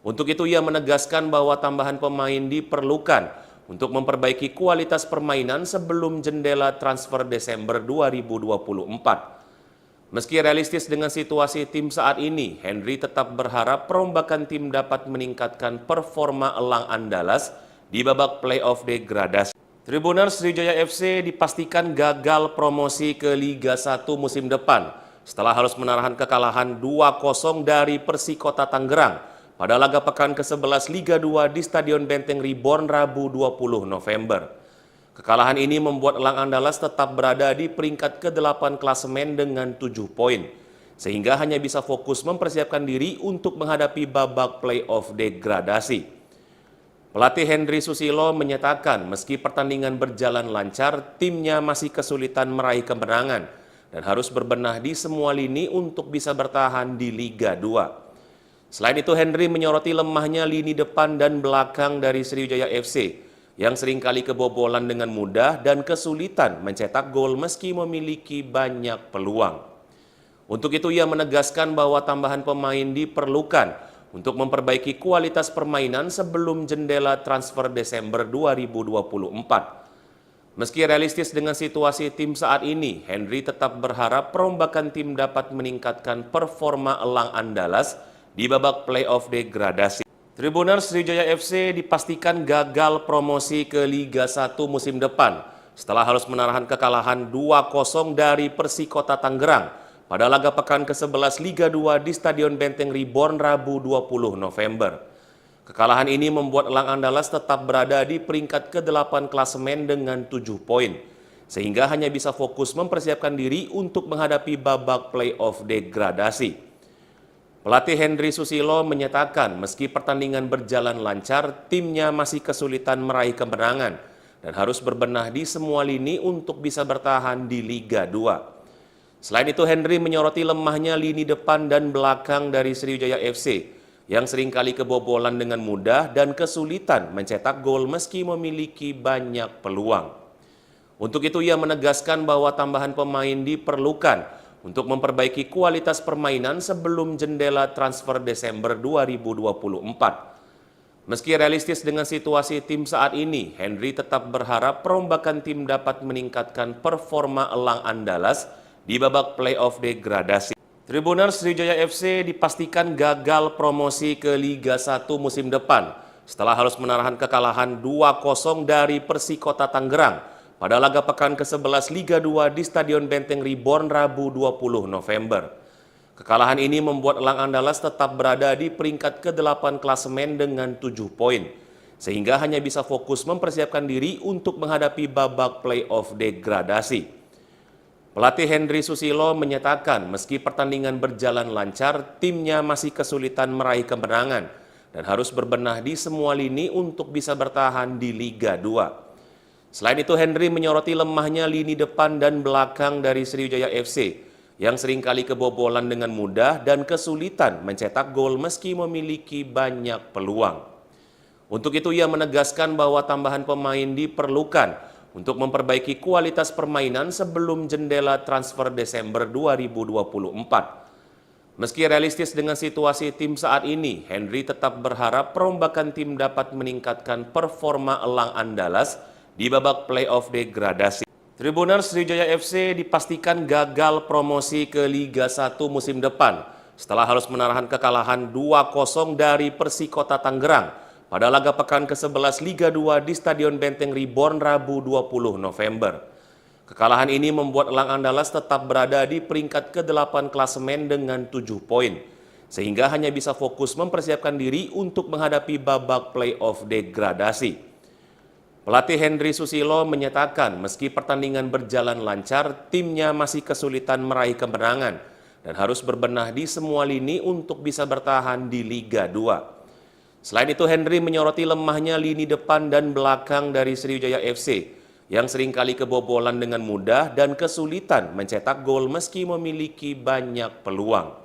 Untuk itu, ia menegaskan bahwa tambahan pemain diperlukan untuk memperbaiki kualitas permainan sebelum jendela transfer Desember 2024. Meski realistis dengan situasi tim saat ini, Henry tetap berharap perombakan tim dapat meningkatkan performa elang Andalas di babak playoff degradasi. Tribuners, Sriwijaya FC dipastikan gagal promosi ke Liga 1 musim depan setelah harus menahan kekalahan 2-0 dari Persikota Tangerang pada laga pekan ke-11 Liga 2 di Stadion Benteng Reborn Rabu 20 November. Kekalahan ini membuat elang Andalas tetap berada di peringkat ke-8 klasemen dengan 7 poin, sehingga hanya bisa fokus mempersiapkan diri untuk menghadapi babak playoff degradasi. Pelatih Henry Susilo menyatakan meski pertandingan berjalan lancar, timnya masih kesulitan meraih kemenangan dan harus berbenah di semua lini untuk bisa bertahan di Liga 2. Selain itu, Henry menyoroti lemahnya lini depan dan belakang dari Sriwijaya FC yang seringkali kebobolan dengan mudah dan kesulitan mencetak gol meski memiliki banyak peluang. Untuk itu, ia menegaskan bahwa tambahan pemain diperlukan untuk memperbaiki kualitas permainan sebelum jendela transfer Desember 2024. Meski realistis dengan situasi tim saat ini, Henry tetap berharap perombakan tim dapat meningkatkan performa elang Andalas di babak playoff degradasi. Tribuners Sriwijaya FC dipastikan gagal promosi ke Liga 1 musim depan setelah harus menahan kekalahan 2-0 dari Persikota Tangerang pada laga pekan ke-11 Liga 2 di Stadion Benteng Reborn Rabu 20 November. Kekalahan ini membuat Elang Andalas tetap berada di peringkat ke-8 klasemen dengan 7 poin, sehingga hanya bisa fokus mempersiapkan diri untuk menghadapi babak playoff degradasi. Pelatih Henry Susilo menyatakan meski pertandingan berjalan lancar, timnya masih kesulitan meraih kemenangan dan harus berbenah di semua lini untuk bisa bertahan di Liga 2. Selain itu, Henry menyoroti lemahnya lini depan dan belakang dari Sriwijaya FC yang seringkali kebobolan dengan mudah dan kesulitan mencetak gol meski memiliki banyak peluang. Untuk itu, ia menegaskan bahwa tambahan pemain diperlukan untuk memperbaiki kualitas permainan sebelum jendela transfer Desember 2024. Meski realistis dengan situasi tim saat ini, Henry tetap berharap perombakan tim dapat meningkatkan performa Elang Andalas di babak playoff degradasi. Tribuners Sriwijaya FC dipastikan gagal promosi ke Liga 1 musim depan setelah harus menahan kekalahan 2-0 dari Persikota Tangerang pada laga pekan ke-11 Liga 2 di Stadion Benteng Reborn Rabu 20 November. Kekalahan ini membuat Elang Andalas tetap berada di peringkat ke-8 klasemen dengan 7 poin, sehingga hanya bisa fokus mempersiapkan diri untuk menghadapi babak playoff degradasi. Pelatih Henry Susilo menyatakan meski pertandingan berjalan lancar, timnya masih kesulitan meraih kemenangan dan harus berbenah di semua lini untuk bisa bertahan di Liga 2. Selain itu, Henry menyoroti lemahnya lini depan dan belakang dari Sriwijaya FC yang seringkali kebobolan dengan mudah dan kesulitan mencetak gol meski memiliki banyak peluang. Untuk itu, ia menegaskan bahwa tambahan pemain diperlukan untuk memperbaiki kualitas permainan sebelum jendela transfer Desember 2024. Meski realistis dengan situasi tim saat ini, Henry tetap berharap perombakan tim dapat meningkatkan performa Elang Andalas di babak playoff degradasi. Tribuners Sriwijaya FC dipastikan gagal promosi ke Liga 1 musim depan setelah harus menahan kekalahan 2-0 dari Persikota Tangerang pada laga pekan ke-11 Liga 2 di Stadion Benteng Reborn Rabu 20 November. Kekalahan ini membuat Elang Andalas tetap berada di peringkat ke-8 klasemen dengan 7 poin, sehingga hanya bisa fokus mempersiapkan diri untuk menghadapi babak playoff degradasi. Pelatih Henry Susilo menyatakan meski pertandingan berjalan lancar, timnya masih kesulitan meraih kemenangan dan harus berbenah di semua lini untuk bisa bertahan di Liga 2. Selain itu, Henry menyoroti lemahnya lini depan dan belakang dari Sriwijaya FC yang seringkali kebobolan dengan mudah dan kesulitan mencetak gol meski memiliki banyak peluang.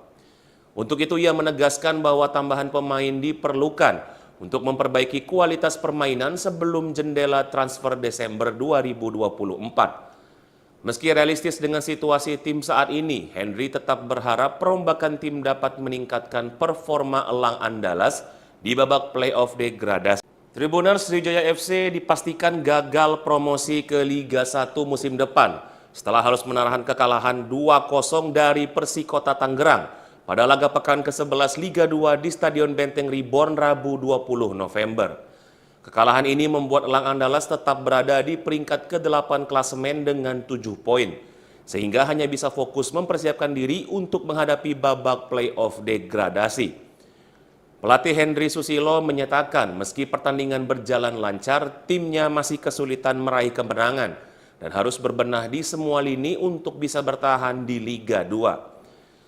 Untuk itu, ia menegaskan bahwa tambahan pemain diperlukan untuk memperbaiki kualitas permainan sebelum jendela transfer Desember 2024. Meski realistis dengan situasi tim saat ini, Henry tetap berharap perombakan tim dapat meningkatkan performa Elang Andalas di babak playoff degradasi. Tribuners Sriwijaya FC dipastikan gagal promosi ke Liga 1 musim depan setelah harus menahan kekalahan 2-0 dari Persikota Tangerang pada laga pekan ke-11 Liga 2 di Stadion Benteng Reborn Rabu 20 November. Kekalahan ini membuat Elang Andalas tetap berada di peringkat ke-8 klasemen dengan 7 poin, sehingga hanya bisa fokus mempersiapkan diri untuk menghadapi babak playoff degradasi. Pelatih Henry Susilo menyatakan meski pertandingan berjalan lancar, timnya masih kesulitan meraih kemenangan dan harus berbenah di semua lini untuk bisa bertahan di Liga 2.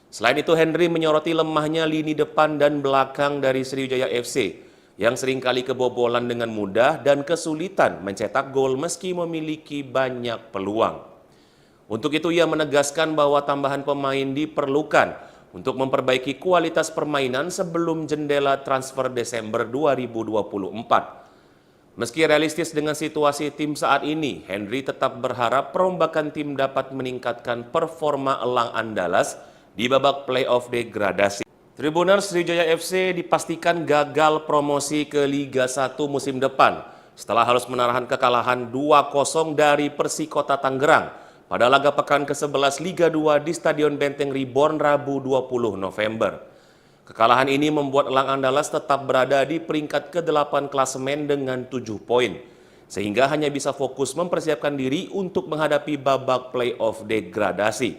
Selain itu, Henry menyoroti lemahnya lini depan dan belakang dari Sriwijaya FC yang seringkali kebobolan dengan mudah dan kesulitan mencetak gol meski memiliki banyak peluang. Untuk itu, ia menegaskan bahwa tambahan pemain diperlukan untuk memperbaiki kualitas permainan sebelum jendela transfer Desember 2024. Meski realistis dengan situasi tim saat ini, Henry tetap berharap perombakan tim dapat meningkatkan performa Elang Andalas di babak playoff degradasi. Tribuners Sriwijaya FC dipastikan gagal promosi ke Liga 1 musim depan setelah harus menahan kekalahan 2-0 dari Persikota Tangerang pada laga pekan ke-11 Liga 2 di Stadion Benteng Reborn Rabu 20 November. Kekalahan ini membuat Elang Andalas tetap berada di peringkat ke-8 klasemen dengan 7 poin, sehingga hanya bisa fokus mempersiapkan diri untuk menghadapi babak play-off degradasi.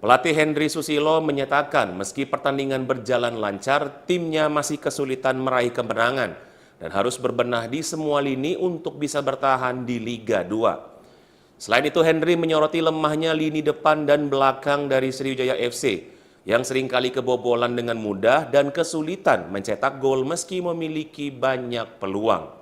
Pelatih Henry Susilo menyatakan meski pertandingan berjalan lancar, timnya masih kesulitan meraih kemenangan dan harus berbenah di semua lini untuk bisa bertahan di Liga 2. Selain itu, Henry menyoroti lemahnya lini depan dan belakang dari Sriwijaya FC yang seringkali kebobolan dengan mudah dan kesulitan mencetak gol meski memiliki banyak peluang.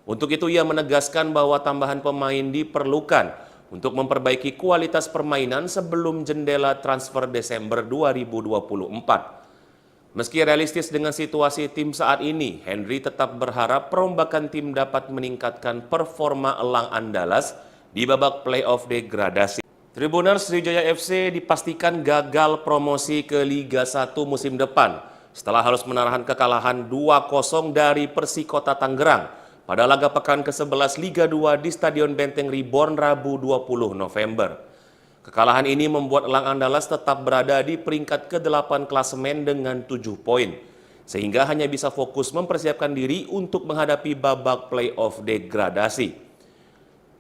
Untuk itu ia menegaskan bahwa tambahan pemain diperlukan untuk memperbaiki kualitas permainan sebelum jendela transfer Desember 2024. Meski realistis dengan situasi tim saat ini, Henry tetap berharap perombakan tim dapat meningkatkan performa Elang Andalas di babak play-off degradasi. Tribuners, Sriwijaya FC dipastikan gagal promosi ke Liga 1 musim depan setelah harus menahan kekalahan 2-0 dari Persikota Tangerang pada laga pekan ke-11 Liga 2 di Stadion Benteng Reborn Rabu 20 November. Kekalahan ini membuat Elang Andalas tetap berada di peringkat ke-8 klasemen dengan 7 poin, sehingga hanya bisa fokus mempersiapkan diri untuk menghadapi babak play-off degradasi.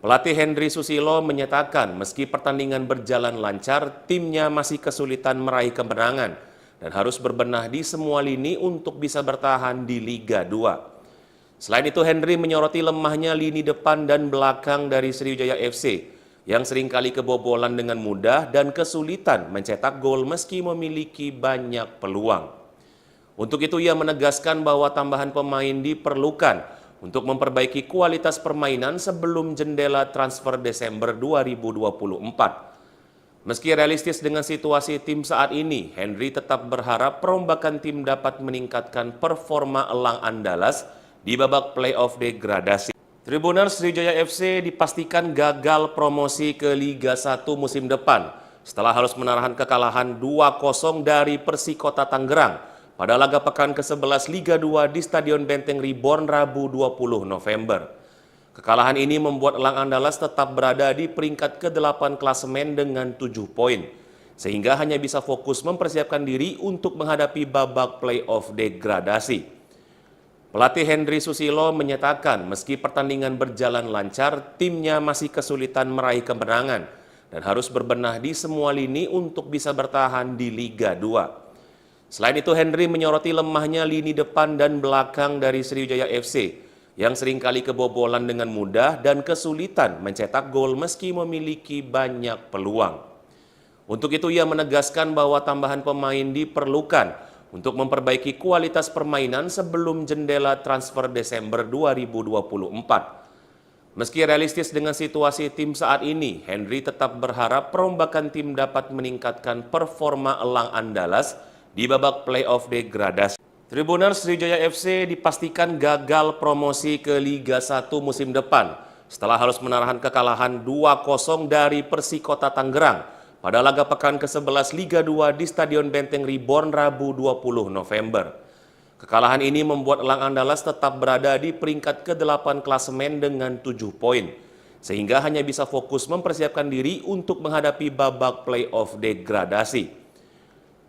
Pelatih Henry Susilo menyatakan meski pertandingan berjalan lancar, timnya masih kesulitan meraih kemenangan dan harus berbenah di semua lini untuk bisa bertahan di Liga 2. Selain itu, Henry menyoroti lemahnya lini depan dan belakang dari Sriwijaya FC yang seringkali kebobolan dengan mudah dan kesulitan mencetak gol meski memiliki banyak peluang. Untuk itu ia menegaskan bahwa tambahan pemain diperlukan untuk memperbaiki kualitas permainan sebelum jendela transfer Desember 2024. Meski realistis dengan situasi tim saat ini, Henry tetap berharap perombakan tim dapat meningkatkan performa Elang Andalas di babak play-off degradasi. Tribuners, Sriwijaya FC dipastikan gagal promosi ke Liga 1 musim depan setelah harus menahan kekalahan 2-0 dari Persikota Tangerang pada laga pekan ke-11 Liga 2 di Stadion Benteng Reborn Rabu 20 November. Kekalahan ini membuat Elang Andalas tetap berada di peringkat ke-8 klasemen dengan 7 poin, sehingga hanya bisa fokus mempersiapkan diri untuk menghadapi babak play-off degradasi. Pelatih Henry Susilo menyatakan meski pertandingan berjalan lancar, timnya masih kesulitan meraih kemenangan dan harus berbenah di semua lini untuk bisa bertahan di Liga 2. Selain itu, Henry menyoroti lemahnya lini depan dan belakang dari Sriwijaya FC yang seringkali kebobolan dengan mudah dan kesulitan mencetak gol meski memiliki banyak peluang. Untuk itu ia menegaskan bahwa tambahan pemain diperlukan untuk memperbaiki kualitas permainan sebelum jendela transfer Desember 2024. Meski realistis dengan situasi tim saat ini, Henry tetap berharap perombakan tim dapat meningkatkan performa Elang Andalas di babak play-off degradasi. Tribuners, Sriwijaya FC dipastikan gagal promosi ke Liga 1 musim depan setelah harus menahan kekalahan 2-0 dari Persikota Tangerang pada laga pekan ke-11 Liga 2 di Stadion Benteng Reborn Rabu 20 November. Kekalahan ini membuat Elang Andalas tetap berada di peringkat ke-8 klasemen dengan 7 poin, sehingga hanya bisa fokus mempersiapkan diri untuk menghadapi babak play-off degradasi.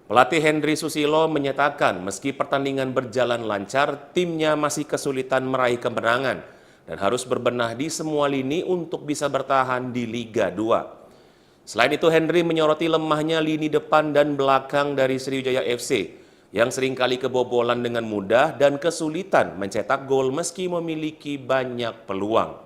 Pelatih Henry Susilo menyatakan meski pertandingan berjalan lancar, timnya masih kesulitan meraih kemenangan dan harus berbenah di semua lini untuk bisa bertahan di Liga 2. Selain itu, Henry menyoroti lemahnya lini depan dan belakang dari Sriwijaya FC yang seringkali kebobolan dengan mudah dan kesulitan mencetak gol meski memiliki banyak peluang.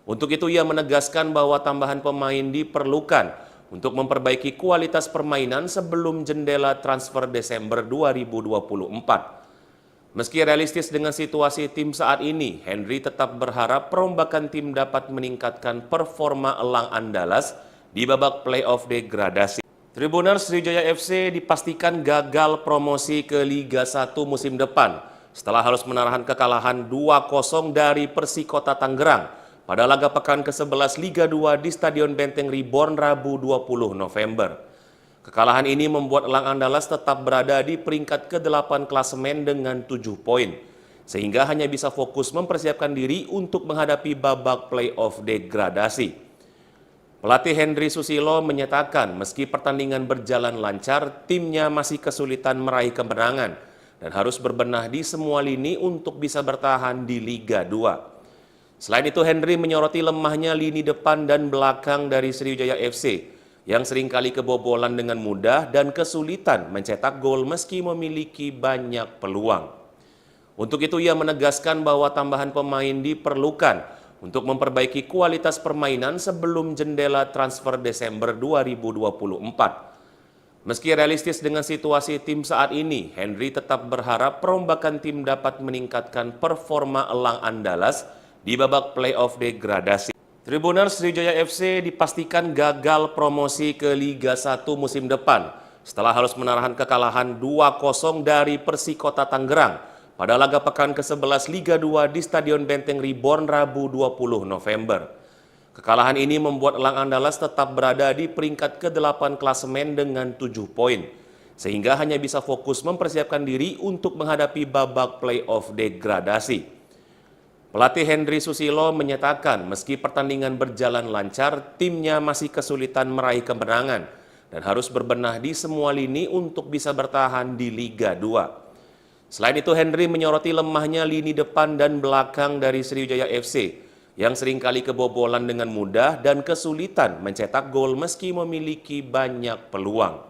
Untuk itu ia menegaskan bahwa tambahan pemain diperlukan untuk memperbaiki kualitas permainan sebelum jendela transfer Desember 2024. Meski realistis dengan situasi tim saat ini, Henry tetap berharap perombakan tim dapat meningkatkan performa Elang Andalas di babak play-off degradasi. Tribuners, Sriwijaya FC dipastikan gagal promosi ke Liga 1 musim depan setelah harus menahan kekalahan 2-0 dari Persikota Tangerang pada laga pekan ke-11 Liga 2 di Stadion Benteng Reborn Rabu 20 November. Kekalahan ini membuat Elang Andalas tetap berada di peringkat ke-8 klasemen dengan 7 poin, sehingga hanya bisa fokus mempersiapkan diri untuk menghadapi babak play-off degradasi. Pelatih Henry Susilo menyatakan meski pertandingan berjalan lancar, timnya masih kesulitan meraih kemenangan dan harus berbenah di semua lini untuk bisa bertahan di Liga 2. Selain itu, Henry menyoroti lemahnya lini depan dan belakang dari Sriwijaya FC yang seringkali kebobolan dengan mudah dan kesulitan mencetak gol meski memiliki banyak peluang. Untuk itu, ia menegaskan bahwa tambahan pemain diperlukan untuk memperbaiki kualitas permainan sebelum jendela transfer Desember 2024. Meski realistis dengan situasi tim saat ini, Henry tetap berharap perombakan tim dapat meningkatkan performa elang Andalas di babak playoff degradasi. Tribuners, Sriwijaya FC dipastikan gagal promosi ke Liga 1 musim depan setelah harus menahan kekalahan 2-0 dari Persikota Tangerang pada laga pekan ke-11 Liga 2 di Stadion Benteng Reborn Rabu 20 November. Kekalahan ini membuat elang Andalas tetap berada di peringkat ke-8 klasemen dengan 7 poin, sehingga hanya bisa fokus mempersiapkan diri untuk menghadapi babak playoff degradasi. Pelatih Henry Susilo menyatakan meski pertandingan berjalan lancar, timnya masih kesulitan meraih kemenangan dan harus berbenah di semua lini untuk bisa bertahan di Liga 2. Selain itu, Henry menyoroti lemahnya lini depan dan belakang dari Sriwijaya FC yang seringkali kebobolan dengan mudah dan kesulitan mencetak gol meski memiliki banyak peluang.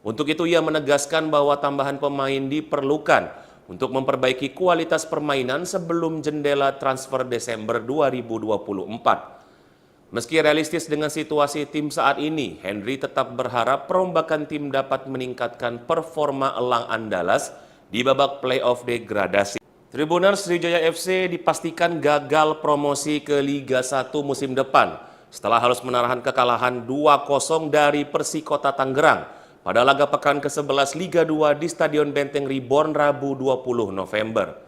Untuk itu, ia menegaskan bahwa tambahan pemain diperlukan untuk memperbaiki kualitas permainan sebelum jendela transfer Desember 2024. Meski realistis dengan situasi tim saat ini, Henry tetap berharap perombakan tim dapat meningkatkan performa elang Andalas di babak playoff degradasi. Tribuners, Sriwijaya FC dipastikan gagal promosi ke Liga 1 musim depan setelah harus menahan kekalahan 2-0 dari Persikota Tangerang pada laga pekan ke-11 Liga 2 di Stadion Benteng Reborn Rabu 20 November.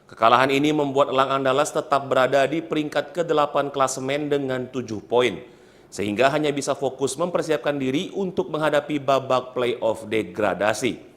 Kekalahan ini membuat elang Andalas tetap berada di peringkat ke-8 klasemen dengan 7 poin, sehingga hanya bisa fokus mempersiapkan diri untuk menghadapi babak playoff degradasi.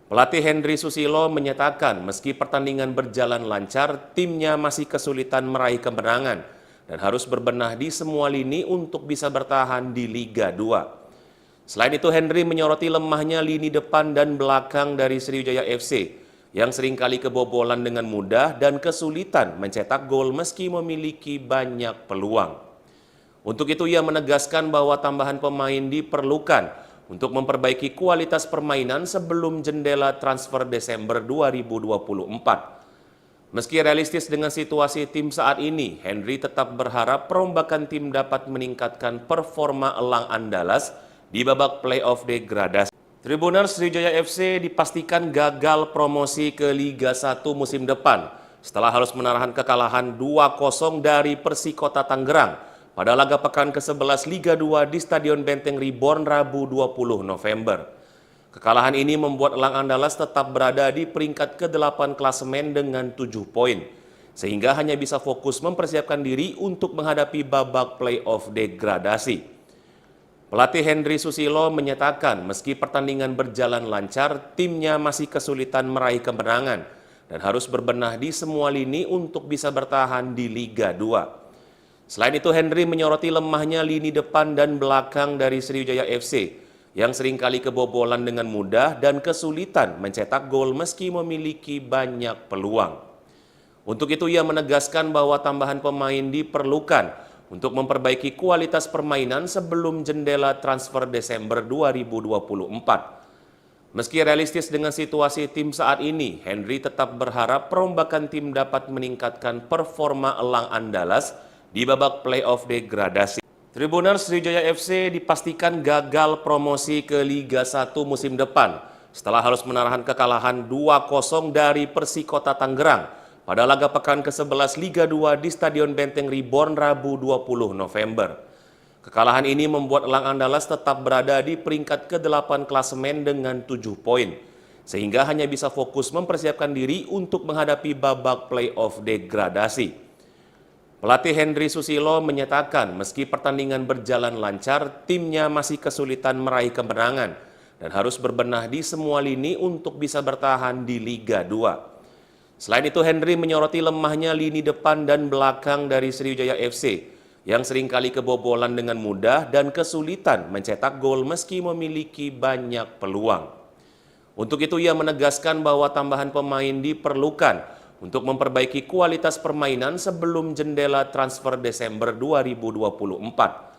Pelatih Henry Susilo menyatakan meski pertandingan berjalan lancar, timnya masih kesulitan meraih kemenangan dan harus berbenah di semua lini untuk bisa bertahan di Liga 2. Selain itu, Henry menyoroti lemahnya lini depan dan belakang dari Sriwijaya FC yang seringkali kebobolan dengan mudah dan kesulitan mencetak gol meski memiliki banyak peluang. Untuk itu, ia menegaskan bahwa tambahan pemain diperlukan untuk memperbaiki kualitas permainan sebelum jendela transfer Desember 2024. Meski realistis dengan situasi tim saat ini, Henry tetap berharap perombakan tim dapat meningkatkan performa elang Andalas di babak playoff degradasi. Tribuners, Sriwijaya FC dipastikan gagal promosi ke Liga 1 musim depan setelah harus menahan kekalahan 2-0 dari Persikota Tangerang pada laga pekan ke-11 Liga 2 di Stadion Benteng Reborn Rabu 20 November. Kekalahan ini membuat elang Andalas tetap berada di peringkat ke-8 klasemen dengan 7 poin, sehingga hanya bisa fokus mempersiapkan diri untuk menghadapi babak playoff degradasi. Pelatih Henry Susilo menyatakan meski pertandingan berjalan lancar, timnya masih kesulitan meraih kemenangan dan harus berbenah di semua lini untuk bisa bertahan di Liga 2. Selain itu, Henry menyoroti lemahnya lini depan dan belakang dari Sriwijaya FC yang seringkali kebobolan dengan mudah dan kesulitan mencetak gol meski memiliki banyak peluang. Untuk itu, ia menegaskan bahwa tambahan pemain diperlukan untuk memperbaiki kualitas permainan sebelum jendela transfer Desember 2024. Meski realistis dengan situasi tim saat ini, Henry tetap berharap perombakan tim dapat meningkatkan performa elang Andalas di babak playoff degradasi. Tribuners, Sriwijaya FC dipastikan gagal promosi ke Liga 1 musim depan setelah harus menahan kekalahan 2-0 dari Persikota Tangerang pada laga pekan ke-11 Liga 2 di Stadion Benteng Reborn Rabu 20 November. Kekalahan ini membuat elang Andalas tetap berada di peringkat ke-8 klasemen dengan 7 poin, sehingga hanya bisa fokus mempersiapkan diri untuk menghadapi babak playoff degradasi. Pelatih Henry Susilo menyatakan meski pertandingan berjalan lancar, timnya masih kesulitan meraih kemenangan dan harus berbenah di semua lini untuk bisa bertahan di Liga 2. Selain itu, Henry menyoroti lemahnya lini depan dan belakang dari Sriwijaya FC yang seringkali kebobolan dengan mudah dan kesulitan mencetak gol meski memiliki banyak peluang. Untuk itu ia menegaskan bahwa tambahan pemain diperlukan untuk memperbaiki kualitas permainan sebelum jendela transfer Desember 2024.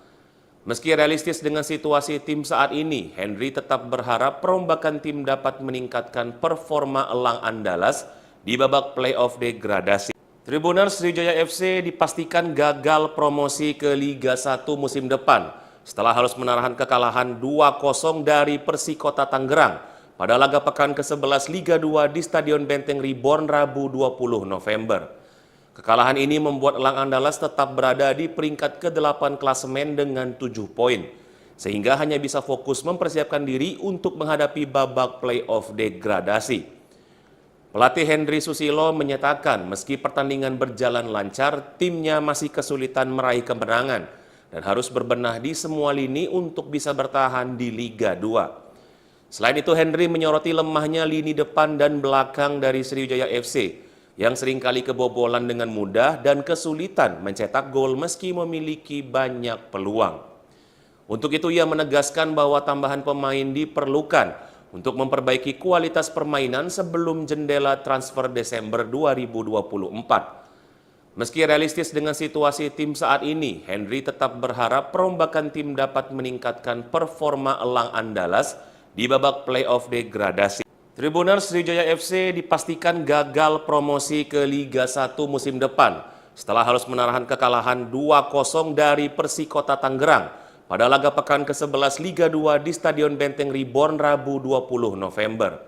Meski realistis dengan situasi tim saat ini, Henry tetap berharap perombakan tim dapat meningkatkan performa elang Andalas di babak playoff degradasi. Tribuners Sriwijaya FC dipastikan gagal promosi ke Liga 1 musim depan setelah harus menahan kekalahan 2-0 dari Persikota Tangerang pada laga pekan ke-11 Liga 2 di Stadion Benteng Reborn Rabu 20 November. Kekalahan ini membuat elang Andalas tetap berada di peringkat ke-8 klasemen dengan 7 poin, sehingga hanya bisa fokus mempersiapkan diri untuk menghadapi babak playoff degradasi. Pelatih Henry Susilo menyatakan meski pertandingan berjalan lancar, timnya masih kesulitan meraih kemenangan dan harus berbenah di semua lini untuk bisa bertahan di Liga 2. Selain itu, Henry menyoroti lemahnya lini depan dan belakang dari Sriwijaya FC yang seringkali kebobolan dengan mudah dan kesulitan mencetak gol meski memiliki banyak peluang. Untuk itu ia menegaskan bahwa tambahan pemain diperlukan untuk memperbaiki kualitas permainan sebelum jendela transfer Desember 2024. Meski realistis dengan situasi tim saat ini, Henry tetap berharap perombakan tim dapat meningkatkan performa elang Andalas di babak playoff degradasi. Tribuners Sriwijaya FC dipastikan gagal promosi ke Liga 1 musim depan setelah harus menahan kekalahan 2-0 dari Persikota Tangerang pada laga pekan ke-11 Liga 2 di Stadion Benteng Reborn Rabu 20 November.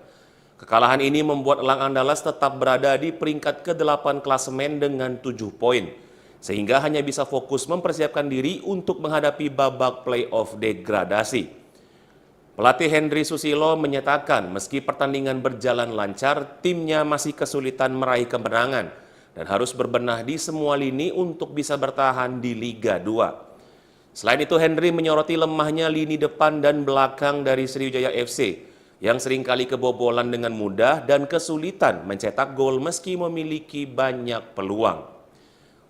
Kekalahan ini membuat elang Andalas tetap berada di peringkat ke-8 klasemen dengan 7 poin, sehingga hanya bisa fokus mempersiapkan diri untuk menghadapi babak playoff degradasi. Pelatih Henry Susilo menyatakan meski pertandingan berjalan lancar, timnya masih kesulitan meraih kemenangan dan harus berbenah di semua lini untuk bisa bertahan di Liga 2. Selain itu, Henry menyoroti lemahnya lini depan dan belakang dari Sriwijaya FC yang seringkali kebobolan dengan mudah dan kesulitan mencetak gol meski memiliki banyak peluang.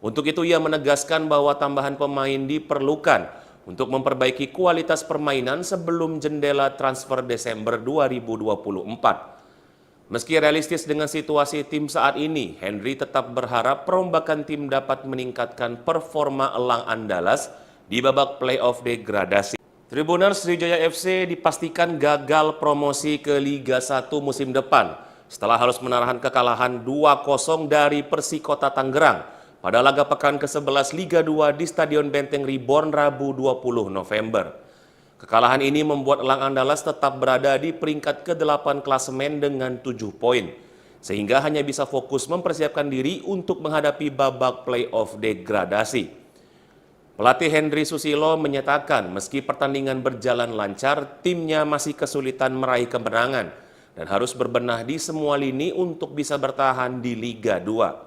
Untuk itu ia menegaskan bahwa tambahan pemain diperlukan untuk memperbaiki kualitas permainan sebelum jendela transfer Desember 2024. Meski realistis dengan situasi tim saat ini, Henry tetap berharap perombakan tim dapat meningkatkan performa elang Andalas di babak playoff degradasi. Tribuners Sriwijaya FC dipastikan gagal promosi ke Liga 1 musim depan setelah harus menahan kekalahan 2-0 dari Persikota Tangerang pada laga pekan ke-11 Liga 2 di Stadion Benteng Reborn Rabu 20 November. Kekalahan ini membuat elang Andalas tetap berada di peringkat ke-8 klasemen dengan 7 poin, sehingga hanya bisa fokus mempersiapkan diri untuk menghadapi babak playoff degradasi. Pelatih Henry Susilo menyatakan meski pertandingan berjalan lancar, timnya masih kesulitan meraih kemenangan dan harus berbenah di semua lini untuk bisa bertahan di Liga 2.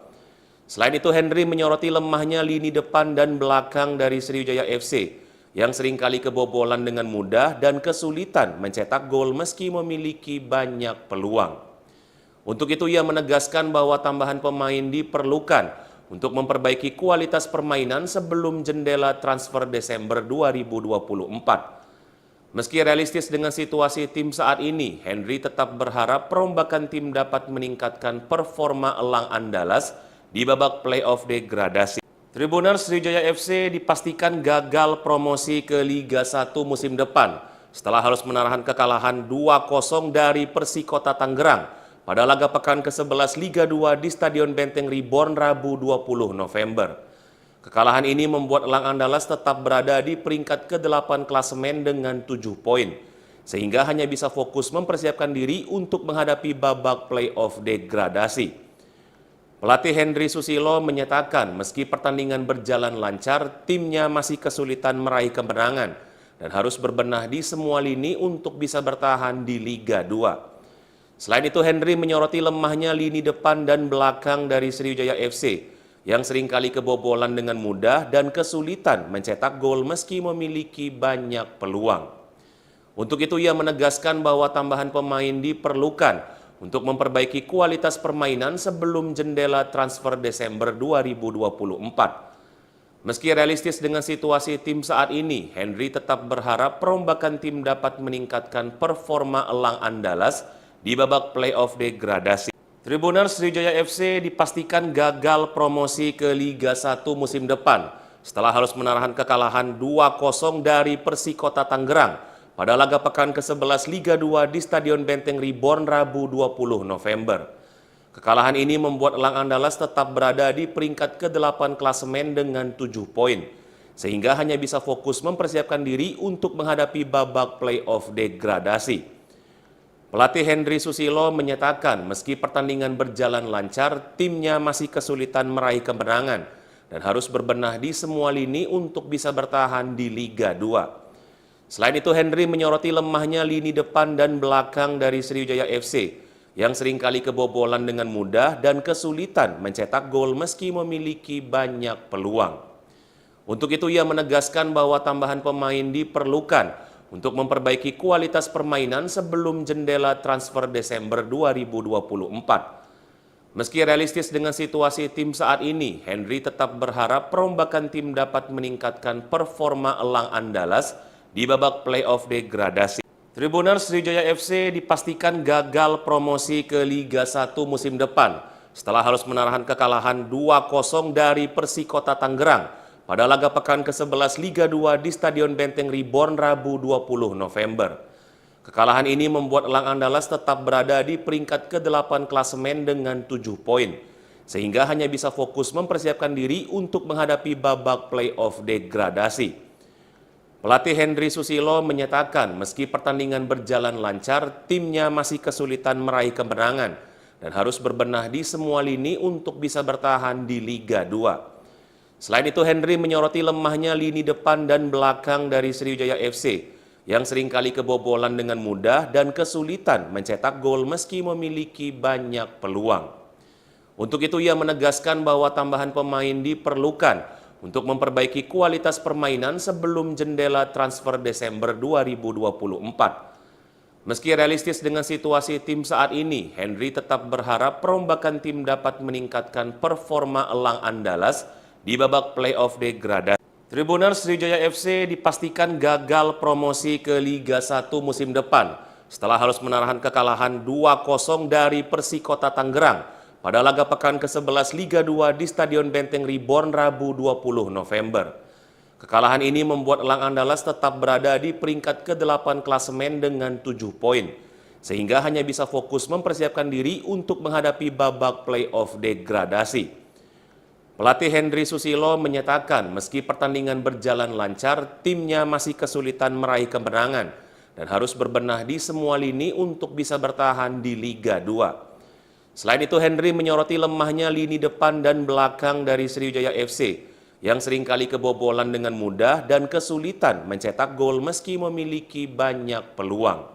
Selain itu, Henry menyoroti lemahnya lini depan dan belakang dari Sriwijaya FC yang seringkali kebobolan dengan mudah dan kesulitan mencetak gol meski memiliki banyak peluang. Untuk itu ia menegaskan bahwa tambahan pemain diperlukan untuk memperbaiki kualitas permainan sebelum jendela transfer Desember 2024. Meski realistis dengan situasi tim saat ini, Henry tetap berharap perombakan tim dapat meningkatkan performa elang Andalas di babak playoff degradasi. Tribuners Sriwijaya FC dipastikan gagal promosi ke Liga 1 musim depan setelah harus menahan kekalahan 2-0 dari Persikota Tangerang pada laga pekan ke-11 Liga 2 di Stadion Benteng Reborn Rabu 20 November. Kekalahan ini membuat elang Andalas tetap berada di peringkat ke-8 klasemen dengan 7 poin, sehingga hanya bisa fokus mempersiapkan diri untuk menghadapi babak playoff degradasi. Pelatih Henry Susilo menyatakan meski pertandingan berjalan lancar, timnya masih kesulitan meraih kemenangan dan harus berbenah di semua lini untuk bisa bertahan di Liga 2. Selain itu, Henry menyoroti lemahnya lini depan dan belakang dari Sriwijaya FC yang seringkali kebobolan dengan mudah dan kesulitan mencetak gol meski memiliki banyak peluang. Untuk itu ia menegaskan bahwa tambahan pemain diperlukan untuk memperbaiki kualitas permainan sebelum jendela transfer Desember 2024. Meski realistis dengan situasi tim saat ini, Henry tetap berharap perombakan tim dapat meningkatkan performa elang Andalas di babak playoff degradasi. Tribuners Sriwijaya FC dipastikan gagal promosi ke Liga 1 musim depan setelah harus menahan kekalahan 2-0 dari Persikota Tangerang pada laga pekan ke-11 Liga 2 di Stadion Benteng Reborn Rabu 20 November. Kekalahan ini membuat elang Andalas tetap berada di peringkat ke-8 klasemen dengan 7 poin, sehingga hanya bisa fokus mempersiapkan diri untuk menghadapi babak playoff degradasi. Pelatih Henry Susilo menyatakan meski pertandingan berjalan lancar, timnya masih kesulitan meraih kemenangan dan harus berbenah di semua lini untuk bisa bertahan di Liga 2. Selain itu, Henry menyoroti lemahnya lini depan dan belakang dari Sriwijaya FC yang seringkali kebobolan dengan mudah dan kesulitan mencetak gol meski memiliki banyak peluang. Untuk itu ia menegaskan bahwa tambahan pemain diperlukan untuk memperbaiki kualitas permainan sebelum jendela transfer Desember 2024. Meski realistis dengan situasi tim saat ini, Henry tetap berharap perombakan tim dapat meningkatkan performa elang Andalas di babak playoff degradasi. Tribuners Sriwijaya FC dipastikan gagal promosi ke Liga 1 musim depan setelah harus menahan kekalahan 2-0 dari Persikota Tangerang pada laga pekan ke-11 Liga 2 di Stadion Benteng Reborn Rabu 20 November. Kekalahan ini membuat elang Andalas tetap berada di peringkat ke-8 klasemen dengan 7 poin, sehingga hanya bisa fokus mempersiapkan diri untuk menghadapi babak playoff degradasi. Pelatih Henry Susilo menyatakan meski pertandingan berjalan lancar, timnya masih kesulitan meraih kemenangan dan harus berbenah di semua lini untuk bisa bertahan di Liga 2. Selain itu, Henry menyoroti lemahnya lini depan dan belakang dari Sriwijaya FC yang seringkali kebobolan dengan mudah dan kesulitan mencetak gol meski memiliki banyak peluang. Untuk itu ia menegaskan bahwa tambahan pemain diperlukan untuk memperbaiki kualitas permainan sebelum jendela transfer Desember 2024. Meski realistis dengan situasi tim saat ini, Henry tetap berharap perombakan tim dapat meningkatkan performa elang Andalas di babak playoff degradasi. Tribuners Sriwijaya FC dipastikan gagal promosi ke Liga 1 musim depan setelah harus menahan kekalahan 2-0 dari Persikota Tangerang pada laga pekan ke-11 Liga 2 di Stadion Benteng Reborn Rabu 20 November. Kekalahan ini membuat elang Andalas tetap berada di peringkat ke-8 klasemen dengan 7 poin, sehingga hanya bisa fokus mempersiapkan diri untuk menghadapi babak playoff degradasi. Pelatih Henry Susilo menyatakan meski pertandingan berjalan lancar, timnya masih kesulitan meraih kemenangan dan harus berbenah di semua lini untuk bisa bertahan di Liga 2. Selain itu, Henry menyoroti lemahnya lini depan dan belakang dari Sriwijaya FC yang seringkali kebobolan dengan mudah dan kesulitan mencetak gol meski memiliki banyak peluang.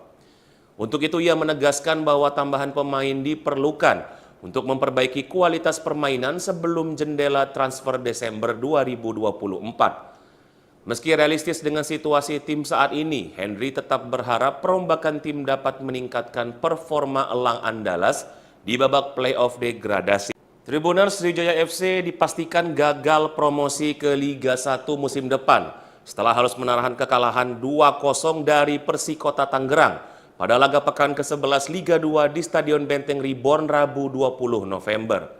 Untuk itu ia menegaskan bahwa tambahan pemain diperlukan untuk memperbaiki kualitas permainan sebelum jendela transfer Desember 2024. Meski realistis dengan situasi tim saat ini, Henry tetap berharap perombakan tim dapat meningkatkan performa elang Andalas di babak playoff degradasi. Tribuners Sriwijaya FC dipastikan gagal promosi ke Liga 1 musim depan setelah harus menahan kekalahan 2-0 dari Persikota Tangerang pada laga pekan ke-11 Liga 2 di Stadion Benteng Reborn Rabu 20 November.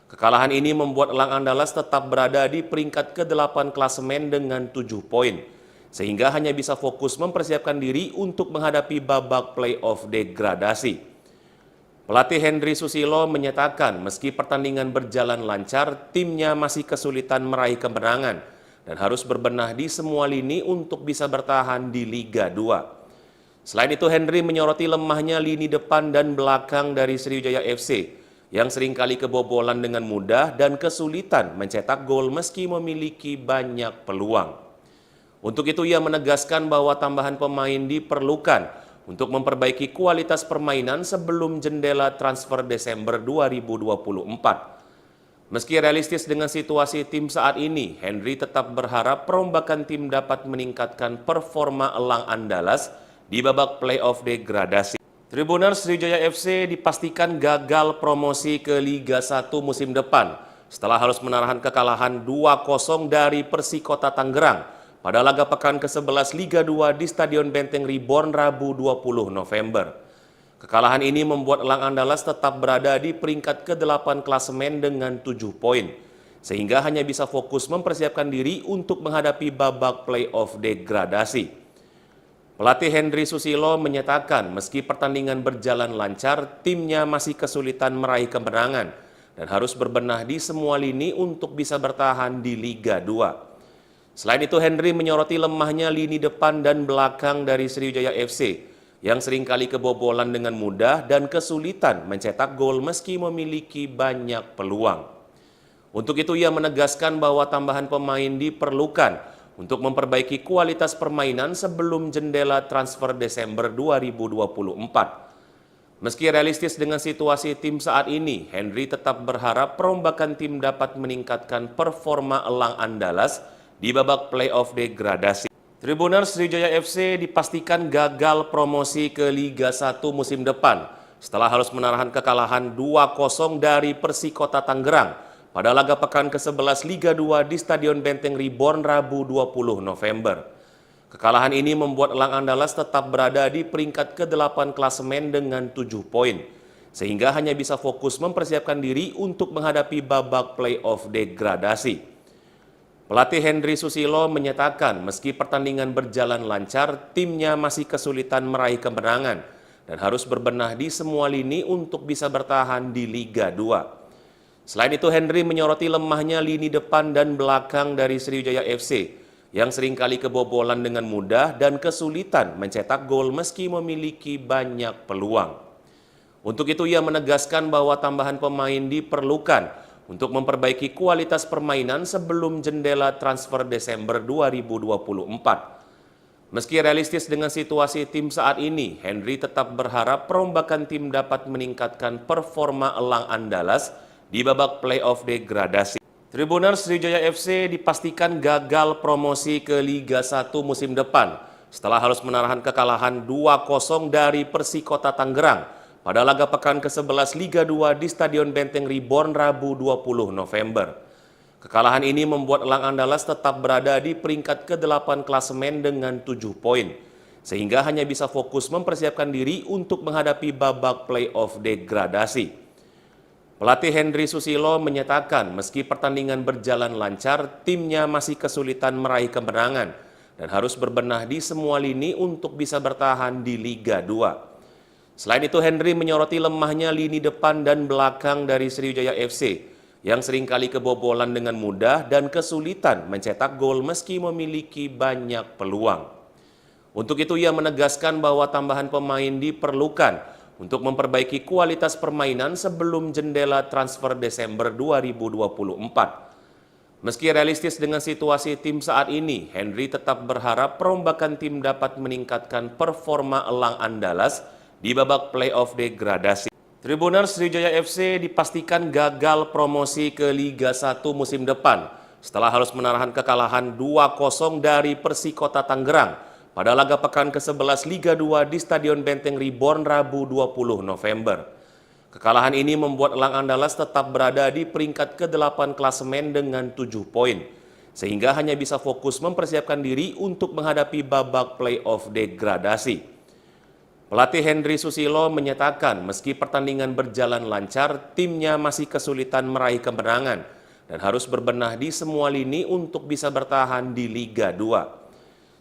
Kekalahan ini membuat elang Andalas tetap berada di peringkat ke-8 klasemen dengan 7 poin, sehingga hanya bisa fokus mempersiapkan diri untuk menghadapi babak playoff degradasi. Pelatih Henry Susilo menyatakan meski pertandingan berjalan lancar, timnya masih kesulitan meraih kemenangan dan harus berbenah di semua lini untuk bisa bertahan di Liga 2. Selain itu, Henry menyoroti lemahnya lini depan dan belakang dari Sriwijaya FC yang seringkali kebobolan dengan mudah dan kesulitan mencetak gol meski memiliki banyak peluang. Untuk itu ia menegaskan bahwa tambahan pemain diperlukan untuk memperbaiki kualitas permainan sebelum jendela transfer Desember 2024. Meski realistis dengan situasi tim saat ini, Henry tetap berharap perombakan tim dapat meningkatkan performa elang Andalas di babak playoff degradasi. Tribuners Sriwijaya FC dipastikan gagal promosi ke Liga 1 musim depan setelah harus menahan kekalahan 2-0 dari Persikota Tangerang pada laga pekan ke-11 Liga 2 di Stadion Benteng Reborn Rabu 20 November. Kekalahan ini membuat Elang Andalas tetap berada di peringkat ke-8 klasemen dengan 7 poin, sehingga hanya bisa fokus mempersiapkan diri untuk menghadapi babak playoff degradasi. Pelatih Henry Susilo menyatakan meski pertandingan berjalan lancar, timnya masih kesulitan meraih kemenangan dan harus berbenah di semua lini untuk bisa bertahan di Liga 2. Selain itu, Henry menyoroti lemahnya lini depan dan belakang dari Sriwijaya FC yang seringkali kebobolan dengan mudah dan kesulitan mencetak gol meski memiliki banyak peluang. Untuk itu, ia menegaskan bahwa tambahan pemain diperlukan untuk memperbaiki kualitas permainan sebelum jendela transfer Desember 2024. Meski realistis dengan situasi tim saat ini, Henry tetap berharap perombakan tim dapat meningkatkan performa Elang Andalas di babak playoff degradasi. Tribuners, Sriwijaya FC dipastikan gagal promosi ke Liga 1 musim depan setelah harus menahan kekalahan 2-0 dari Persikota Tangerang pada laga pekan ke-11 Liga 2 di Stadion Benteng Reborn Rabu 20 November. Kekalahan ini membuat Elang Andalas tetap berada di peringkat ke-8 klasemen dengan 7 poin, sehingga hanya bisa fokus mempersiapkan diri untuk menghadapi babak playoff degradasi. Pelatih Henry Susilo menyatakan meski pertandingan berjalan lancar, timnya masih kesulitan meraih kemenangan dan harus berbenah di semua lini untuk bisa bertahan di Liga 2. Selain itu, Henry menyoroti lemahnya lini depan dan belakang dari Sriwijaya FC yang seringkali kebobolan dengan mudah dan kesulitan mencetak gol meski memiliki banyak peluang. Untuk itu, ia menegaskan bahwa tambahan pemain diperlukan untuk memperbaiki kualitas permainan sebelum jendela transfer Desember 2024. Meski realistis dengan situasi tim saat ini, Henry tetap berharap perombakan tim dapat meningkatkan performa Elang Andalas di babak playoff degradasi. Tribuners, Sriwijaya FC dipastikan gagal promosi ke Liga 1 musim depan setelah harus menahan kekalahan 2-0 dari Persikota Tangerang pada laga pekan ke-11 Liga 2 di Stadion Benteng Reborn Rabu 20 November. Kekalahan ini membuat Elang Andalas tetap berada di peringkat ke-8 klasemen dengan 7 poin, sehingga hanya bisa fokus mempersiapkan diri untuk menghadapi babak playoff degradasi. Pelatih Henry Susilo menyatakan meski pertandingan berjalan lancar, timnya masih kesulitan meraih kemenangan dan harus berbenah di semua lini untuk bisa bertahan di Liga 2. Selain itu, Henry menyoroti lemahnya lini depan dan belakang dari Sriwijaya FC yang seringkali kebobolan dengan mudah dan kesulitan mencetak gol meski memiliki banyak peluang. Untuk itu, ia menegaskan bahwa tambahan pemain diperlukan untuk memperbaiki kualitas permainan sebelum jendela transfer Desember 2024. Meski realistis dengan situasi tim saat ini, Henry tetap berharap perombakan tim dapat meningkatkan performa Elang Andalas di babak playoff degradasi. Tribuners, Sriwijaya FC dipastikan gagal promosi ke Liga 1 musim depan setelah harus menahan kekalahan 2-0 dari Persikota Tangerang pada laga pekan ke-11 Liga 2 di Stadion Benteng Reborn Rabu 20 November. Kekalahan ini membuat Elang Andalas tetap berada di peringkat ke-8 klasemen dengan 7 poin, sehingga hanya bisa fokus mempersiapkan diri untuk menghadapi babak playoff degradasi. Pelatih Henry Susilo menyatakan meski pertandingan berjalan lancar, timnya masih kesulitan meraih kemenangan dan harus berbenah di semua lini untuk bisa bertahan di Liga 2.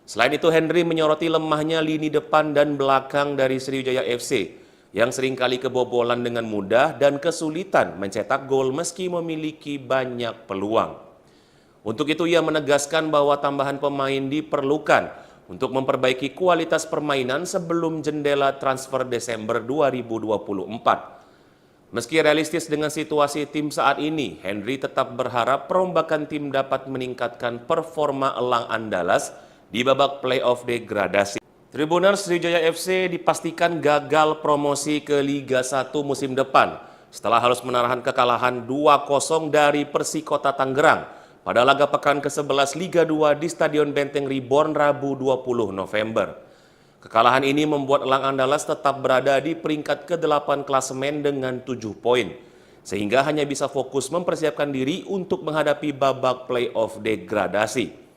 Selain itu, Henry menyoroti lemahnya lini depan dan belakang dari Sriwijaya FC yang seringkali kebobolan dengan mudah dan kesulitan mencetak gol meski memiliki banyak peluang. Untuk itu, ia menegaskan bahwa tambahan pemain diperlukan untuk memperbaiki kualitas permainan sebelum jendela transfer Desember 2024. Meski realistis dengan situasi tim saat ini, Henry tetap berharap perombakan tim dapat meningkatkan performa Elang Andalas di babak playoff degradasi. Tribuners, Sriwijaya FC dipastikan gagal promosi ke Liga 1 musim depan setelah harus menahan kekalahan 2-0 dari Persikota Tangerang pada laga pekan ke-11 Liga 2 di Stadion Benteng Reborn Rabu 20 November. Kekalahan ini membuat Elang Andalas tetap berada di peringkat ke-8 klasemen dengan 7 poin, sehingga hanya bisa fokus mempersiapkan diri untuk menghadapi babak playoff degradasi.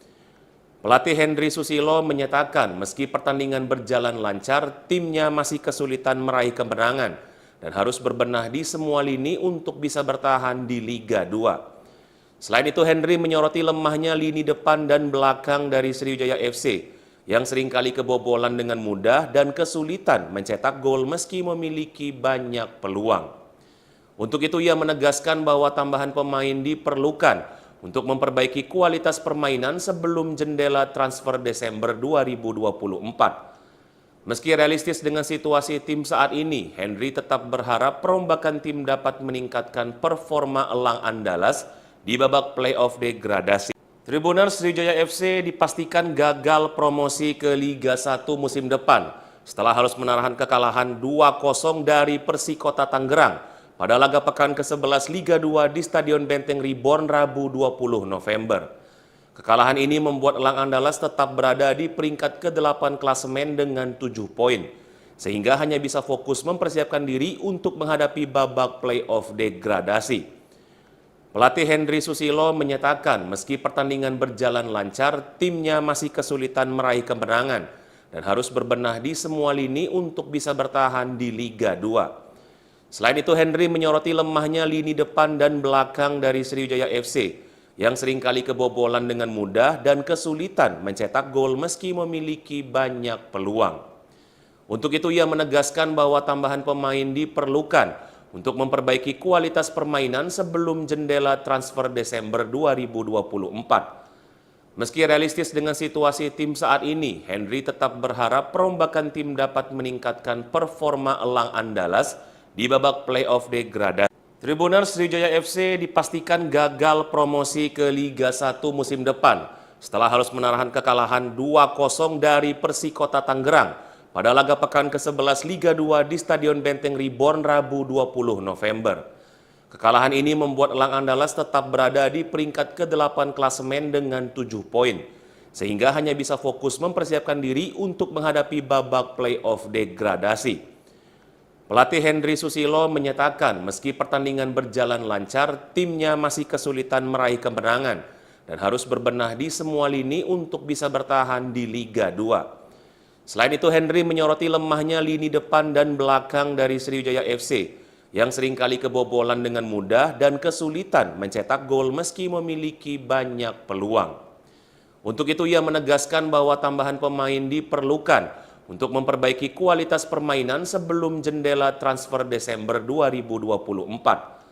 Pelatih Henry Susilo menyatakan meski pertandingan berjalan lancar, timnya masih kesulitan meraih kemenangan dan harus berbenah di semua lini untuk bisa bertahan di Liga 2. Selain itu, Henry menyoroti lemahnya lini depan dan belakang dari Sriwijaya FC yang seringkali kebobolan dengan mudah dan kesulitan mencetak gol meski memiliki banyak peluang. Untuk itu, ia menegaskan bahwa tambahan pemain diperlukan untuk memperbaiki kualitas permainan sebelum jendela transfer Desember 2024. Meski realistis dengan situasi tim saat ini, Henry tetap berharap perombakan tim dapat meningkatkan performa elang Andalas di babak playoff degradasi. Tribuners, Sriwijaya FC dipastikan gagal promosi ke Liga 1 musim depan setelah harus menahan kekalahan 2-0 dari Persikota Tangerang pada laga pekan ke-11 Liga 2 di Stadion Benteng Reborn Rabu 20 November. Kekalahan ini membuat elang Andalas tetap berada di peringkat ke-8 klasemen dengan 7 poin, sehingga hanya bisa fokus mempersiapkan diri untuk menghadapi babak playoff degradasi. Pelatih Henry Susilo menyatakan meski pertandingan berjalan lancar, timnya masih kesulitan meraih kemenangan dan harus berbenah di semua lini untuk bisa bertahan di Liga 2. Selain itu, Henry menyoroti lemahnya lini depan dan belakang dari Sriwijaya FC yang seringkali kebobolan dengan mudah dan kesulitan mencetak gol meski memiliki banyak peluang. Untuk itu, ia menegaskan bahwa tambahan pemain diperlukan untuk memperbaiki kualitas permainan sebelum jendela transfer Desember 2024. Meski realistis dengan situasi tim saat ini, Henry tetap berharap perombakan tim dapat meningkatkan performa elang Andalas di babak playoff degradasi. Tribuners, Sriwijaya FC dipastikan gagal promosi ke Liga 1 musim depan setelah harus menahan kekalahan 2-0 dari Persikota Tangerang pada laga pekan ke-11 Liga 2 di Stadion Benteng Reborn Rabu 20 November. Kekalahan ini membuat elang Andalas tetap berada di peringkat ke-8 klasemen dengan 7 poin, sehingga hanya bisa fokus mempersiapkan diri untuk menghadapi babak playoff degradasi. Pelatih Henry Susilo menyatakan meski pertandingan berjalan lancar, timnya masih kesulitan meraih kemenangan dan harus berbenah di semua lini untuk bisa bertahan di Liga 2. Selain itu, Henry menyoroti lemahnya lini depan dan belakang dari Sriwijaya FC yang seringkali kebobolan dengan mudah dan kesulitan mencetak gol meski memiliki banyak peluang. Untuk itu, ia menegaskan bahwa tambahan pemain diperlukan untuk memperbaiki kualitas permainan sebelum jendela transfer Desember 2024.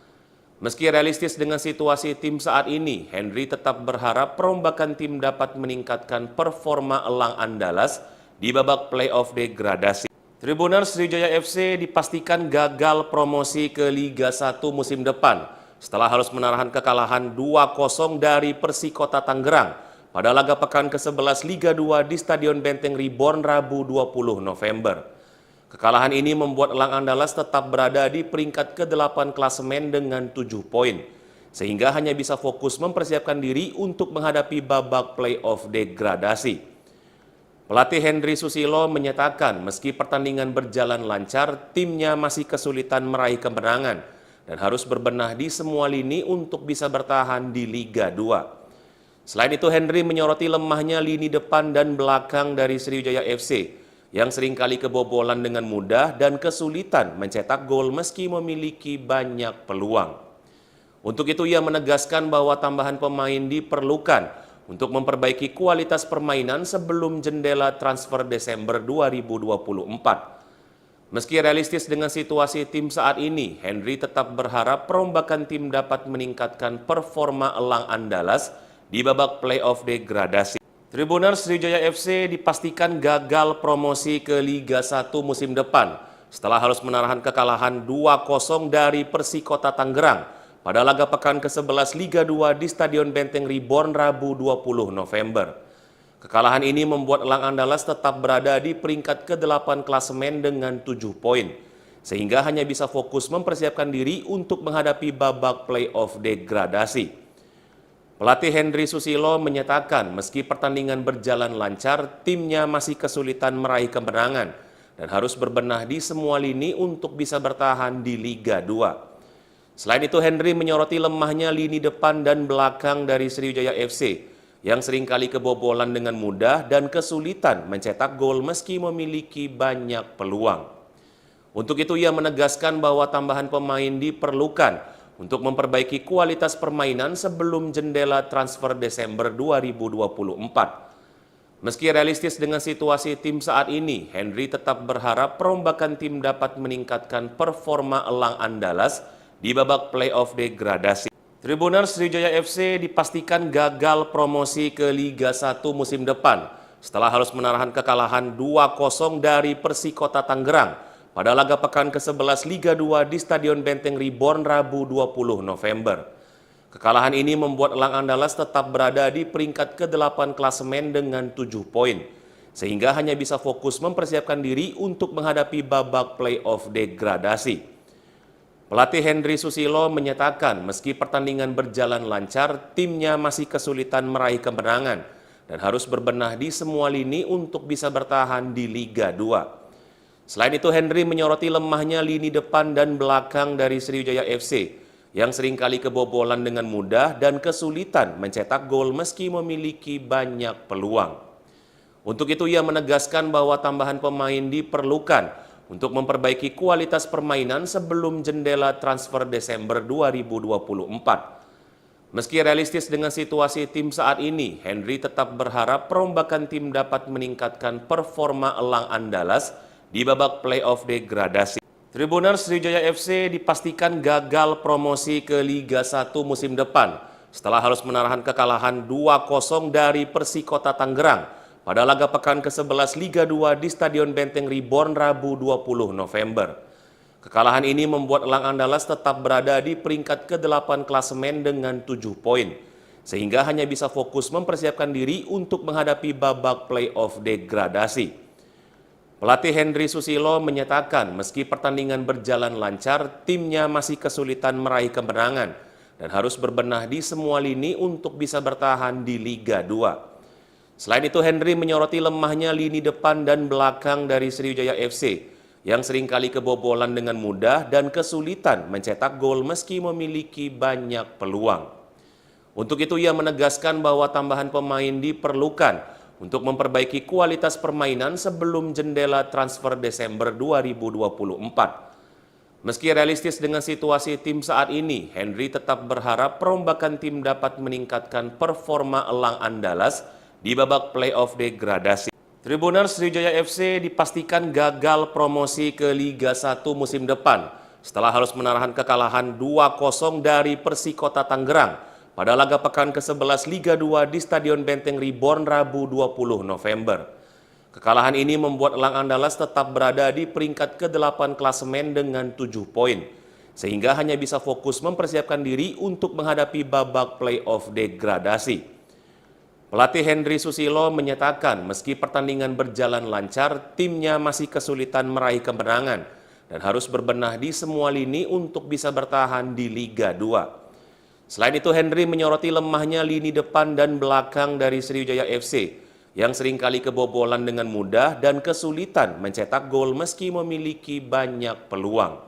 Meski realistis dengan situasi tim saat ini, Henry tetap berharap perombakan tim dapat meningkatkan performa elang Andalas di babak playoff degradasi. Tribuners, Sriwijaya FC dipastikan gagal promosi ke Liga 1 musim depan setelah harus menahan kekalahan 2-0 dari Persikota Tangerang pada laga pekan ke-11 Liga 2 di Stadion Benteng Reborn Rabu 20 November. Kekalahan ini membuat elang Andalas tetap berada di peringkat ke-8 klasemen dengan 7 poin, sehingga hanya bisa fokus mempersiapkan diri untuk menghadapi babak playoff degradasi. Pelatih Henry Susilo menyatakan meski pertandingan berjalan lancar, timnya masih kesulitan meraih kemenangan dan harus berbenah di semua lini untuk bisa bertahan di Liga 2. Selain itu, Henry menyoroti lemahnya lini depan dan belakang dari Sriwijaya FC yang seringkali kebobolan dengan mudah dan kesulitan mencetak gol meski memiliki banyak peluang. Untuk itu, ia menegaskan bahwa tambahan pemain diperlukan untuk memperbaiki kualitas permainan sebelum jendela transfer Desember 2024. Meski realistis dengan situasi tim saat ini, Henry tetap berharap perombakan tim dapat meningkatkan performa elang Andalas di babak playoff degradasi. Tribuners, Sriwijaya FC dipastikan gagal promosi ke Liga 1 musim depan setelah harus menahan kekalahan 2-0 dari Persikota Tangerang pada laga pekan ke-11 Liga 2 di Stadion Benteng Reborn Rabu 20 November. Kekalahan ini membuat elang Andalas tetap berada di peringkat ke-8 klasemen dengan 7 poin, sehingga hanya bisa fokus mempersiapkan diri untuk menghadapi babak playoff degradasi. Pelatih Henry Susilo menyatakan meski pertandingan berjalan lancar, timnya masih kesulitan meraih kemenangan dan harus berbenah di semua lini untuk bisa bertahan di Liga 2. Selain itu, Henry menyoroti lemahnya lini depan dan belakang dari Sriwijaya FC yang seringkali kebobolan dengan mudah dan kesulitan mencetak gol meski memiliki banyak peluang. Untuk itu, ia menegaskan bahwa tambahan pemain diperlukan untuk memperbaiki kualitas permainan sebelum jendela transfer Desember 2024. Meski realistis dengan situasi tim saat ini, Henry tetap berharap perombakan tim dapat meningkatkan performa elang Andalas di babak playoff degradasi. Tribuners, Sriwijaya FC dipastikan gagal promosi ke Liga 1 musim depan setelah harus menahan kekalahan 2-0 dari Persikota Tangerang pada laga pekan ke-11 Liga 2 di Stadion Benteng Reborn Rabu 20 November. Kekalahan ini membuat elang Andalas tetap berada di peringkat ke-8 klasemen dengan 7 poin, sehingga hanya bisa fokus mempersiapkan diri untuk menghadapi babak playoff degradasi. Pelatih Henry Susilo menyatakan meski pertandingan berjalan lancar, timnya masih kesulitan meraih kemenangan dan harus berbenah di semua lini untuk bisa bertahan di Liga 2. Selain itu, Henry menyoroti lemahnya lini depan dan belakang dari Sriwijaya FC yang seringkali kebobolan dengan mudah dan kesulitan mencetak gol meski memiliki banyak peluang. Untuk itu, ia menegaskan bahwa tambahan pemain diperlukan untuk memperbaiki kualitas permainan sebelum jendela transfer Desember 2024. Meski realistis dengan situasi tim saat ini, Henry tetap berharap perombakan tim dapat meningkatkan performa elang Andalas di babak playoff degradasi. Tribuners, Sriwijaya FC dipastikan gagal promosi ke Liga 1 musim depan setelah harus menahan kekalahan 2-0 dari Persikota Tangerang pada laga pekan ke-11 Liga 2 di Stadion Benteng Reborn Rabu 20 November. Kekalahan ini membuat elang Andalas tetap berada di peringkat ke-8 klasemen dengan 7 poin, sehingga hanya bisa fokus mempersiapkan diri untuk menghadapi babak playoff degradasi. Pelatih Henry Susilo menyatakan meski pertandingan berjalan lancar, timnya masih kesulitan meraih kemenangan dan harus berbenah di semua lini untuk bisa bertahan di Liga 2. Selain itu, Henry menyoroti lemahnya lini depan dan belakang dari Sriwijaya FC yang seringkali kebobolan dengan mudah dan kesulitan mencetak gol meski memiliki banyak peluang. Untuk itu, ia menegaskan bahwa tambahan pemain diperlukan untuk memperbaiki kualitas permainan sebelum jendela transfer Desember 2024. Meski realistis dengan situasi tim saat ini, Henry tetap berharap perombakan tim dapat meningkatkan performa elang Andalas di babak playoff degradasi. Tribuners, Sriwijaya FC dipastikan gagal promosi ke Liga 1 musim depan setelah harus menahan kekalahan 2-0 dari Persikota Tangerang pada laga pekan ke-11 Liga 2 di Stadion Benteng Reborn Rabu 20 November. Kekalahan ini membuat elang Andalas tetap berada di peringkat ke-8 klasemen dengan 7 poin, sehingga hanya bisa fokus mempersiapkan diri untuk menghadapi babak playoff degradasi. Pelatih Henry Susilo menyatakan meski pertandingan berjalan lancar, timnya masih kesulitan meraih kemenangan dan harus berbenah di semua lini untuk bisa bertahan di Liga 2. Selain itu, Henry menyoroti lemahnya lini depan dan belakang dari Sriwijaya FC yang seringkali kebobolan dengan mudah dan kesulitan mencetak gol meski memiliki banyak peluang.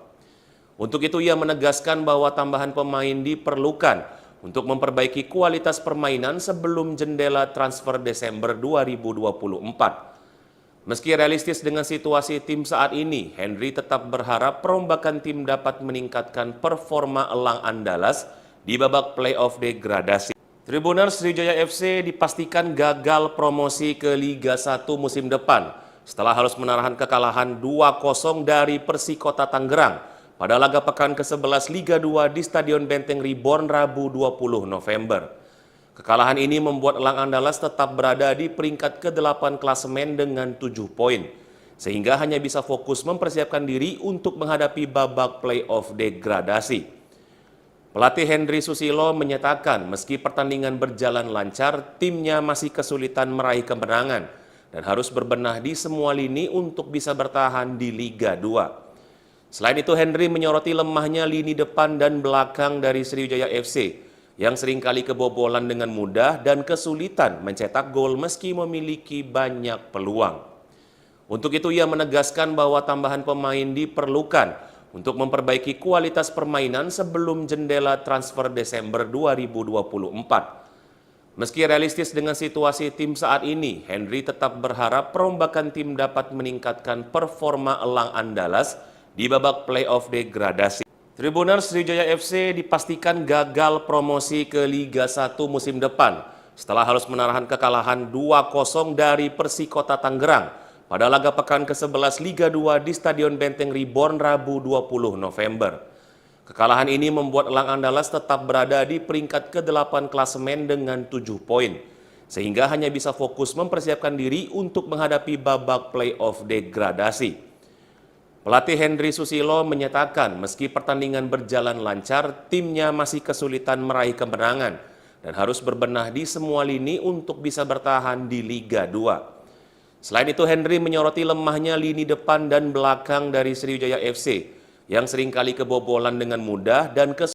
Untuk itu, ia menegaskan bahwa tambahan pemain diperlukan untuk memperbaiki kualitas permainan sebelum jendela transfer Desember 2024. Meski realistis dengan situasi tim saat ini, Henry tetap berharap perombakan tim dapat meningkatkan performa elang Andalas di babak playoff degradasi. Tribuners, Sriwijaya FC dipastikan gagal promosi ke Liga 1 musim depan setelah harus menahan kekalahan 2-0 dari Persikota Tangerang pada laga pekan ke-11 Liga 2 di Stadion Benteng Reborn Rabu 20 November. Kekalahan ini membuat elang Andalas tetap berada di peringkat ke-8 klasemen dengan 7 poin, sehingga hanya bisa fokus mempersiapkan diri untuk menghadapi babak playoff degradasi. Pelatih Henry Susilo menyatakan meski pertandingan berjalan lancar, timnya masih kesulitan meraih kemenangan dan harus berbenah di semua lini untuk bisa bertahan di Liga 2. Selain itu, Henry menyoroti lemahnya lini depan dan belakang dari Sriwijaya FC yang seringkali kebobolan dengan mudah dan kesulitan mencetak gol meski memiliki banyak peluang. Untuk itu, ia menegaskan bahwa tambahan pemain diperlukan untuk memperbaiki kualitas permainan sebelum jendela transfer Desember 2024. Meski realistis dengan situasi tim saat ini, Henry tetap berharap perombakan tim dapat meningkatkan performa elang Andalas di babak playoff degradasi. Tribuners Sriwijaya FC dipastikan gagal promosi ke Liga 1 musim depan setelah harus menahan kekalahan 2-0 dari Persikota Tangerang pada laga pekan ke-11 Liga 2 di Stadion Benteng Reborn Rabu 20 November. Kekalahan ini membuat elang Andalas tetap berada di peringkat ke-8 klasemen dengan 7 poin, sehingga hanya bisa fokus mempersiapkan diri untuk menghadapi babak playoff degradasi. Pelatih Henry Susilo menyatakan meski pertandingan berjalan lancar, timnya masih kesulitan meraih kemenangan dan harus berbenah di semua lini untuk bisa bertahan di Liga 2. Selain itu, Henry menyoroti lemahnya lini depan dan belakang dari Sriwijaya FC yang seringkali kebobolan dengan mudah dan